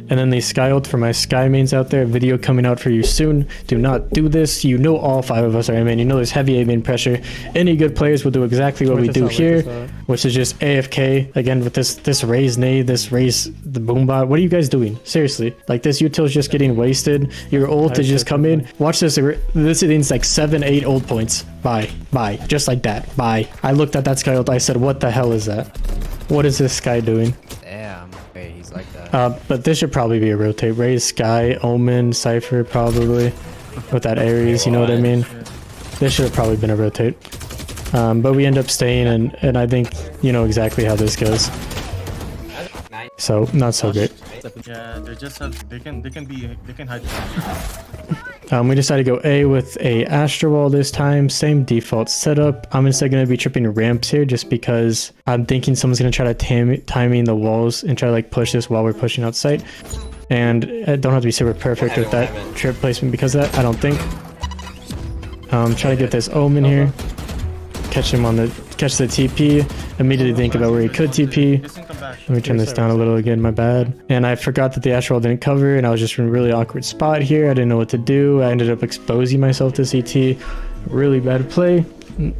And then the sky ult for my sky mains out there. Video coming out for you soon. Do not do this. You know all 5 of us are A main. You know there's heavy A main pressure. Any good players will do exactly what we do here, which is just AFK. Again, with this raise nade, this raise the boombot. What are you guys doing? Seriously. Like this util is just getting wasted. Your ult is just coming. Watch this. This is like 7-8 ult points. Bye. Just like that. Bye. I looked at that sky ult. I said, what the hell is that? What is this guy doing? Damn. Wait, he's like that. But this should probably be a rotate. Raise, Sky, Omen, Cypher probably. With that Ares, you know what I mean? This should have probably been a rotate. But we end up staying, and I think you know exactly how this goes. So, not so great. Yeah, they can hide. We decided to go A with a Astro Wall this time. Same default setup. I'm instead going to be tripping ramps here just because I'm thinking someone's going to try to timing the walls and try to like push this while we're pushing outside. And I don't have to be super perfect with that trip placement because of that, I don't think. Try to get this Omen here. Catch the TP. Immediately think about where he could TP. Let me turn this down a little again, my bad. And I forgot that the Astral didn't cover, and I was just in a really awkward spot here. I didn't know what to do. I ended up exposing myself to CT. Really bad play.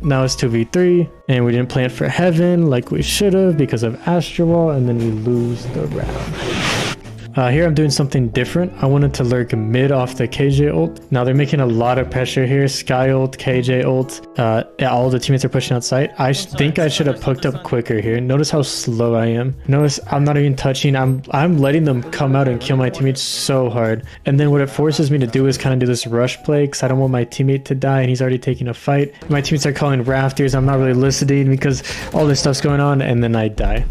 Now it's 2v3, and we didn't plant for heaven like we should have because of Astral, and then we lose the round. Here I'm doing something different. I wanted to lurk mid off the KJ ult. Now they're making a lot of pressure here. Sky ult, KJ ult. All the teammates are pushing outside. I think I should have hooked up quicker here. Notice how slow I am. Notice I'm not even touching. I'm letting them come out and kill my teammates so hard. And then what it forces me to do is kind of do this rush play because I don't want my teammate to die and he's already taking a fight. My teammates are calling rafters. I'm not really listening because all this stuff's going on, and then I die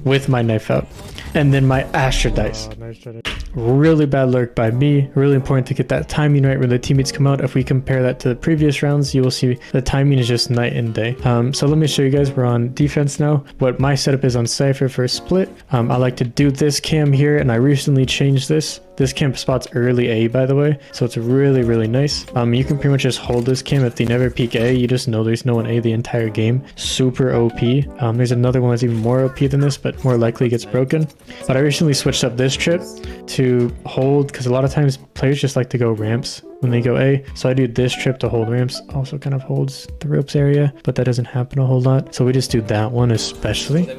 with my knife out. And then my Astra dies. nice. Really bad lurk by me. Really important to get that timing right when the teammates come out. If we compare that to the previous rounds, you will see the timing is just night and day. So let me show you guys. We're on defense now. What my setup is on Cypher for split. I like to do this cam here, and I recently changed this. This cam spots early A, by the way, so it's really, really nice. You can pretty much just hold this cam. If they never peek A, you just know there's no one A the entire game. Super OP. There's another one that's even more OP than this, but more likely gets broken. But I recently switched up this trip to hold, because a lot of times players just like to go ramps when they go A. So I do this trip to hold ramps. Also kind of holds the ropes area, but that doesn't happen a whole lot. So we just do that one especially.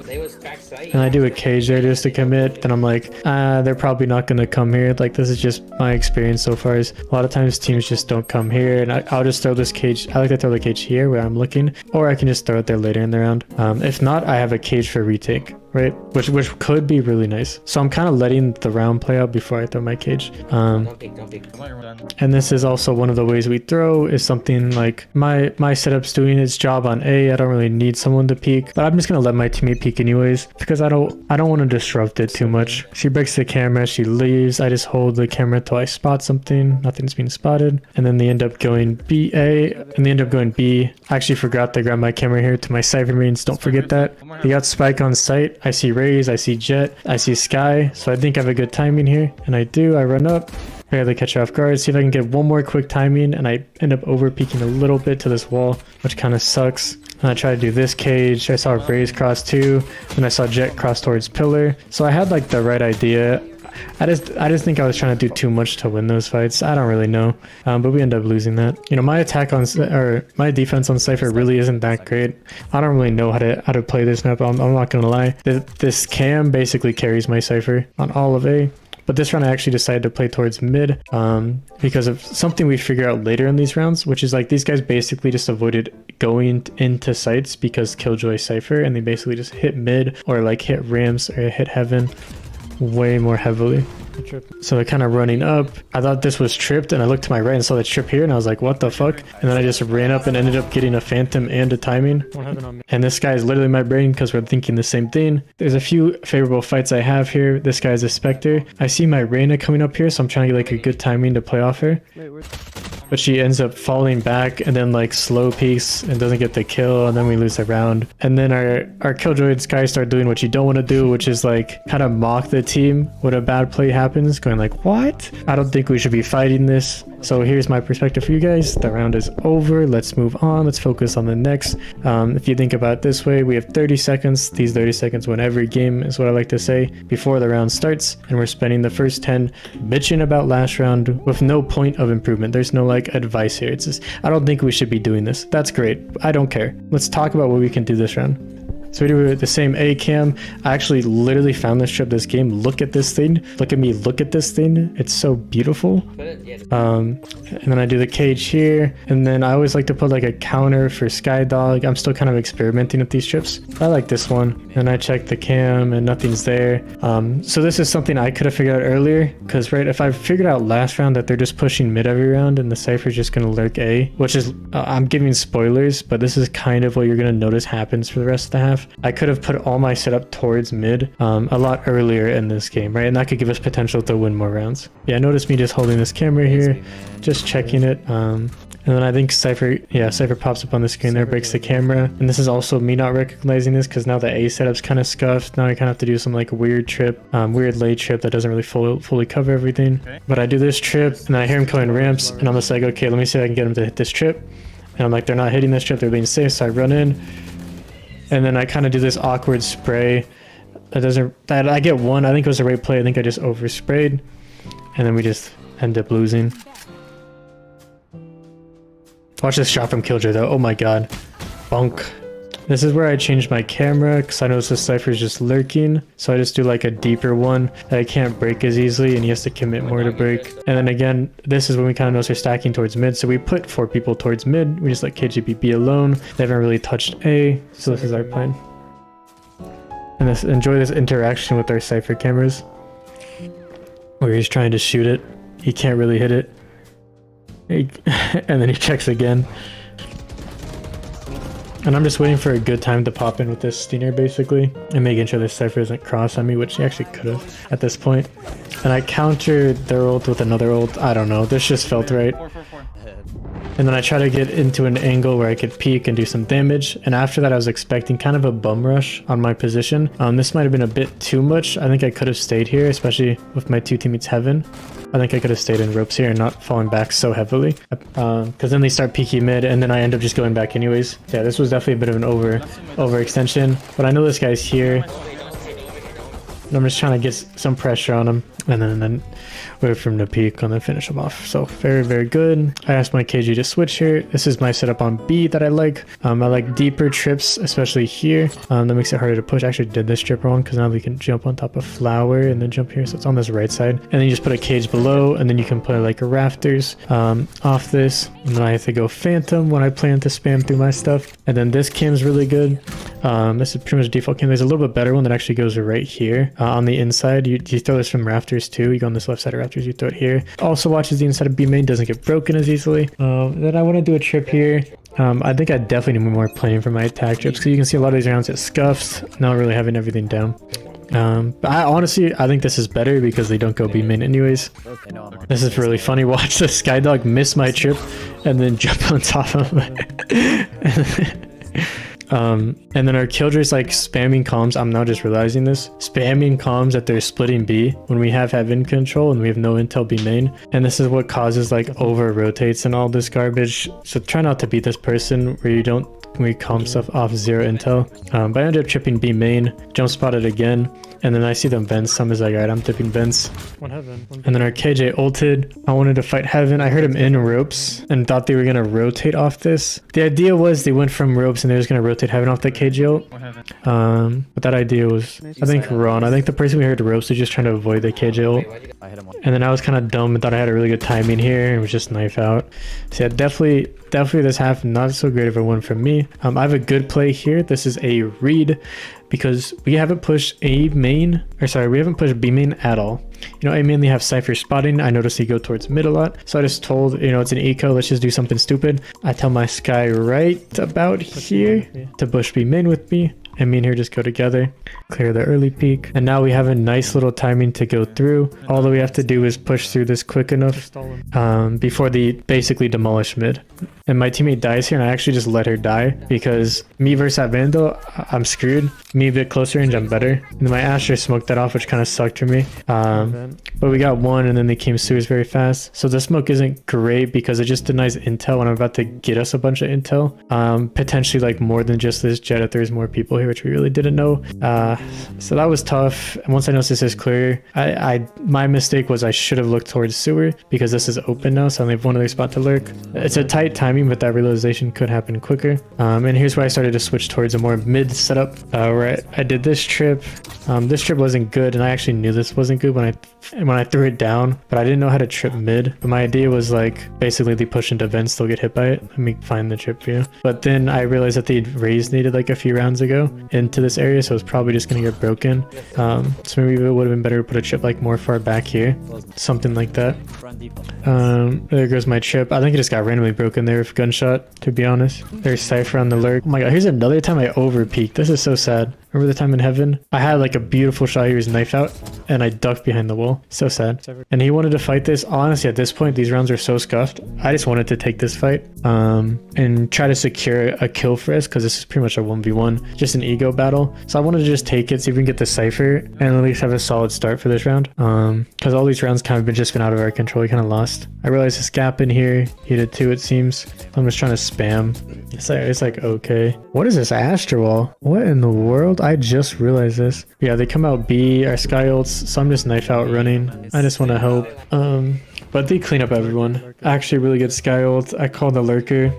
And I do a cage there just to commit. Then I'm like, they're probably not going to come here. Like, this is just my experience so far. Is a lot of times teams just don't come here, and I'll just throw this cage. I like to throw the cage here where I'm looking, or I can just throw it there later in the round. If not, I have a cage for retake, right? Which could be really nice. So I'm kind of letting the round play out before I throw my cage. And this is also one of the ways we throw, is something like my setup's doing its job on A. I don't really need someone to peek, but I'm just gonna let my teammate peek anyways, because I don't want to disrupt it too much. She breaks the camera, she leaves. I just hold the camera till I spot something. Nothing's being spotted, and then they end up going B A, and they end up going B. I actually forgot to grab my camera here to my Cypher mains. Don't forget that. He got Spike on site. I see Raze, I see Jet, I see Sky. So I think I have a good timing here, and I do. I run up. I gotta catch her off guard, see if I can get one more quick timing, and I end up over peeking a little bit to this wall, which kind of sucks. And I tried to do this cage. I saw Raze cross too, and I saw Jet cross towards pillar. So I had like the right idea. I just think I was trying to do too much to win those fights. I don't really know, but we end up losing that. You know, my attack on, or my defense on Cypher really isn't that great. I don't really know how to play this map. I'm not gonna lie. This cam basically carries my Cypher on all of A. But this round I actually decided to play towards mid because of something we figure out later in these rounds, which is like these guys basically just avoided going into sites because Killjoy Cypher, and they basically just hit mid or like hit ramps or hit heaven way more heavily. So they're kind of running up. I thought this was tripped, and I looked to my right and saw the trip here, and I was like, what the fuck? And then I just ran up and ended up getting a phantom and a timing. And this guy is literally my brain because we're thinking the same thing. There's a few favorable fights I have here. This guy is a Spectre. I see my Reyna coming up here, so I'm trying to get like a good timing to play off her. But she ends up falling back and then like slow peeks and doesn't get the kill, and then we lose the round. And then our Killjoy and Sky start doing what you don't want to do, which is like kind of mock the team when a bad play happens, going like, what? I don't think we should be fighting this. So here's my perspective for you guys. The round is over. Let's move on. Let's focus on the next. If you think about it this way, we have 30 seconds. These 30 seconds win every game is what I like to say before the round starts. And we're spending the first 10 bitching about last round with no point of improvement. There's no like advice here. It's just, I don't think we should be doing this. That's great. I don't care. Let's talk about what we can do this round. So we do the same A cam. I actually literally found this trip this game. Look at this thing. Look at me. Look at this thing. It's so beautiful. And then I do the cage here. And then I always like to put like a counter for Skydog. I'm still kind of experimenting with these trips. I like this one. And I check the cam and nothing's there. So this is something I could have figured out earlier. Because right, if I figured out last round that they're just pushing mid every round and the Cypher's just going to lurk A, which is, I'm giving spoilers, but this is kind of what you're going to notice happens for the rest of the half. I could have put all my setup towards mid a lot earlier in this game, right? And that could give us potential to win more rounds. Yeah, notice me just holding this camera here, just checking it. And then I think Cypher pops up on the screen there, breaks the camera. And this is also me not recognizing this because now the A setup's kind of scuffed. Now I kind of have to do some like weird lay trip that doesn't really fully cover everything. But I do this trip and then I hear him coming ramps and I'm just like, okay, let me see if I can get him to hit this trip. And I'm like, they're not hitting this trip, they're being safe, so I run in. And then I kind of do this awkward spray. I get one, I think it was a right play, I think I just oversprayed. And then we just end up losing. Watch this shot from Killjoy though, oh my god. Bonk. This is where I changed my camera because I noticed the Cypher's just lurking. So I just do like a deeper one that I can't break as easily and he has to commit more to break. And then again, this is when we kind of notice they're stacking towards mid. So we put 4 people towards mid. We just let KGB be alone. They haven't really touched A. So this is our plan. And enjoy this interaction with our Cypher cameras. Where he's trying to shoot it. He can't really hit it. And then he checks again. And I'm just waiting for a good time to pop in with this Stinger basically, and making sure this Cypher doesn't cross on me, which he actually could have at this point. And I countered their ult with another ult. I don't know, this just felt right. And then I try to get into an angle where I could peek and do some damage. And after that, I was expecting kind of a bum rush on my position. This might have been a bit too much. I think I could have stayed here, especially with my two teammates Heaven. I think I could have stayed in ropes here and not falling back so heavily. Because then they start peeking mid, and then I end up just going back anyways. Yeah, this was definitely a bit of an overextension. But I know this guy's here. And I'm just trying to get some pressure on him, and then wait for him to peek and then finish him off. So very, very good. I asked my KG to switch here. This is my setup on B that I like. I like deeper trips, especially here. That makes it harder to push. I actually did this trip wrong because now we can jump on top of flower and then jump here. So it's on this right side. And then you just put a cage below, and then you can play like a rafters off this. And then I have to go phantom when I plan to spam through my stuff. And then this cam's really good. This is pretty much default cam. There's a little bit better one that actually goes right here on the inside. You throw this from rafters too. You go on this left side of rafters, you throw it here. Also watches the inside of B main, doesn't get broken as easily. Then I want to do a trip here. I think I definitely need more planning for my attack trips, because you can see a lot of these rounds it scuffs, not really having everything down. But I think this is better because they don't go B main anyways. This is really funny. Watch the Skydog miss my trip and then jump on top of it. And then our Killjoy's like spamming comms. I'm now just realizing this. Spamming comms that they're splitting B when we have Heaven control and we have no intel B main. And this is what causes like over rotates and all this garbage. So try not to be this person where you don't we comm stuff off 0 intel. But I ended up tripping B main, jump spotted again. And then I see them vents. Some is like, alright, I'm tipping vents. One Heaven. And then our KJ ulted. I wanted to fight Heaven. I heard him in ropes and thought they were going to rotate off this. The idea was they went from ropes and they was going to rotate Heaven off the KJ ult. But that idea was, I think, wrong. I think the person we heard ropes was just trying to avoid the KJ ult. And then I was kind of dumb and thought I had a really good timing here and was just knife out. So yeah, definitely this half not so great of a one from me. I have a good play here. This is a read because we haven't pushed we haven't pushed B main at all. You know, I mainly have Cypher spotting. I noticed he go towards mid a lot. So I just told, you know, it's an eco, let's just do something stupid. I tell my Sky right about here to push B main with me. And me and her just go together, clear the early peak. And now we have a nice little timing to go through. All that we have to do is push through this quick enough before they basically demolish mid. And my teammate dies here and I actually just let her die because me versus that Vandal, I'm screwed. Me a bit closer range, I'm better. And then my Asher smoked that off, which kind of sucked for me. But we got one and then they came sewers very fast. So the smoke isn't great because it just denies intel when I'm about to get us a bunch of intel. Potentially like more than just this jet if there's more people here, which we really didn't know. So that was tough. And once I noticed this is clear, my mistake was I should have looked towards sewer because this is open now, so I only have one other spot to lurk. It's a tight timing, but that realization could happen quicker. And here's where I started to switch towards a more mid setup where I did this trip. This trip wasn't good, and I actually knew this wasn't good when I threw it down, but I didn't know how to trip mid. But my idea was like basically they push into vents, they'll get hit by it. Let me find the trip for you. But then I realized that they'd raised needed like a few rounds ago into this area, so it's probably just gonna get broken. So maybe it would have been better to put a chip like more far back here, something like that. There goes my chip. I think it just got randomly broken there with gunshot, to be honest. There's Cypher on the lurk. Oh my god, here's another time I over peaked. This is so sad. Remember the time in Heaven? I had like a beautiful shot. He was knife out and I ducked behind the wall. So sad. And he wanted to fight this. Honestly, at this point, these rounds are so scuffed. I just wanted to take this fight and try to secure a kill for us because this is pretty much a 1v1, just an ego battle. So I wanted to just take it, see if we can get the Cypher and at least have a solid start for this round. Because all these rounds kind of just been out of our control. We kind of lost. I realized this gap in here. He did too, it seems. I'm just trying to spam. It's like okay. What is this Astro Wall? What in the world? I just realized this. Yeah, they come out B, our Sky ults, so I'm just knife out running. I just want to help. But they clean up everyone. Actually, really good Sky ult. I call the Lurker.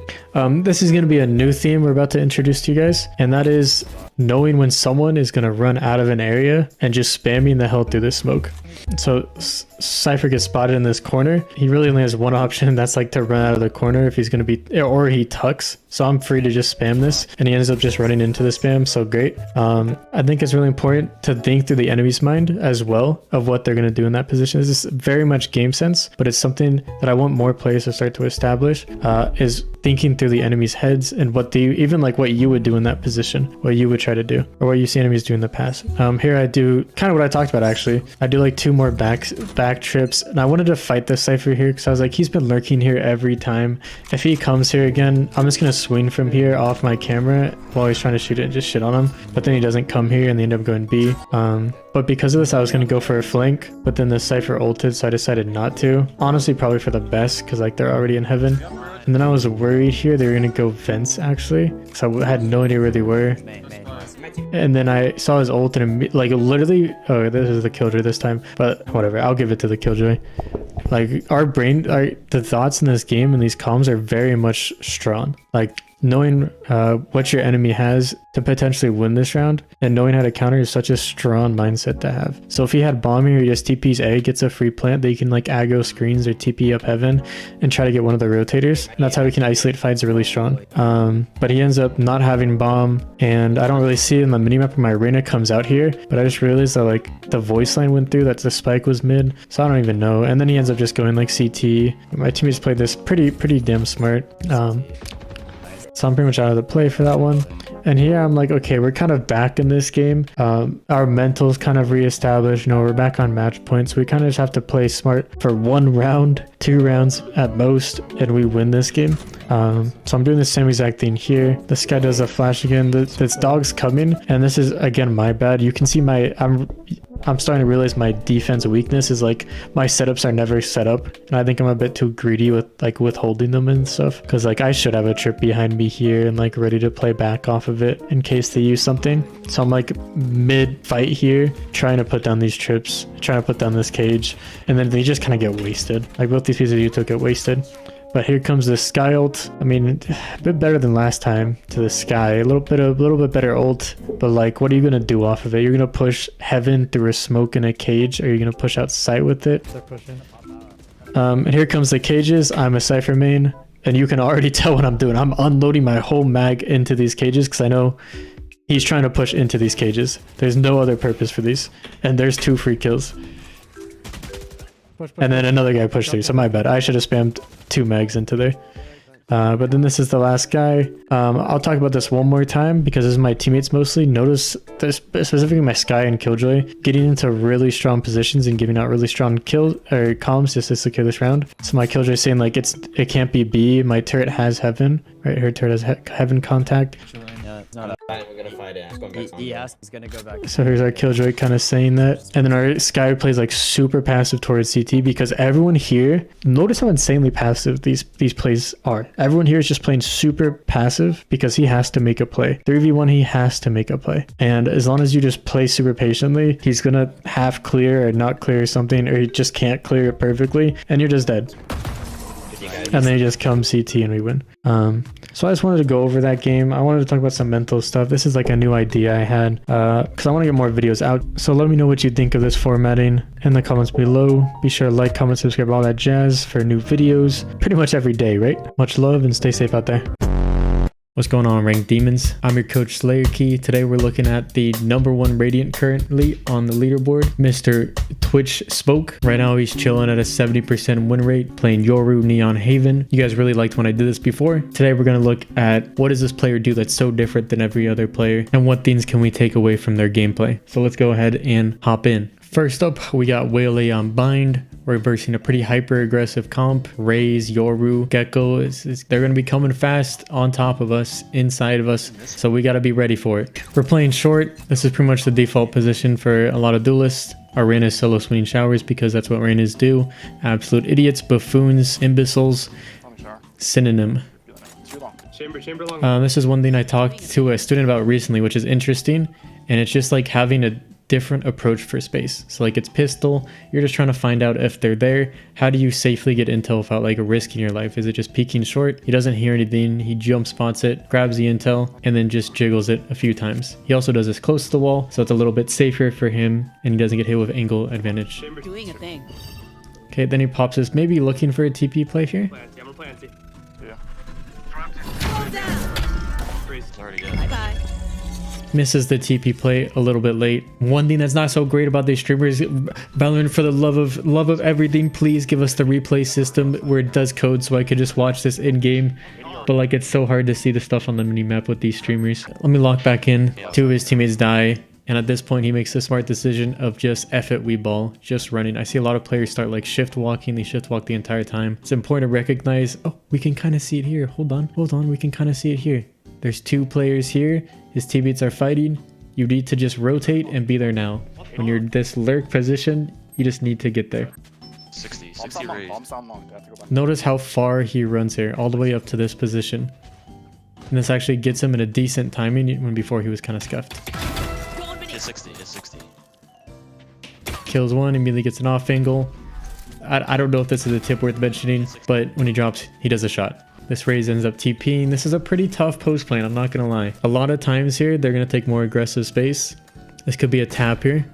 This is going to be a new theme we're about to introduce to you guys, and that is knowing when someone is going to run out of an area and just spamming the hell through the smoke. So Cypher gets spotted in this corner. He really only has one option, and that's like to run out of the corner if he's going to be, or he tucks. So I'm free to just spam this, and he ends up just running into the spam. So great. I think it's really important to think through the enemy's mind as well of what they're going to do in that position. This is very much game sense, but it's something that I want more players to start to establish, is thinking through through the enemy's heads and what they even like what you would do in that position, what you would try to do, or what you see enemies do in the past. Here I do kind of what I talked about actually. I do like 2 more back trips, and I wanted to fight this Cypher here because I was like, he's been lurking here every time. If he comes here again, I'm just gonna swing from here off my camera while he's trying to shoot it and just shit on him. But then he doesn't come here and they end up going B. But because of this, I was gonna go for a flank, but then the Cypher ulted, so I decided not to. Honestly, probably for the best, because like they're already in heaven. And then I was worried here they were gonna go vents actually, so I had no idea where they were. And then I saw his ult and like literally, oh, this is the Killjoy this time, but whatever, I'll give it to the Killjoy. Like the thoughts in this game and these comms are very much strong. Like knowing what your enemy has to potentially win this round and knowing how to counter is such a strong mindset to have. So if he had bomb here, he just TP's A, gets a free plant, they can like aggro screens or TP up heaven and try to get one of the rotators. And that's how we can isolate fights really strong. But he ends up not having bomb, and I don't really see it in the minimap when my Reyna comes out here, but I just realized that like the voice line went through, that the spike was mid, so I don't even know. And then he ends up just going like CT. My teammates played this pretty damn smart. So I'm pretty much out of the play for that one. And here I'm like, okay, we're kind of back in this game. Our mental's kind of reestablished. You know, we're back on match points. We kind of just have to play smart for 1 round, 2 rounds at most, and we win this game. So I'm doing the same exact thing here. This guy does a flash again. This dog's coming, and this is again my bad. You can see I'm starting to realize my defense weakness is like my setups are never set up, and I think I'm a bit too greedy with like withholding them and stuff, because like I should have a trip behind me here and like ready to play back off of it in case they use something. So I'm like mid fight here trying to put down these trips, trying to put down this cage, and then they just kind of get wasted. Like both these pieces of util get wasted. But here comes the Sky ult. I mean, a bit better than last time to the Sky. A little bit better ult. But like, what are you gonna do off of it? You're gonna push heaven through a smoke in a cage, or you're gonna push out sight with it. And here comes the cages. I'm a Cypher main, and you can already tell what I'm doing. I'm unloading my whole mag into these cages because I know he's trying to push into these cages. There's no other purpose for these, and there's 2 free kills. And then another guy pushed through, so my bad. I should have spammed 2 mags into there. But then this is the last guy. I'll talk about this one more time because this is my teammates mostly. Notice this, specifically my Sky and Killjoy getting into really strong positions and giving out really strong comms just to secure this round. So my Killjoy saying like it can't be B. My turret has heaven, right? Her turret has heaven contact. It's not up. We're gonna fight it. He's gonna go back. So here's our Killjoy kind of saying that. And then our Sky plays like super passive towards CT because everyone here, notice how insanely passive these plays are. Everyone here is just playing super passive because he has to make a play. 3v1, he has to make a play. And as long as you just play super patiently, he's gonna half clear or not clear something, or he just can't clear it perfectly, and you're just dead. And then he just comes CT and we win. So I just wanted to go over that game. I wanted to talk about some mental stuff. This is like a new idea I had because I want to get more videos out. So let me know what you think of this formatting in the comments below. Be sure to like, comment, subscribe, all that jazz for new videos pretty much every day, right? Much love and stay safe out there. What's going on, Ranked Demons? I'm your coach, Slayerkey. Today we're looking at the #1 Radiant currently on the leaderboard, Mr. Twitch Spoke. Right now he's chilling at a 70% win rate, playing Yoru Neon Haven. You guys really liked when I did this before. Today we're going to look at what does this player do that's so different than every other player, and what things can we take away from their gameplay. So let's go ahead and hop in. First up, we got Waylay on Bind, reversing a pretty hyper-aggressive comp. Raze, Yoru, Gecko, they're going to be coming fast on top of us, inside of us, so we got to be ready for it. We're playing short. This is pretty much the default position for a lot of duelists. Our Reyna is solo swinging showers because that's what Reynas do. Absolute idiots, buffoons, imbeciles, synonym. This is one thing I talked to a student about recently, which is interesting, and it's just like having a different approach for space. So like it's pistol, you're just trying to find out if they're there. How do you safely get intel without like risking your life? Is it just peeking short? He doesn't hear anything, he jump spots it, grabs the intel, and then just jiggles it a few times. He also does this close to the wall, so it's a little bit safer for him, and he doesn't get hit with angle advantage. Doing a thing. Okay, then he pops this, maybe looking for a TP play here. Bye bye. Misses the TP play a little bit late. One thing that's not so great about these streamers, Valorant, for the love of everything, please give us the replay system where it does code so I could just watch this in game. But like, it's so hard to see the stuff on the minimap with these streamers. Let me lock back in. 2 of his teammates die. And at this point, he makes the smart decision of just F it, we ball, just running. I see a lot of players start like shift walking. They shift walk the entire time. It's important to recognize, oh, we can kind of see it here. Hold on. We can kind of see it here. There's 2 players here. His teammates are fighting. You need to just rotate and be there now. When you're this lurk position, you just need to get there. 60 raised. Notice how far he runs here, all the way up to this position. And this actually gets him in a decent timing when before he was kind of scuffed. Hit 60. Kills one, immediately gets an off angle. I don't know if this is a tip worth mentioning, but when he drops, he does a shot. This Raze ends up TPing. This is a pretty tough post plan, I'm not gonna lie. A lot of times here, they're gonna take more aggressive space. This could be a tap here.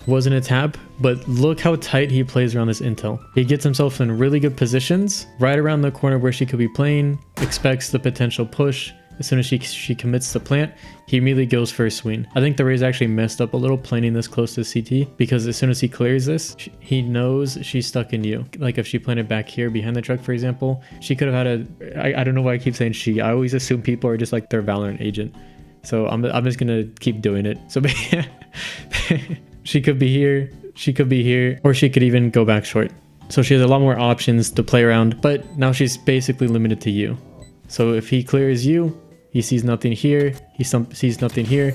Wasn't a tap, but look how tight he plays around this intel. He gets himself in really good positions, right around the corner where she could be playing, expects the potential push. As soon as she commits the plant, he immediately goes for a swing. I think the Raze actually messed up a little planning this close to CT, because as soon as he clears this, he knows she's stuck in you. Like if she planted back here behind the truck, for example, she could have had I don't know why I keep saying she. I always assume people are just like their Valorant agent. So I'm just gonna keep doing it. So she could be here, she could be here, or she could even go back short. So she has a lot more options to play around, but now she's basically limited to you. So if he clears you, he sees nothing here, he sees nothing here.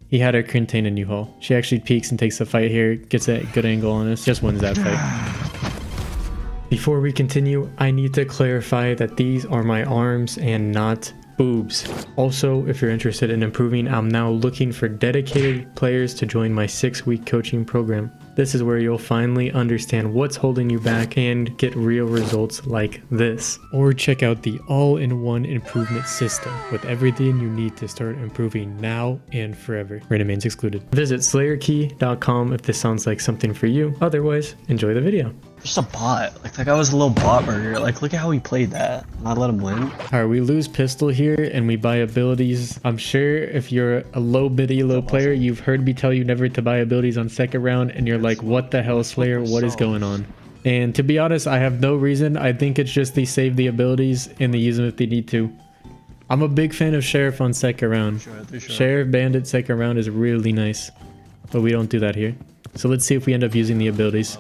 He had her contain a new hole. She actually peeks and takes the fight here, gets a good angle on us, just wins that fight. Before we continue, I need to clarify that these are my arms and not boobs. Also, if you're interested in improving, I'm now looking for dedicated players to join my 6-week coaching program. This is where you'll finally understand what's holding you back and get real results like this. Or check out the all-in-one improvement system with everything you need to start improving now and forever. Remains excluded. Visit Slayerkey.com if this sounds like something for you. Otherwise, enjoy the video. Just a bot. Like that guy was a little bot murderer. Like look at how he played that. Not let him win. Alright, we lose pistol here and we buy abilities. I'm sure if you're a low mid elo player, you've heard me tell you never to buy abilities on second round and you're like, what the hell, Slayer? What is going on? And to be honest, I have no reason. I think it's just they save the abilities and they use them if they need to. I'm a big fan of Sheriff on second round. Sheriff Bandit second round is really nice. But we don't do that here. So let's see if we end up using the abilities.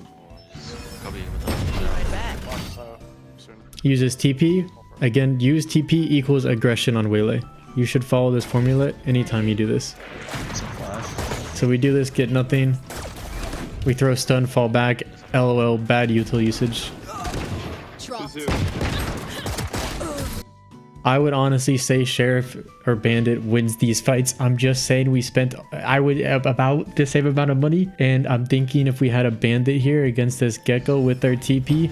Uses TP. Again, use TP equals aggression on Waylay. You should follow this formula anytime you do this. So we do this, get nothing. We throw stun, fall back. LOL, bad util usage. I would honestly say Sheriff or Bandit wins these fights. I'm just saying we spent, I would, about the same amount of money. And I'm thinking if we had a Bandit here against this Gecko with our TP,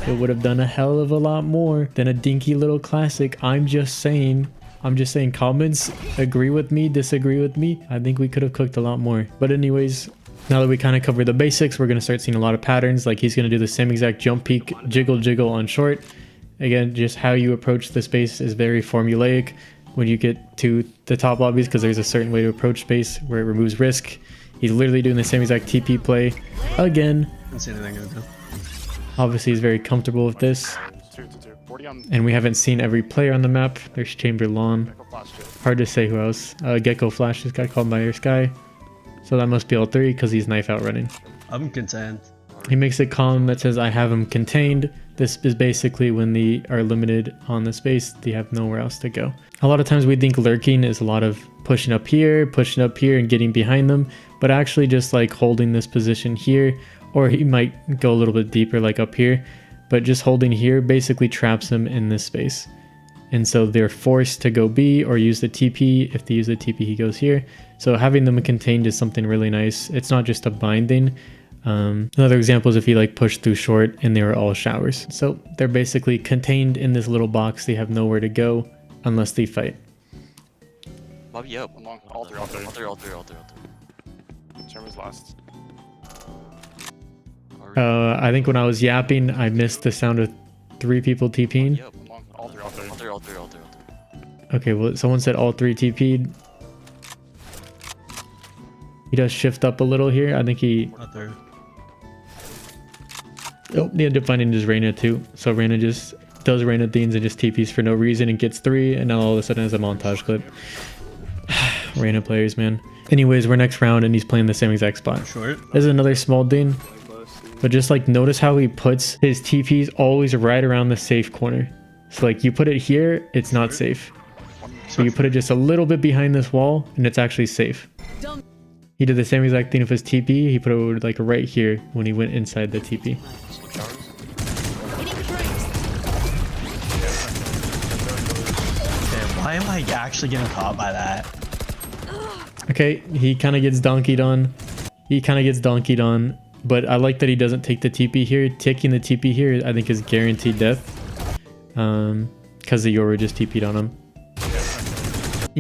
it would have done a hell of a lot more than a dinky little classic. I'm just saying, comments, agree with me, disagree with me. I think we could have cooked a lot more. But anyways, now that we kind of covered the basics, we're going to start seeing a lot of patterns. Like he's going to do the same exact jump peek, jiggle on short. Again, just how you approach the space is very formulaic when you get to the top lobbies, because there's a certain way to approach space where it removes risk. He's literally doing the same exact TP play again. Obviously, he's very comfortable with this. And we haven't seen every player on the map. There's Chamberlain. Hard to say who else. Gecko Flash just got called by your Sky. So that must be all three because he's knife out running. I'm content. He makes a column that says, I have him contained. This is basically when they are limited on the space, they have nowhere else to go. A lot of times we think lurking is a lot of pushing up here, and getting behind them, but actually just like holding this position here, or he might go a little bit deeper like up here, but just holding here basically traps them in this space. And so they're forced to go B or use the TP. If they use the TP, he goes here. So having them contained is something really nice. It's not just a binding. Another example is if you like push through short and they were all showers. So they're basically contained in this little box. They have nowhere to go unless they fight. Bobby up. All three. Chairman's last. I think when I was yapping, I missed the sound of 3 people TPing. All three. Okay, well, someone said all 3 TP'd. He does shift up a little here. I think he... Not there. Oh, he ended up finding his Reyna too. So Reyna just does Reyna things and just TPs for no reason and gets 3. And now all of a sudden has a montage clip. Reyna players, man. Anyways, we're next round and he's playing the same exact spot. Short. This is another small thing. But just like notice how he puts his TPs always right around the safe corner. So like you put it here, it's not safe. So you put it just a little bit behind this wall and it's actually safe. He did the same exact thing with his TP. He put it like right here when he went inside the TP. Damn, why am I actually getting caught by that? Okay, he kind of gets donkeyed on. But I like that he doesn't take the TP here. Taking the TP here, I think, is guaranteed death. Because the Yoru just TP'd on him.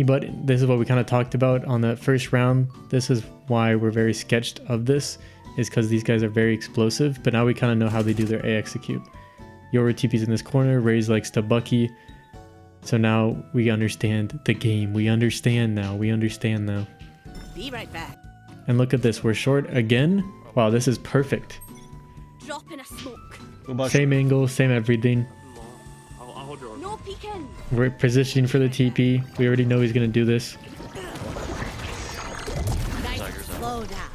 But this is what we kind of talked about on that first round. This is why we're very sketched of this, is because these guys are very explosive. But now we kind of know how they do their A execute. Yoru TP's in this corner. Raze likes to Bucky. So now we understand the game. We understand now. Be right back. And look at this. We're short again. Wow, this is perfect. Drop in a smoke. Same angle, same everything. No peeking. We're positioning for the TP. We already know he's going to do this. Nice. Slow down.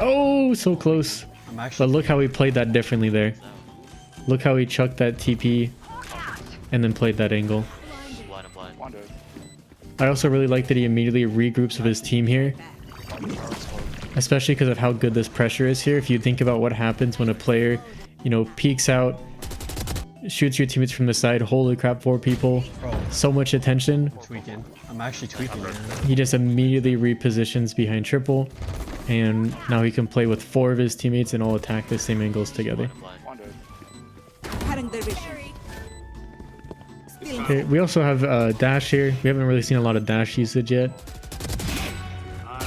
Oh, so close. But look how he played that differently there. Look how he chucked that TP and then played that angle. I also really like that he immediately regroups with his team here. Especially because of how good this pressure is here. If you think about what happens when a player, you know, peeks out, shoots your teammates from the side. Holy crap, 4 people. So much attention. Tweaking. I'm actually tweaking, man. He just immediately repositions behind triple. And now he can play with 4 of his teammates and all attack the same angles together. Okay, we also have dash here. We haven't really seen a lot of dash usage yet.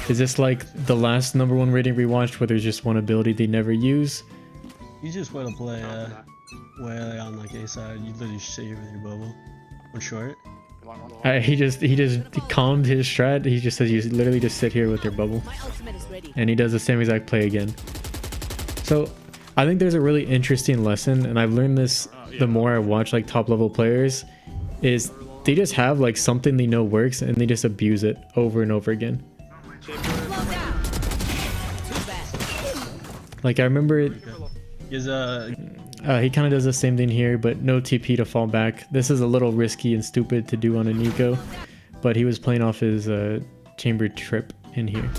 Is this like the last #1 rating we watched where there's just one ability they never use? You just want to play way on like A side. You literally sit here with your bubble. On short. He just calmed his strat. He just says you literally just sit here with your bubble. And he does the same exact play again. So I think there's a really interesting lesson, and I've learned this the more I watch like top level players, is they just have like something they know works and they just abuse it over and over again. Like I remember it. He kind of does the same thing here, but no TP to fall back. This is a little risky and stupid to do on a Nico, but he was playing off his chamber trip in here.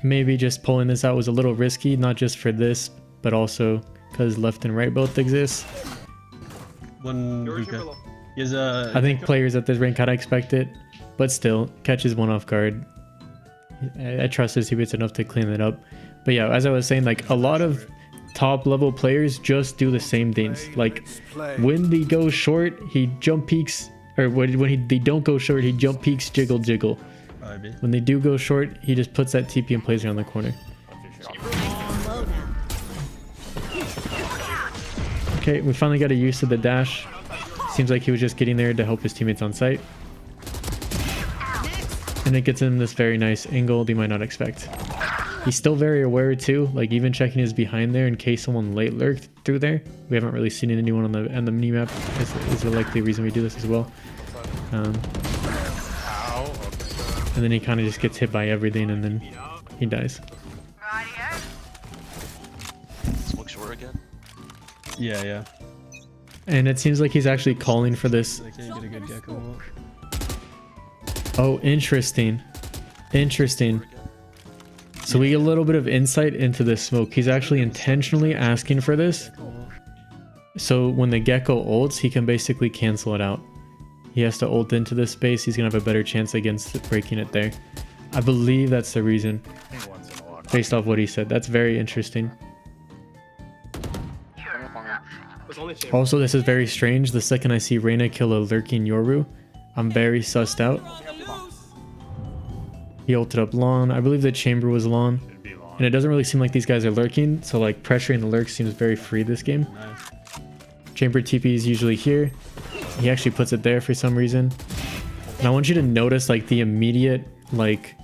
Maybe just pulling this out was a little risky, not just for this, but also because left and right both exist. I think players at this rank kind of expect it, but still, catches one off guard. I trust his teammates enough to clean it up. But yeah, as I was saying, like a lot of top level players just do the same things. Like when they go short, he jump peeks, or when they don't go short, he jump peeks, jiggle, jiggle. When they do go short, he just puts that TP and plays around the corner. Okay, we finally got used to the dash. Seems like he was just getting there to help his teammates on site. And it gets him this very nice angle they might not expect. He's still very aware too, like even checking his behind there in case someone late lurked through there. We haven't really seen anyone on the minimap. Is a likely reason we do this as well. And then he kind of just gets hit by everything and then he dies. Smoke short again? Yeah. And it seems like he's actually calling for this. I can't get a good gecko. Oh, interesting. So we get a little bit of insight into this smoke. He's actually intentionally asking for this. So when the gecko ults, he can basically cancel it out. He has to ult into this space. He's going to have a better chance against breaking it there. I believe that's the reason. Based off what he said. That's very interesting. Also, this is very strange. The second I see Reyna kill a lurking Yoru, I'm very sussed out. He ulted up lawn. I believe the chamber was lawn. And it doesn't really seem like these guys are lurking. So like pressuring the lurk seems very free this game. Chamber TP is usually here. He actually puts it there for some reason. And I want you to notice like the immediate like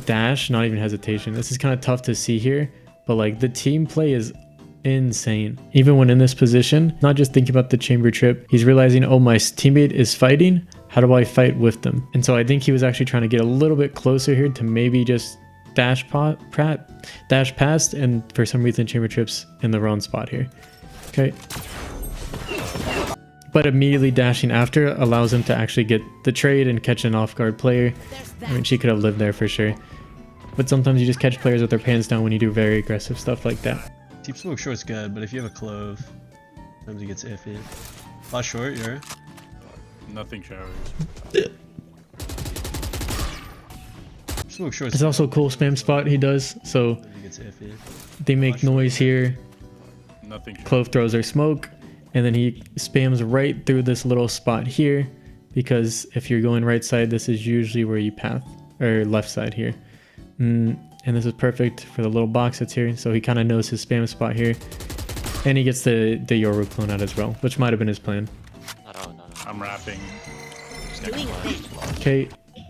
dash, not even hesitation. This is kind of tough to see here, but like the team play is insane. Even when in this position, not just thinking about the chamber trip, he's realizing, oh, my teammate is fighting. How do I fight with them? And so I think he was actually trying to get a little bit closer here to maybe just dash past, and for some reason chamber trips in the wrong spot here. Okay. But immediately dashing after allows him to actually get the trade and catch an off-guard player. I mean, she could have lived there for sure. But sometimes you just catch players with their pants down when you do very aggressive stuff like that. Deep smoke short's good, but if you have a clove, sometimes it gets iffy. Flash short, you're. Nothing showers. Smoke short's It's also a cool spam spot he does, so it gets iffy. they make noise here. Nothing. Clove throws their smoke, and then he spams right through this little spot here, because if you're going right side, this is usually where you path, or left side here. And this is perfect for the little box that's here, so he kind of knows his spam spot here. And he gets the Yoru clone out as well, which might have been his plan. I'm wrapping. Okay,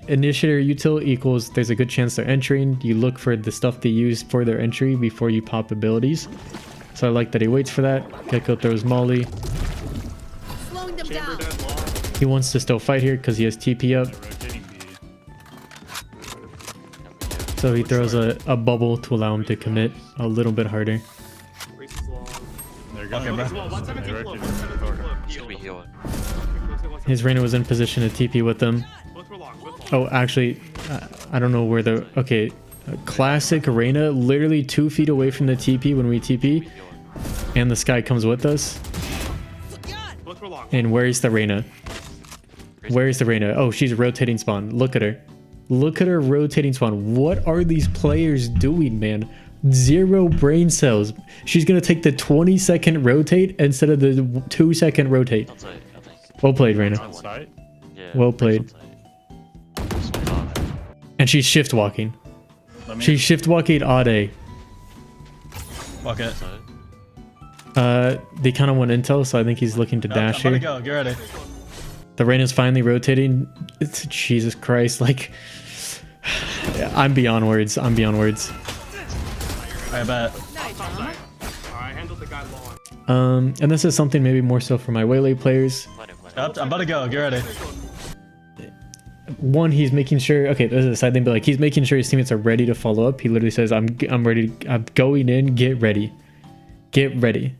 initiator util equals there's a good chance they're entering. You look for the stuff they use for their entry before you pop abilities. So I like that he waits for that. Gecko throws Molly. He wants to still fight here because he has TP up. So he throws a bubble to allow him to commit a little bit harder. His Reyna was in position to TP with them. Oh, actually, I don't know where the... Okay, classic Reyna, literally 2 feet away from the TP when we TP. And the Sky comes with us. And where's the Reyna? Where's the Reyna? Oh, she's rotating spawn. Look at her. Look at her rotating spawn. What are these players doing, man? 0 brain cells. She's going to take the 20-second rotate instead of the 2-second rotate. Well played, Reyna. Well played. And she's shift walking. She's shift walking all day. Fuck it. They kind of want intel, so I think he's looking to dash here. Go. Get ready. The Reyna's finally rotating. It's Jesus Christ, like... I'm beyond words. I'm beyond words. I bet. And this is something maybe more so for my Waylay players. I'm about to go. Get ready. One, he's making sure... Okay, this is a side thing, but like he's making sure his teammates are ready to follow up. He literally says, I'm ready. I'm going in. Get ready. Get ready.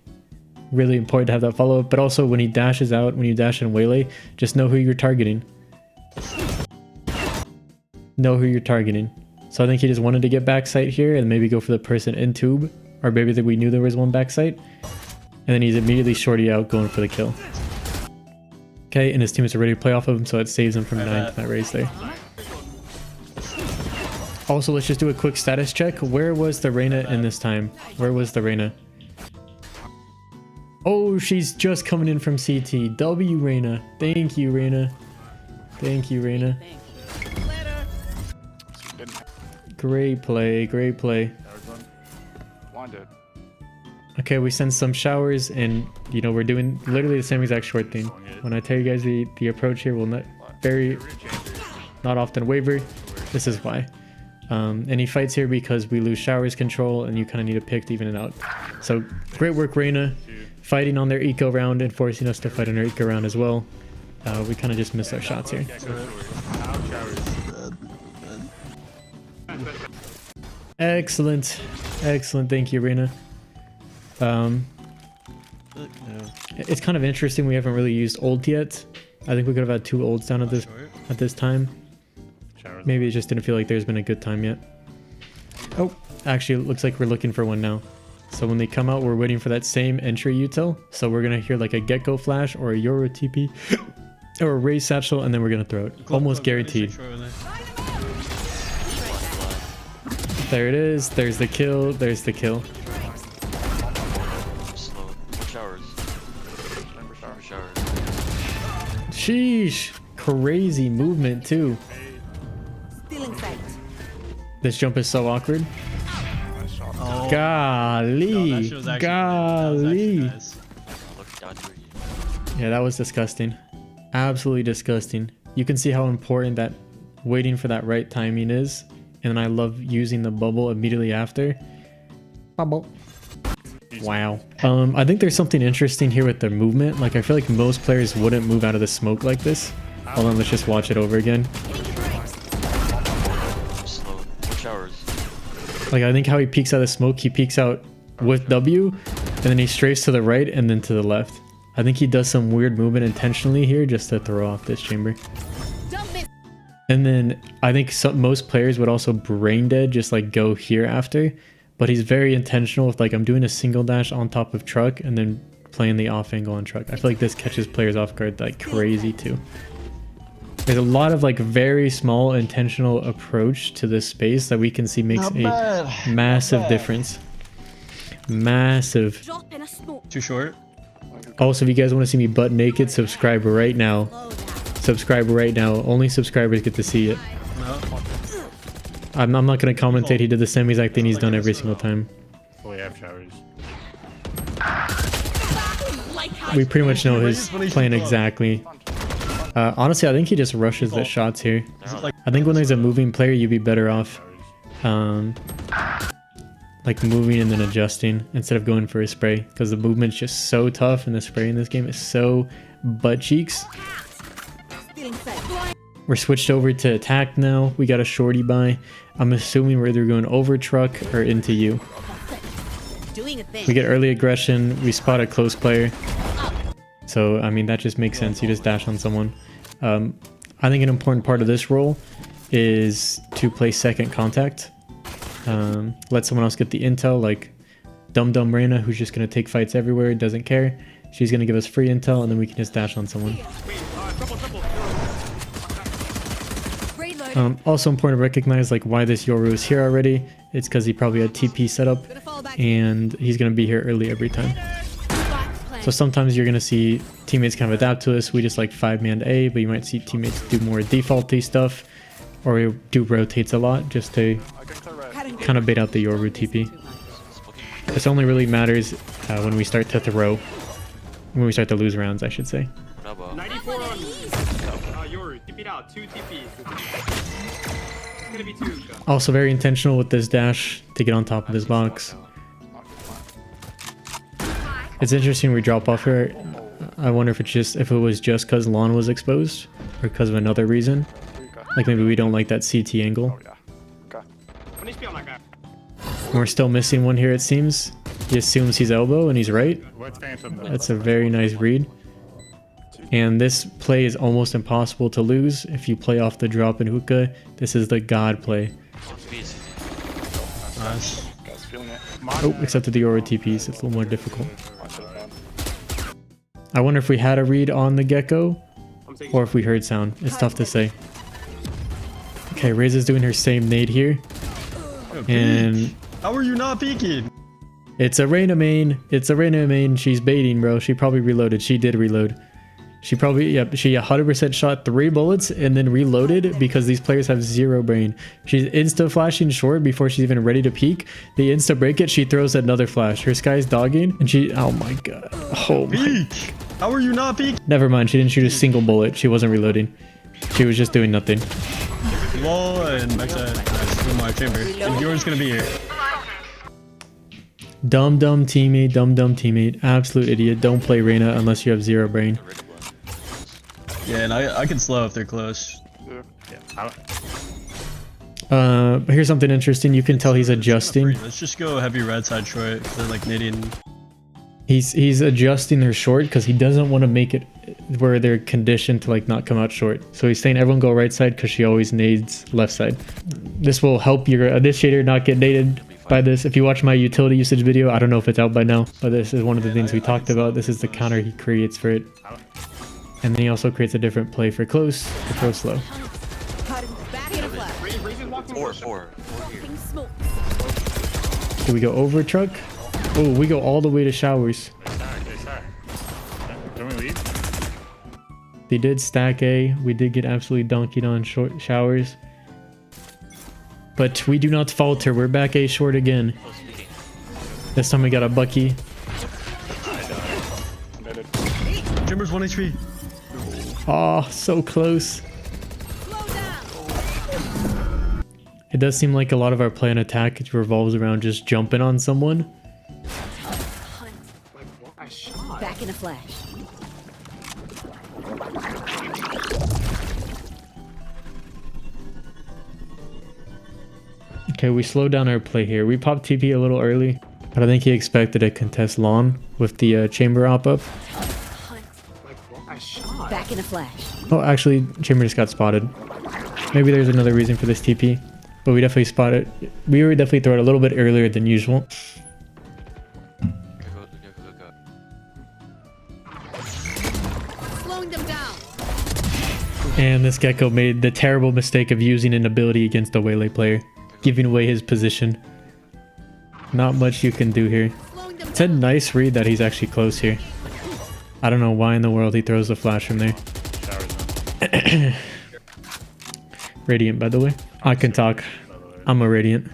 Really important to have that follow-up. But also when he dashes out, when you dash in Waylay, just know who you're targeting. Know who you're targeting. So I think he just wanted to get backside here and maybe go for the person in tube. Or maybe that we knew there was one backside. And then he's immediately shorty out going for the kill. Okay, and his teammates are ready to play off of him, so it saves him from dying to that race there. Also, let's just do a quick status check. Where was the Reyna in this time? Where was the Reyna? Oh, she's just coming in from CT. W Reyna. Thank you, Reyna. Thank you, Reyna. Great play, great play. Okay, we send some showers, and you know we're doing literally the same exact short thing. When I tell you guys the approach here will not often waver. This is why. And he fights here because we lose showers control, and you kind of need a pick to even it out. So great work, Reyna, fighting on their eco round and forcing us to fight on our eco round as well. We kind of just missed our shots here. Excellent, excellent. Thank you, Reyna. It's kind of interesting we haven't really used ult yet. I think we could have had 2 ults down at this time. Maybe it just didn't feel like there's been a good time yet. Oh, actually it looks like we're looking for one now. So when they come out, we're waiting for that same entry util. So we're gonna hear like a Gecko flash or a Yoru TP or a Ray satchel, and then we're gonna throw it. Almost guaranteed. There it is. There's the kill. There's the kill. Sheesh. Crazy movement too. This jump is so awkward. Oh. Golly. Golly. Yeah, that was disgusting. Absolutely disgusting. You can see how important that waiting for that right timing is. And I love using the bubble immediately after. Bubble. Wow. I think there's something interesting here with the movement. Like, I feel like most players wouldn't move out of the smoke like this. Hold on, let's just watch it over again. Slow. 4 showers. Like, I think how he peeks out of the smoke, he peeks out with W, and then he strafes to the right and then to the left. I think he does some weird movement intentionally here just to throw off this chamber. And then I think most players would also brain dead, just like go here after. But he's very intentional with like, I'm doing a single dash on top of truck and then playing the off angle on truck. I feel like this catches players off guard like crazy too. There's a lot of like very small intentional approach to this space that we can see makes a massive difference. Massive. Too short. Also, if you guys want to see me butt naked, subscribe right now. Subscribe right now. Only subscribers get to see it. No. I'm not going to commentate. He did the same exact thing he's done every single time. We have showers. We pretty much know his plan exactly. Honestly, I think he just rushes the shots here. I think when there's a moving player, you'd be better off like moving and then adjusting instead of going for a spray, because the movement's just so tough and the spray in this game is so butt cheeks. We're switched over to attack now. We got a shorty buy. I'm assuming we're either going over truck or into you. We get early aggression. We spot a close player. So, I mean, that just makes sense. You just dash on someone. I think an important part of this role is to play second contact. Let someone else get the intel, like Dum Dum Reyna, who's just going to take fights everywhere, doesn't care. She's going to give us free intel, and then we can just dash on someone. Also important to recognize like why this Yoru is here already. It's because he probably had TP set up, and he's going to be here early every time. So sometimes you're going to see teammates kind of adapt to this. We just like 5-man A, but you might see teammates do more defaulty stuff, or we do rotates a lot just to kind of bait out the Yoru TP. This only really matters when we start to throw, when we start to lose rounds, I should say. 94 on Yoru. TP out. 2 TP. It's gonna be 2. Also very intentional with this dash to get on top of this box. It's interesting we drop off here. I wonder if it was just because lawn was exposed or because of another reason. Like maybe we don't like that CT angle. We're still missing one here, it seems. He assumes he's elbow and he's right. That's a very nice read. And this play is almost impossible to lose if you play off the drop in hookah. This is the god play. Nice. Oh, except with the Yoru TPs, it's a little more difficult. I wonder if we had a read on the gecko or if we heard sound. It's tough to say. Okay, Reza's doing her same nade here. And how are you not peeking? it's a Reyna main. It's a Reyna main. She's baiting, bro. She probably reloaded. She did reload. She probably, yep, she 100% shot 3 bullets and then reloaded because these players have 0 brain. She's insta flashing short before she's even ready to peek. The insta break it, she throws another flash. Her Sky's dogging and she, oh my god. Oh my. How are you not peeking? Never mind, she didn't shoot a single bullet. She wasn't reloading. She was just doing nothing. Lol, and backside. Nice. In my chamber. And yours gonna be here. Dumb teammate, dumb teammate. Absolute idiot. Don't play Reyna unless you have 0 brain. Yeah, and I can slow if they're close. Here's something interesting. You can tell he's adjusting. Let's just go heavy red side short. They're like knitting. He's adjusting their short because he doesn't want to make it where they're conditioned to like not come out short. So he's saying everyone go right side because she always nades left side. This will help your initiator not get naded by this. If you watch my utility usage video, I don't know if it's out by now, but this is one of the things we talked about. This is the counter he creates for it. And then he also creates a different play for close, to throw slow. 4 Do we go over truck? Oh, we go all the way to showers. Don't we leave? They did stack A. We did get absolutely donkeyed on short showers. But we do not falter. We're back A short again. This time we got a Bucky. Jimmer's 1 HP. Oh, so close. It does seem like a lot of our play and attack revolves around just jumping on someone. Back in a flash. Okay, we slowed down our play here. We popped TP a little early, but I think he expected to contest lawn with the chamber op up. Back in a flash. Oh, actually, chamber just got spotted. Maybe there's another reason for this TP, but we definitely spotted. We were definitely throw it a little bit earlier than usual. Slowing them down. And this Gecko made the terrible mistake of using an ability against a Waylay player, giving away his position. Not much you can do here. It's a nice read that he's actually close here. I don't know why in the world he throws the flash from there. Radiant, by the way. I can talk. I'm a Radiant.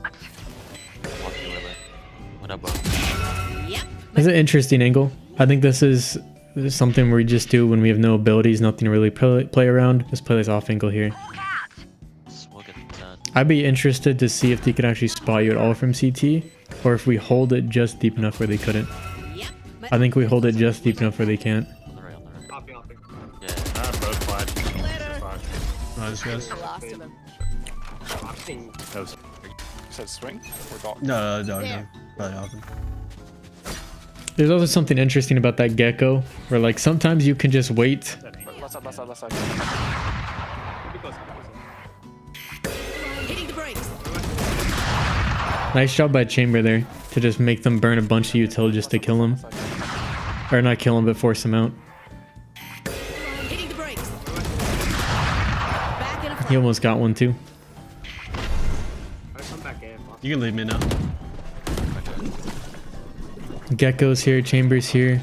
It's an interesting angle. I think this is something we just do when we have no abilities, nothing to really play around. Just play this off angle here. I'd be interested to see if they could actually spot you at all from CT, or if we hold it just deep enough where they couldn't. I think we hold it just deep enough where they can't. Nice, guys. Said swing or dog? No, dog. Probably open. There's also something interesting about that Gecko, where like sometimes you can just wait. Left side, left side, left side. Hitting the brakes. Nice job by Chamber there to just make them burn a bunch of util just to kill him. Or not kill him, but force him out. Hitting the brakes. He almost got one too. You can leave me now. Gecko's here, Chamber's here.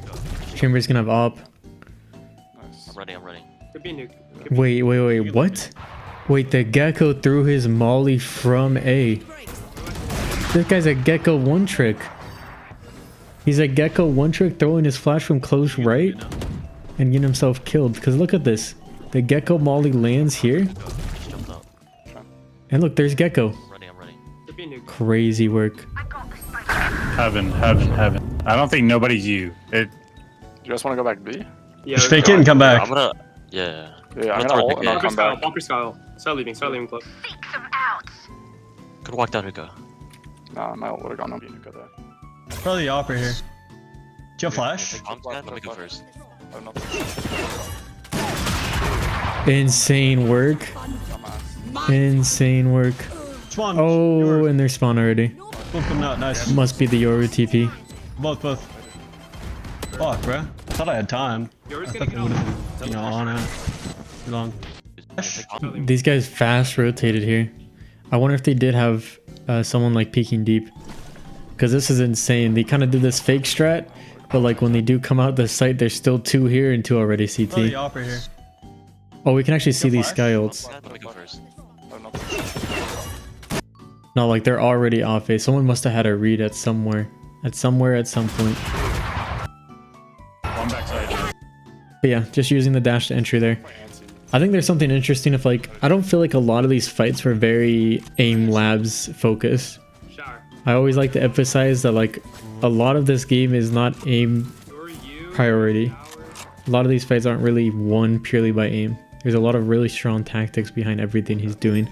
Chamber's gonna have op. I'm ready, I'm ready. Wait, what? Wait, the Gecko threw his molly from A. This guy's a Gecko one trick. He's a Gecko one trick throwing his flash from close right and getting himself killed. Because look at this. The Gecko molly lands here. And look, there's Gecko. Crazy work. Heaven. I don't think nobody's you. You guys want to go back B? Yeah. Just fake it and come back. I'm gonna. Yeah. Yeah, I'm gonna ult and I'll Walker come back. style, Walker style. Start leaving close. Could walk down hookah. Nah, my ult would've gone on hookah there. Probably the opera here. Do you have flash? Let me go first. Insane work. Insane work. Spawn. Oh, and they're spawn already. Both come out. Nice. Must be the Yoru TP. Both. Fuck, bro. I thought I had time. I thought they would have been, on out. Too long. These guys fast rotated here. I wonder if they did have someone like peeking deep. Because this is insane. They kind of did this fake strat, but like when they do come out the site, there's still 2 here and 2 already CT. Probably the opera here. Oh, we can actually see these sky ults. No, like they're already off A. Someone must have had a read at somewhere. At some point. One backside. But yeah, just using the dash to entry there. I think there's something interesting if like, I don't feel like a lot of these fights were very aim labs focused. I always like to emphasize that like, a lot of this game is not aim priority. A lot of these fights aren't really won purely by aim. There's a lot of really strong tactics behind everything he's doing.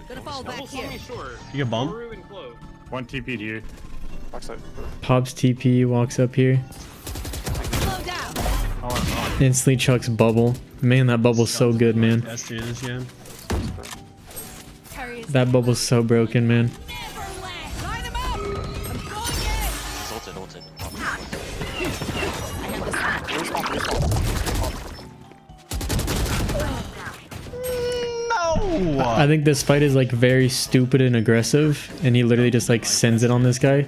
You get bomb? One TP'd here. Pops TP, walks up here. Instantly chucks bubble. Man, that bubble's so good, man. That bubble's so broken, man. I think this fight is like very stupid and aggressive, and he literally just like sends it on this guy.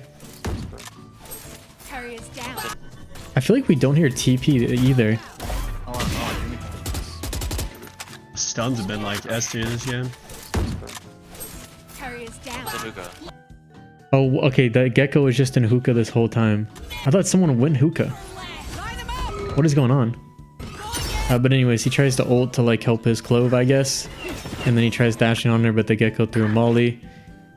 I feel like we don't hear TP either. Stuns have been like S tier this game. Oh, okay, the Gecko was just in hookah this whole time. I thought someone went hookah. What is going on? But anyways, he tries to ult to like help his clove, I guess. And then he tries dashing on her, but the Gecko threw a molly.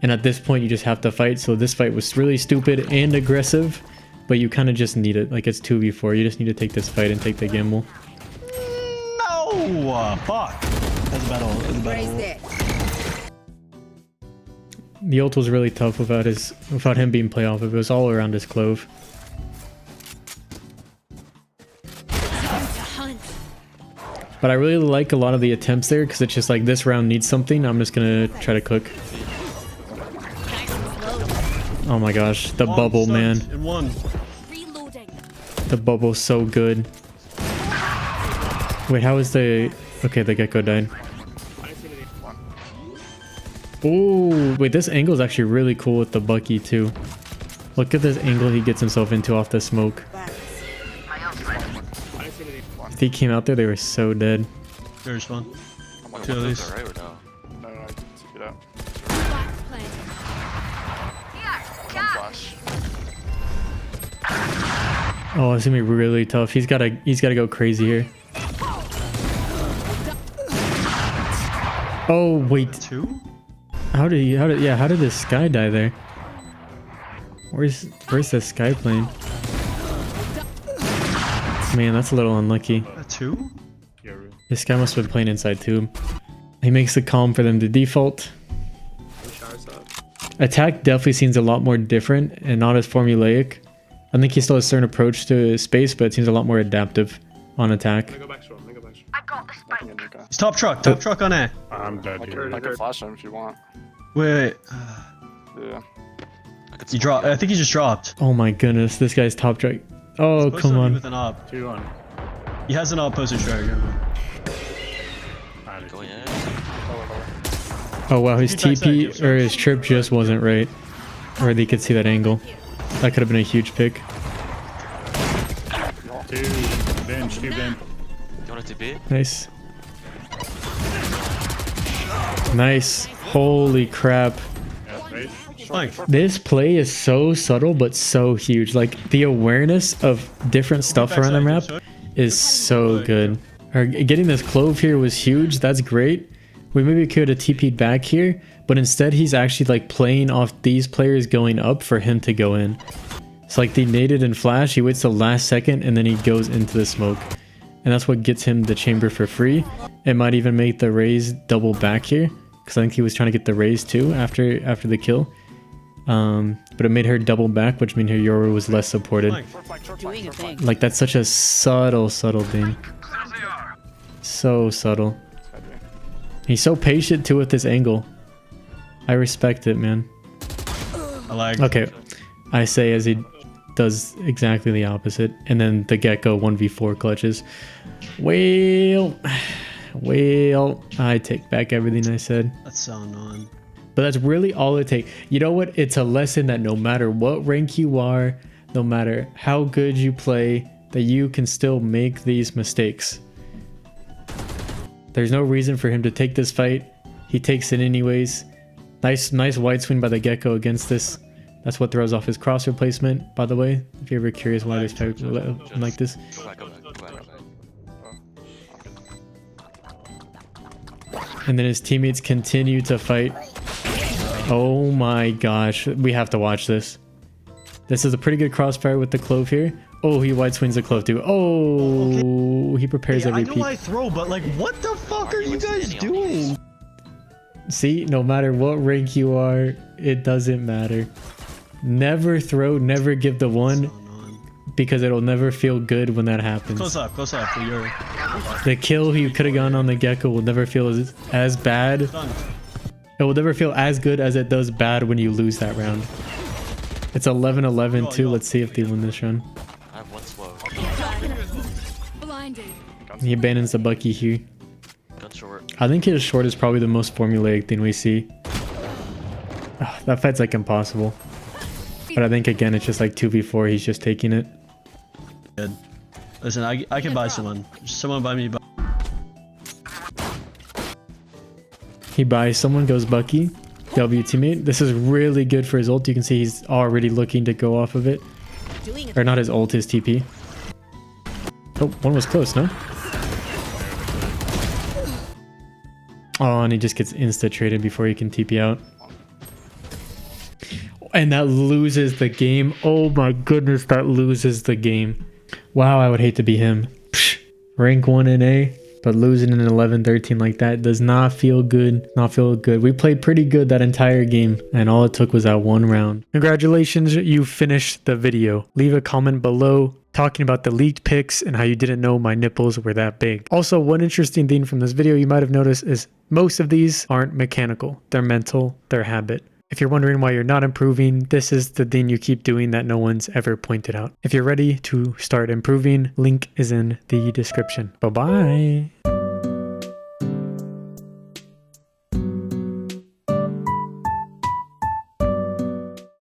And at this point, you just have to fight. So this fight was really stupid and aggressive, but you kind of just need it. Like, it's 2v4. You just need to take this fight and take the gamble. No! Fuck! That's a battle. That's a battle. The ult was really tough without him being play off of it. It was all around his clove. But I really like a lot of the attempts there because it's just like this round needs something. I'm just gonna try to cook. Oh my gosh, the bubble, man. The bubble's so good. Wait, how is the... Okay, the gecko died. Oh, wait, this angle is actually really cool with the Bucky too. Look at this angle he gets himself into off the smoke. If he came out there, they were so dead. There's one. I'm Two of these. right or no? No, I didn't see that. One flash. Oh, it's gonna be really tough. He's gotta go crazy here. Oh wait. Two? How did this Sky die there? Where's the Sky plane? Man, that's a little unlucky. A two? This guy must have been playing inside tube. He makes the calm for them to default. Attack definitely seems a lot more different and not as formulaic. I think he still has a certain approach to space, but it seems a lot more adaptive on attack. He's top truck on A. I'm dead here. I can flash him if you want. Wait. Yeah. He dropped. I think he just dropped. Oh my goodness, this guy's top truck. Oh, come on. With an op. 2-1. He has an op posted strike. Oh wow, his TP or his trip just wasn't right. Or they could see that angle. That could have been a huge pick. Two bench. You want it to be? Nice. Nice. Holy crap. This play is so subtle but so huge. Like the awareness of different stuff around the map is so good. Getting this clove here was huge. That's great. We maybe could have TP'd back here, but instead he's actually like playing off these players going up for him to go in. It's like they naded and flash. He waits the last second and then he goes into the smoke. And that's what gets him the chamber for free. It might even make the raise double back here, because I think he was trying to get the raise too after the kill. But it made her double back, which means her Yoru was less supported. Like that's such a subtle thing. So subtle. He's so patient too with this angle. I respect it, man. I like. Okay, I say as he does exactly the opposite, and then the gecko 1v4 clutches. Well, I take back everything I said. That's so annoying. But that's really all it takes. You know what? It's a lesson that no matter what rank you are, no matter how good you play, that you can still make these mistakes. There's no reason for him to take this fight. He takes it anyways. Nice wide swing by the gecko against this. That's what throws off his cross replacement, by the way. If you're ever curious why this fight like this. And then his teammates continue to fight. Oh my gosh, we have to watch this. This is a pretty good crossfire with the clove here. Oh, he wide swings the clove too. Oh, he prepares every peek. I know I throw, but like, what the fuck are you guys doing? See, no matter what rank you are, it doesn't matter. Never throw, never give the one, because it'll never feel good when that happens. Close up. You're... The kill he could have gotten on the gecko will never feel as bad. It will never feel as good as it does bad when you lose that round. It's 11-11 too. Let's see if they win this run. I have one slow. He abandons the Bucky here. Gun short. I think his short is probably the most formulaic thing we see. Oh, that fight's like impossible. But I think again it's just like 2v4. He's just taking it. Good. Listen, I can buy someone. Someone buy me. He buys someone, goes Bucky. W teammate. This is really good for his ult. You can see he's already looking to go off of it. Or not his ult, his TP. Oh, one was close, no? Oh, and he just gets insta-traded before he can TP out. And that loses the game. Oh my goodness, that loses the game. Wow, I would hate to be him. Psh, rank 1 in A, but losing in 11-13 like that does not feel good. Not feel good. We played pretty good that entire game, and all it took was that one round. Congratulations, you finished the video. Leave a comment below talking about the leaked pics and how you didn't know my nipples were that big. Also, one interesting thing from this video you might have noticed is most of these aren't mechanical. They're mental, they're habit. If you're wondering why you're not improving, this is the thing you keep doing that no one's ever pointed out. If you're ready to start improving, link is in the description. Bye-bye.